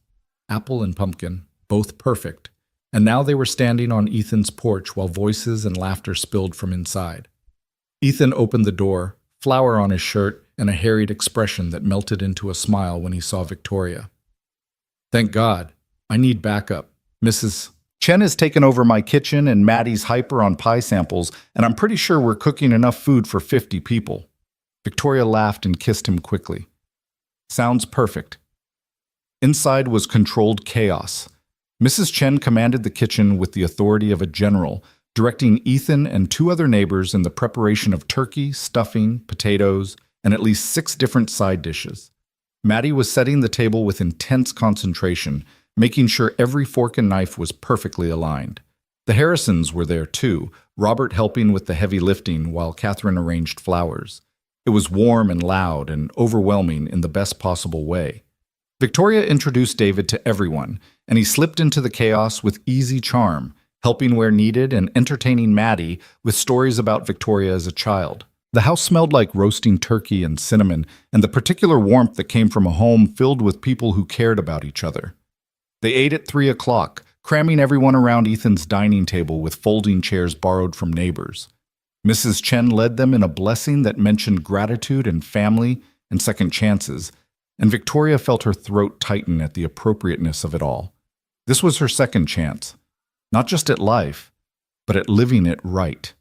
Apple and pumpkin, both perfect. And now they were standing on Ethan's porch while voices and laughter spilled from inside. Ethan opened the door, flour on his shirt, and a harried expression that melted into a smile when he saw Victoria. Thank God. I need backup. Mrs. Chen has taken over my kitchen and Maddie's hyper on pie samples, and I'm pretty sure we're cooking enough food for 50 people. Victoria laughed and kissed him quickly. Sounds perfect. Inside was controlled chaos. Mrs. Chen commanded the kitchen with the authority of a general, directing Ethan and 2 other neighbors in the preparation of turkey, stuffing, potatoes, and at least 6 different side dishes. Maddie was setting the table with intense concentration, making sure every fork and knife was perfectly aligned. The Harrisons were there too, Robert helping with the heavy lifting while Catherine arranged flowers. It was warm and loud and overwhelming in the best possible way. Victoria introduced David to everyone, and he slipped into the chaos with easy charm, helping where needed and entertaining Maddie with stories about Victoria as a child. The house smelled like roasting turkey and cinnamon, and the particular warmth that came from a home filled with people who cared about each other. They ate at 3 o'clock, cramming everyone around Ethan's dining table with folding chairs borrowed from neighbors. Mrs. Chen led them in a blessing that mentioned gratitude and family and second chances, and Victoria felt her throat tighten at the appropriateness of it all. This was her second chance, not just at life, but at living it right.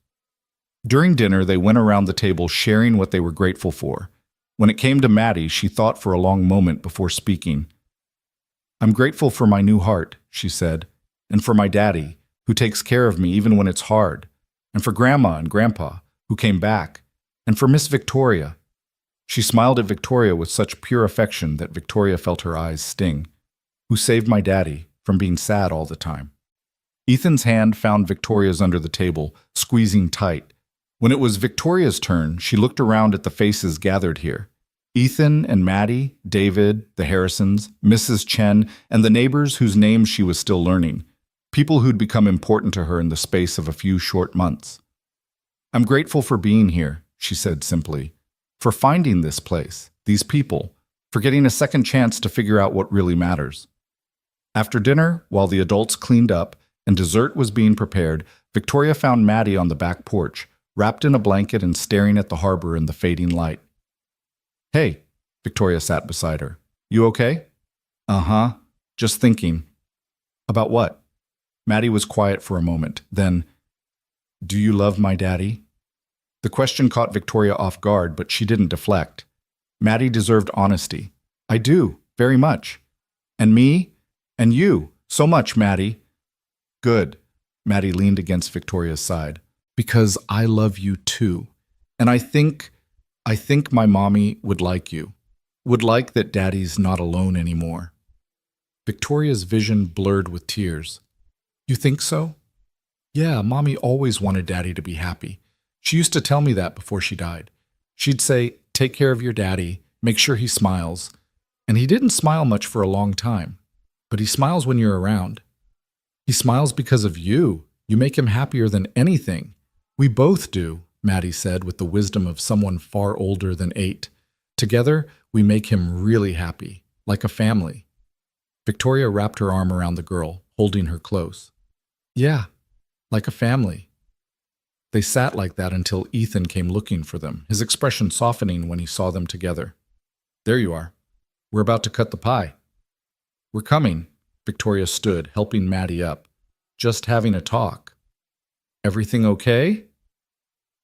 During dinner, they went around the table sharing what they were grateful for. When it came to Maddie, she thought for a long moment before speaking. I'm grateful for my new heart, she said, and for my daddy, who takes care of me even when it's hard, and for Grandma and Grandpa, who came back, and for Miss Victoria. She smiled at Victoria with such pure affection that Victoria felt her eyes sting. Who saved my daddy from being sad all the time. Ethan's hand found Victoria's under the table, squeezing tight. When it was Victoria's turn, she looked around at the faces gathered here. Ethan and Maddie, David, the Harrisons, Mrs. Chen, and the neighbors whose names she was still learning. People who'd become important to her in the space of a few short months. I'm grateful for being here, she said simply. For finding this place, these people, for getting a second chance to figure out what really matters. After dinner, while the adults cleaned up and dessert was being prepared, Victoria found Maddie on the back porch, wrapped in a blanket and staring at the harbor in the fading light. Hey, Victoria sat beside her. You okay? Uh-huh. Just thinking. About what? Maddie was quiet for a moment. Then, "Do you love my daddy?" The question caught Victoria off guard, but she didn't deflect. Maddie deserved honesty. "I do, very much. And me? And you? So much, Maddie." "Good." Maddie leaned against Victoria's side. "Because I love you too. And I think my mommy would like you. Would like that daddy's not alone anymore." Victoria's vision blurred with tears. "You think so?" "Yeah, mommy always wanted daddy to be happy. She used to tell me that before she died. She'd say, 'Take care of your daddy, make sure he smiles.' And he didn't smile much for a long time. But he smiles when you're around. He smiles because of you. You make him happier than anything. We both do," Maddie said with the wisdom of someone far older than 8. "Together, we make him really happy, like a family." Victoria wrapped her arm around the girl, holding her close. "Yeah, like a family." They sat like that until Ethan came looking for them, his expression softening when he saw them together. "There you are. We're about to cut the pie." "We're coming." Victoria stood, helping Maddie up. "Just having a talk." "Everything okay?"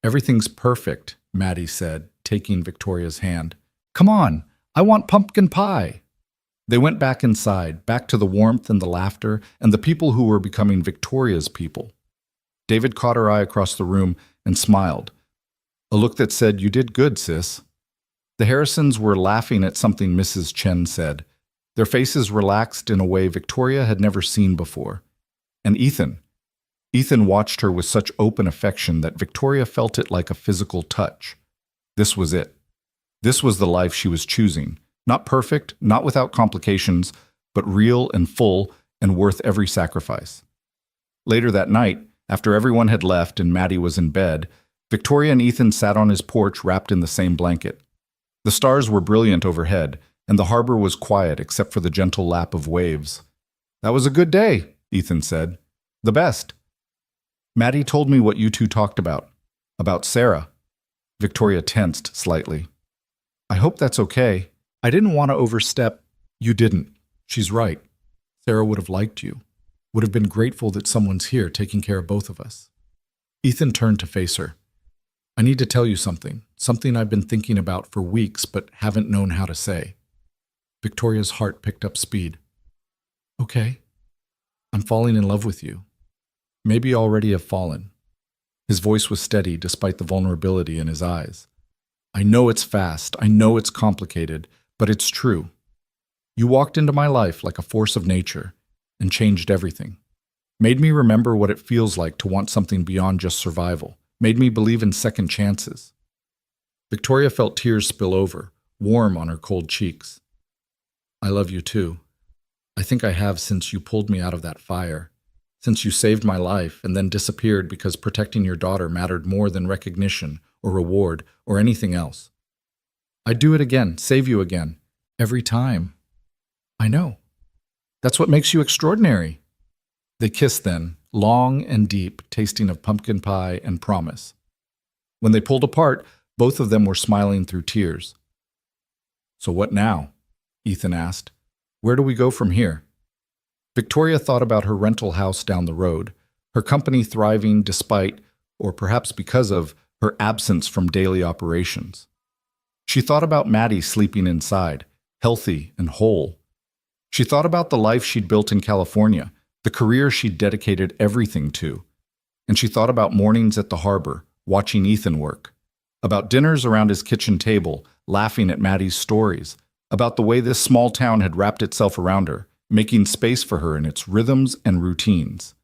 "Everything's perfect," Maddie said, taking Victoria's hand. "Come on, I want pumpkin pie." They went back inside, back to the warmth and the laughter and the people who were becoming Victoria's people. David caught her eye across the room and smiled, a look that said, "You did good, sis." The Harrisons were laughing at something Mrs. Chen said. Their faces relaxed in a way Victoria had never seen before. And Ethan watched her with such open affection that Victoria felt it like a physical touch. This was it. This was the life she was choosing. Not perfect, not without complications, but real and full and worth every sacrifice. Later that night, after everyone had left and Maddie was in bed, Victoria and Ethan sat on his porch wrapped in the same blanket. The stars were brilliant overhead, and the harbor was quiet except for the gentle lap of waves. "That was a good day," Ethan said. "The best." "Maddie told me what you two talked about Sarah." Victoria tensed slightly. "I hope that's okay. I didn't want to overstep." "You didn't. She's right. Sarah would have liked you. Would have been grateful that someone's here taking care of both of us." Ethan turned to face her. "I need to tell you something I've been thinking about for weeks but haven't known how to say." Victoria's heart picked up speed. "Okay. I'm falling in love with you. Maybe already have fallen." His voice was steady despite the vulnerability in his eyes. "I know it's fast, I know it's complicated, but it's true. You walked into my life like a force of nature and changed everything. Made me remember what it feels like to want something beyond just survival. Made me believe in second chances." Victoria felt tears spill over, warm on her cold cheeks. "I love you too. I think I have since you pulled me out of that fire. Since you saved my life and then disappeared because protecting your daughter mattered more than recognition or reward or anything else. I'd do it again, save you again, every time." "I know. That's what makes you extraordinary." They kissed then, long and deep, tasting of pumpkin pie and promise. When they pulled apart, both of them were smiling through tears. "So what now?" Ethan asked. "Where do we go from here?" Victoria thought about her rental house down the road, her company thriving despite, or perhaps because of, her absence from daily operations. She thought about Maddie sleeping inside, healthy and whole. She thought about the life she'd built in California, the career she'd dedicated everything to. And she thought about mornings at the harbor, watching Ethan work. About dinners around his kitchen table, laughing at Maddie's stories. About the way this small town had wrapped itself around her, making space for her in its rhythms and routines.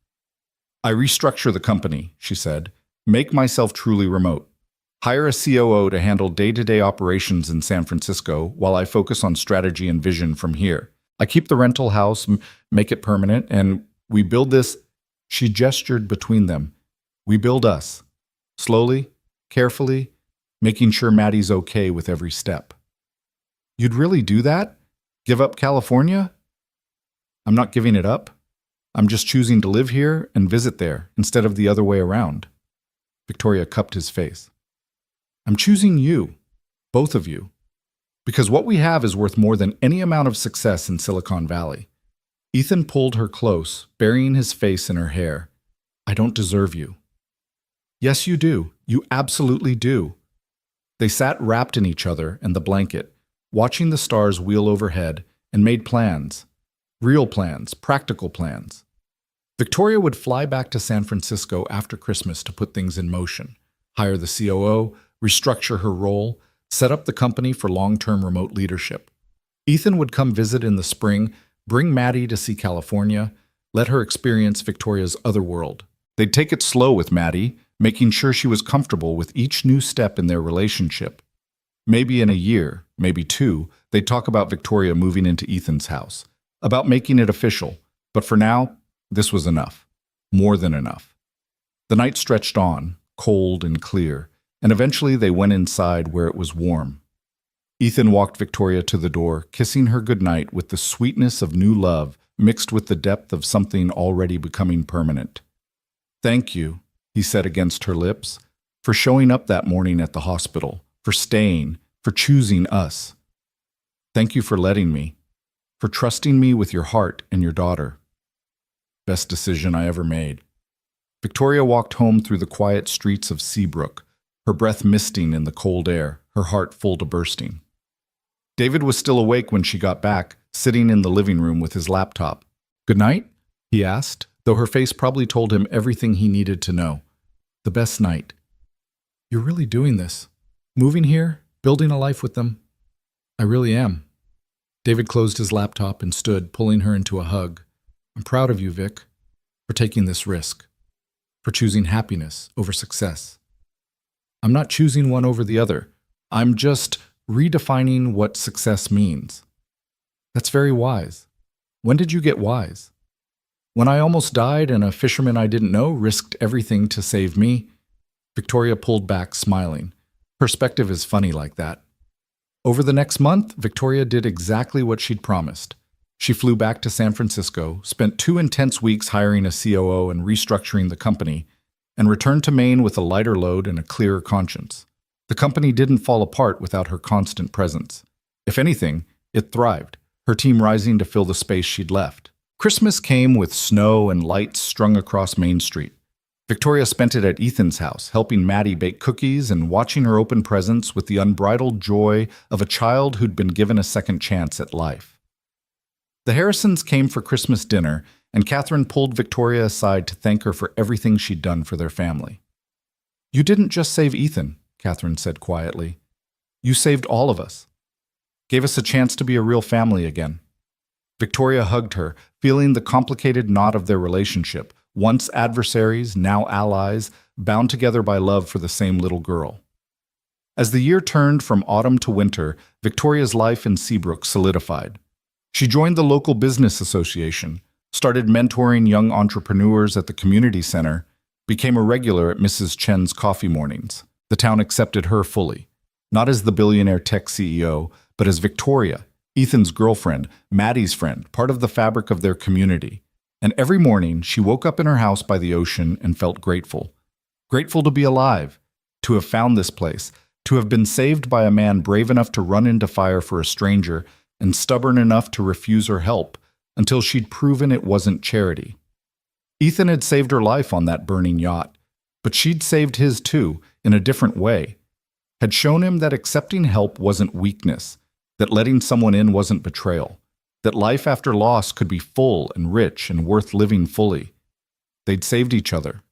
"I restructure the company," she said. "Make myself truly remote. Hire a COO to handle day-to-day operations in San Francisco while I focus on strategy and vision from here. I keep the rental house, make it permanent, and we build this." She gestured between them. "We build us. Slowly, carefully, making sure Maddie's okay with every step." "You'd really do that? Give up California?" "I'm not giving it up. I'm just choosing to live here and visit there instead of the other way around." Victoria cupped his face. "I'm choosing you, both of you, because what we have is worth more than any amount of success in Silicon Valley." Ethan pulled her close, burying his face in her hair. I don't deserve you. Yes, you do. You absolutely do. They sat wrapped in each other and the blanket, watching the stars wheel overhead, and made plans. Real plans, practical plans. Victoria would fly back to San Francisco after Christmas to put things in motion, hire the COO, restructure her role, set up the company for long-term remote leadership. Ethan would come visit in the spring, bring Maddie to see California, let her experience Victoria's other world. They'd take it slow with Maddie, making sure she was comfortable with each new step in their relationship. Maybe in a year, maybe two, they'd talk about Victoria moving into Ethan's house, about making it official. But for now, this was enough. More than enough. The night stretched on, cold and clear, and eventually they went inside where it was warm. Ethan walked Victoria to the door, kissing her goodnight with the sweetness of new love mixed with the depth of something already becoming permanent. Thank you, he said against her lips, for showing up that morning at the hospital, for staying, for choosing us. Thank you for letting me, for trusting me with your heart and your daughter. Best decision I ever made. Victoria walked home through the quiet streets of Seabrook, her breath misting in the cold air, her heart full to bursting. David was still awake when she got back, sitting in the living room with his laptop. Good night? He asked, though her face probably told him everything he needed to know. The best night. You're really doing this. Moving here, building a life with them. I really am. David closed his laptop and stood, pulling her into a hug. I'm proud of you, Vic, for taking this risk, for choosing happiness over success. I'm not choosing one over the other. I'm just redefining what success means. That's very wise. When did you get wise? When I almost died and a fisherman I didn't know risked everything to save me? Victoria pulled back, smiling. Perspective is funny like that. Over the next month, Victoria did exactly what she'd promised. She flew back to San Francisco, spent 2 intense weeks hiring a COO and restructuring the company, and returned to Maine with a lighter load and a clearer conscience. The company didn't fall apart without her constant presence. If anything, it thrived, her team rising to fill the space she'd left. Christmas came with snow and lights strung across Main Street. Victoria spent it at Ethan's house, helping Maddie bake cookies and watching her open presents with the unbridled joy of a child who'd been given a second chance at life. The Harrisons came for Christmas dinner, and Catherine pulled Victoria aside to thank her for everything she'd done for their family. You didn't just save Ethan, Catherine said quietly. You saved all of us. Gave us a chance to be a real family again. Victoria hugged her, feeling the complicated knot of their relationship, once adversaries, now allies, bound together by love for the same little girl. As the year turned from autumn to winter, Victoria's life in Seabrook solidified. She joined the local business association, started mentoring young entrepreneurs at the community center, became a regular at Mrs. Chen's coffee mornings. The town accepted her fully, not as the billionaire tech CEO, but as Victoria, Ethan's girlfriend, Maddie's friend, part of the fabric of their community. And every morning, she woke up in her house by the ocean and felt grateful. Grateful to be alive, to have found this place, to have been saved by a man brave enough to run into fire for a stranger and stubborn enough to refuse her help until she'd proven it wasn't charity. Ethan had saved her life on that burning yacht, but she'd saved his too, in a different way. Had shown him that accepting help wasn't weakness, that letting someone in wasn't betrayal, that life after loss could be full and rich and worth living fully. They'd saved each other.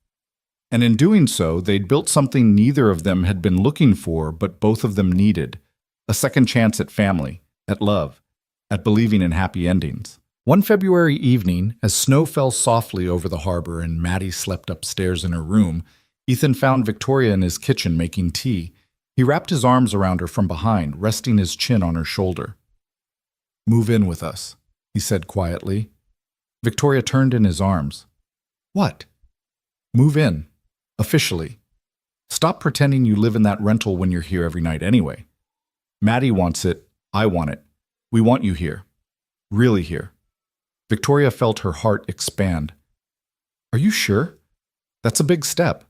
And in doing so, they'd built something neither of them had been looking for, but both of them needed. A second chance at family, at love, at believing in happy endings. One February evening, as snow fell softly over the harbor and Maddie slept upstairs in her room, Ethan found Victoria in his kitchen making tea. He wrapped his arms around her from behind, resting his chin on her shoulder. Move in with us, he said quietly. Victoria turned in his arms. What? Move in. Officially. Stop pretending you live in that rental when you're here every night anyway. Maddie wants it. I want it. We want you here. Really here. Victoria felt her heart expand. Are you sure? That's a big step.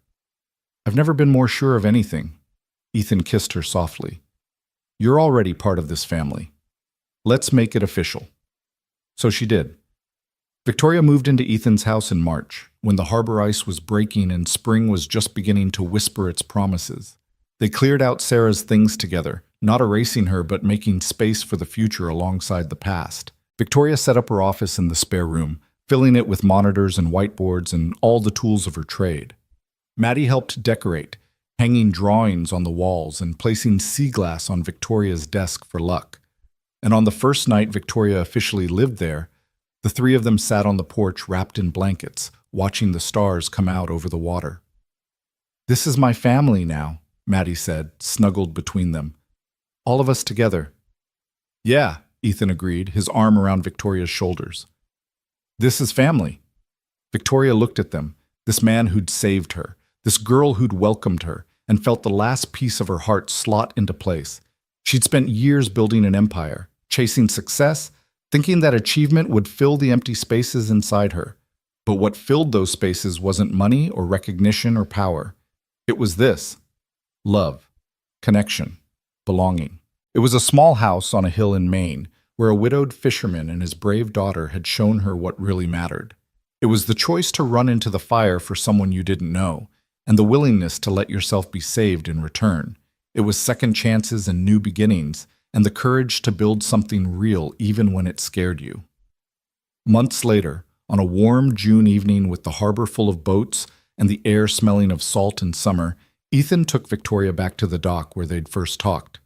I've never been more sure of anything. Ethan kissed her softly. You're already part of this family. Let's make it official. So she did. Victoria moved into Ethan's house in March, when the harbor ice was breaking and spring was just beginning to whisper its promises. They cleared out Sarah's things together, not erasing her but making space for the future alongside the past. Victoria set up her office in the spare room, filling it with monitors and whiteboards and all the tools of her trade. Maddie helped decorate, hanging drawings on the walls and placing sea glass on Victoria's desk for luck. And on the first night Victoria officially lived there, the three of them sat on the porch wrapped in blankets, watching the stars come out over the water. "This is my family now," Maddie said, snuggled between them. "All of us together." "Yeah," Ethan agreed, his arm around Victoria's shoulders. "This is family." Victoria looked at them, this man who'd saved her, this girl who'd welcomed her, and felt the last piece of her heart slot into place. She'd spent years building an empire, chasing success, thinking that achievement would fill the empty spaces inside her. But what filled those spaces wasn't money or recognition or power. It was this: love, connection, belonging. It was a small house on a hill in Maine, where a widowed fisherman and his brave daughter had shown her what really mattered. It was the choice to run into the fire for someone you didn't know, and the willingness to let yourself be saved in return. It was second chances and new beginnings, and the courage to build something real even when it scared you. Months later, on a warm June evening with the harbor full of boats and the air smelling of salt and summer, Ethan took Victoria back to the dock where they'd first talked,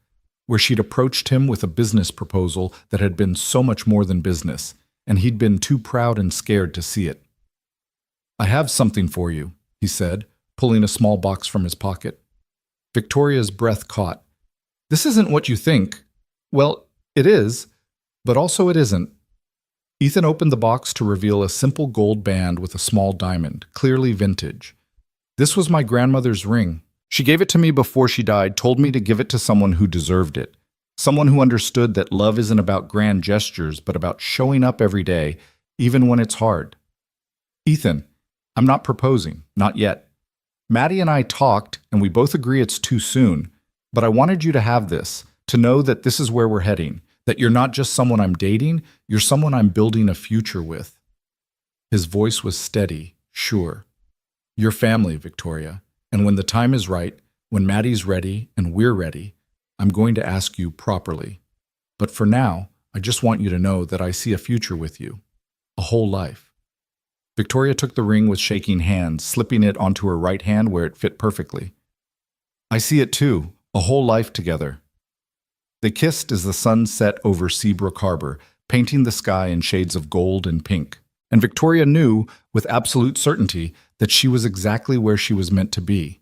where she'd approached him with a business proposal that had been so much more than business, and he'd been too proud and scared to see it. "I have something for you," he said, pulling a small box from his pocket. Victoria's breath caught. "This isn't what you think." "Well, it is, but also it isn't." Ethan opened the box to reveal a simple gold band with a small diamond, clearly vintage. "This was my grandmother's ring. She gave it to me before she died, told me to give it to someone who deserved it. Someone who understood that love isn't about grand gestures, but about showing up every day, even when it's hard." "Ethan, I'm not proposing, not yet. Maddie and I talked, and we both agree it's too soon, but I wanted you to have this, to know that this is where we're heading, that you're not just someone I'm dating, you're someone I'm building a future with." His voice was steady, sure. "Your family, Victoria, and when the time is right, when Maddie's ready and we're ready, I'm going to ask you properly. But for now, I just want you to know that I see a future with you, a whole life." Victoria took the ring with shaking hands, slipping it onto her right hand where it fit perfectly. "I see it too, a whole life together." They kissed as the sun set over Seabrook Harbor, painting the sky in shades of gold and pink. And Victoria knew, with absolute certainty, that she was exactly where she was meant to be.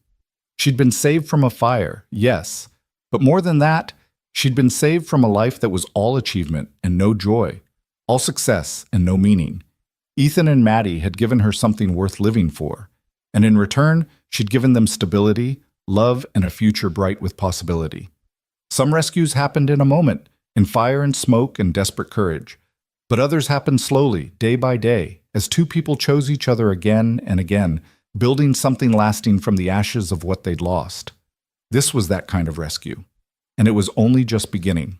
She'd been saved from a fire, yes, but more than that, she'd been saved from a life that was all achievement and no joy, all success and no meaning. Ethan and Maddie had given her something worth living for, and in return, she'd given them stability, love, and a future bright with possibility. Some rescues happened in a moment, in fire and smoke and desperate courage. But others happened slowly, day by day, as two people chose each other again and again, building something lasting from the ashes of what they'd lost. This was that kind of rescue, and it was only just beginning.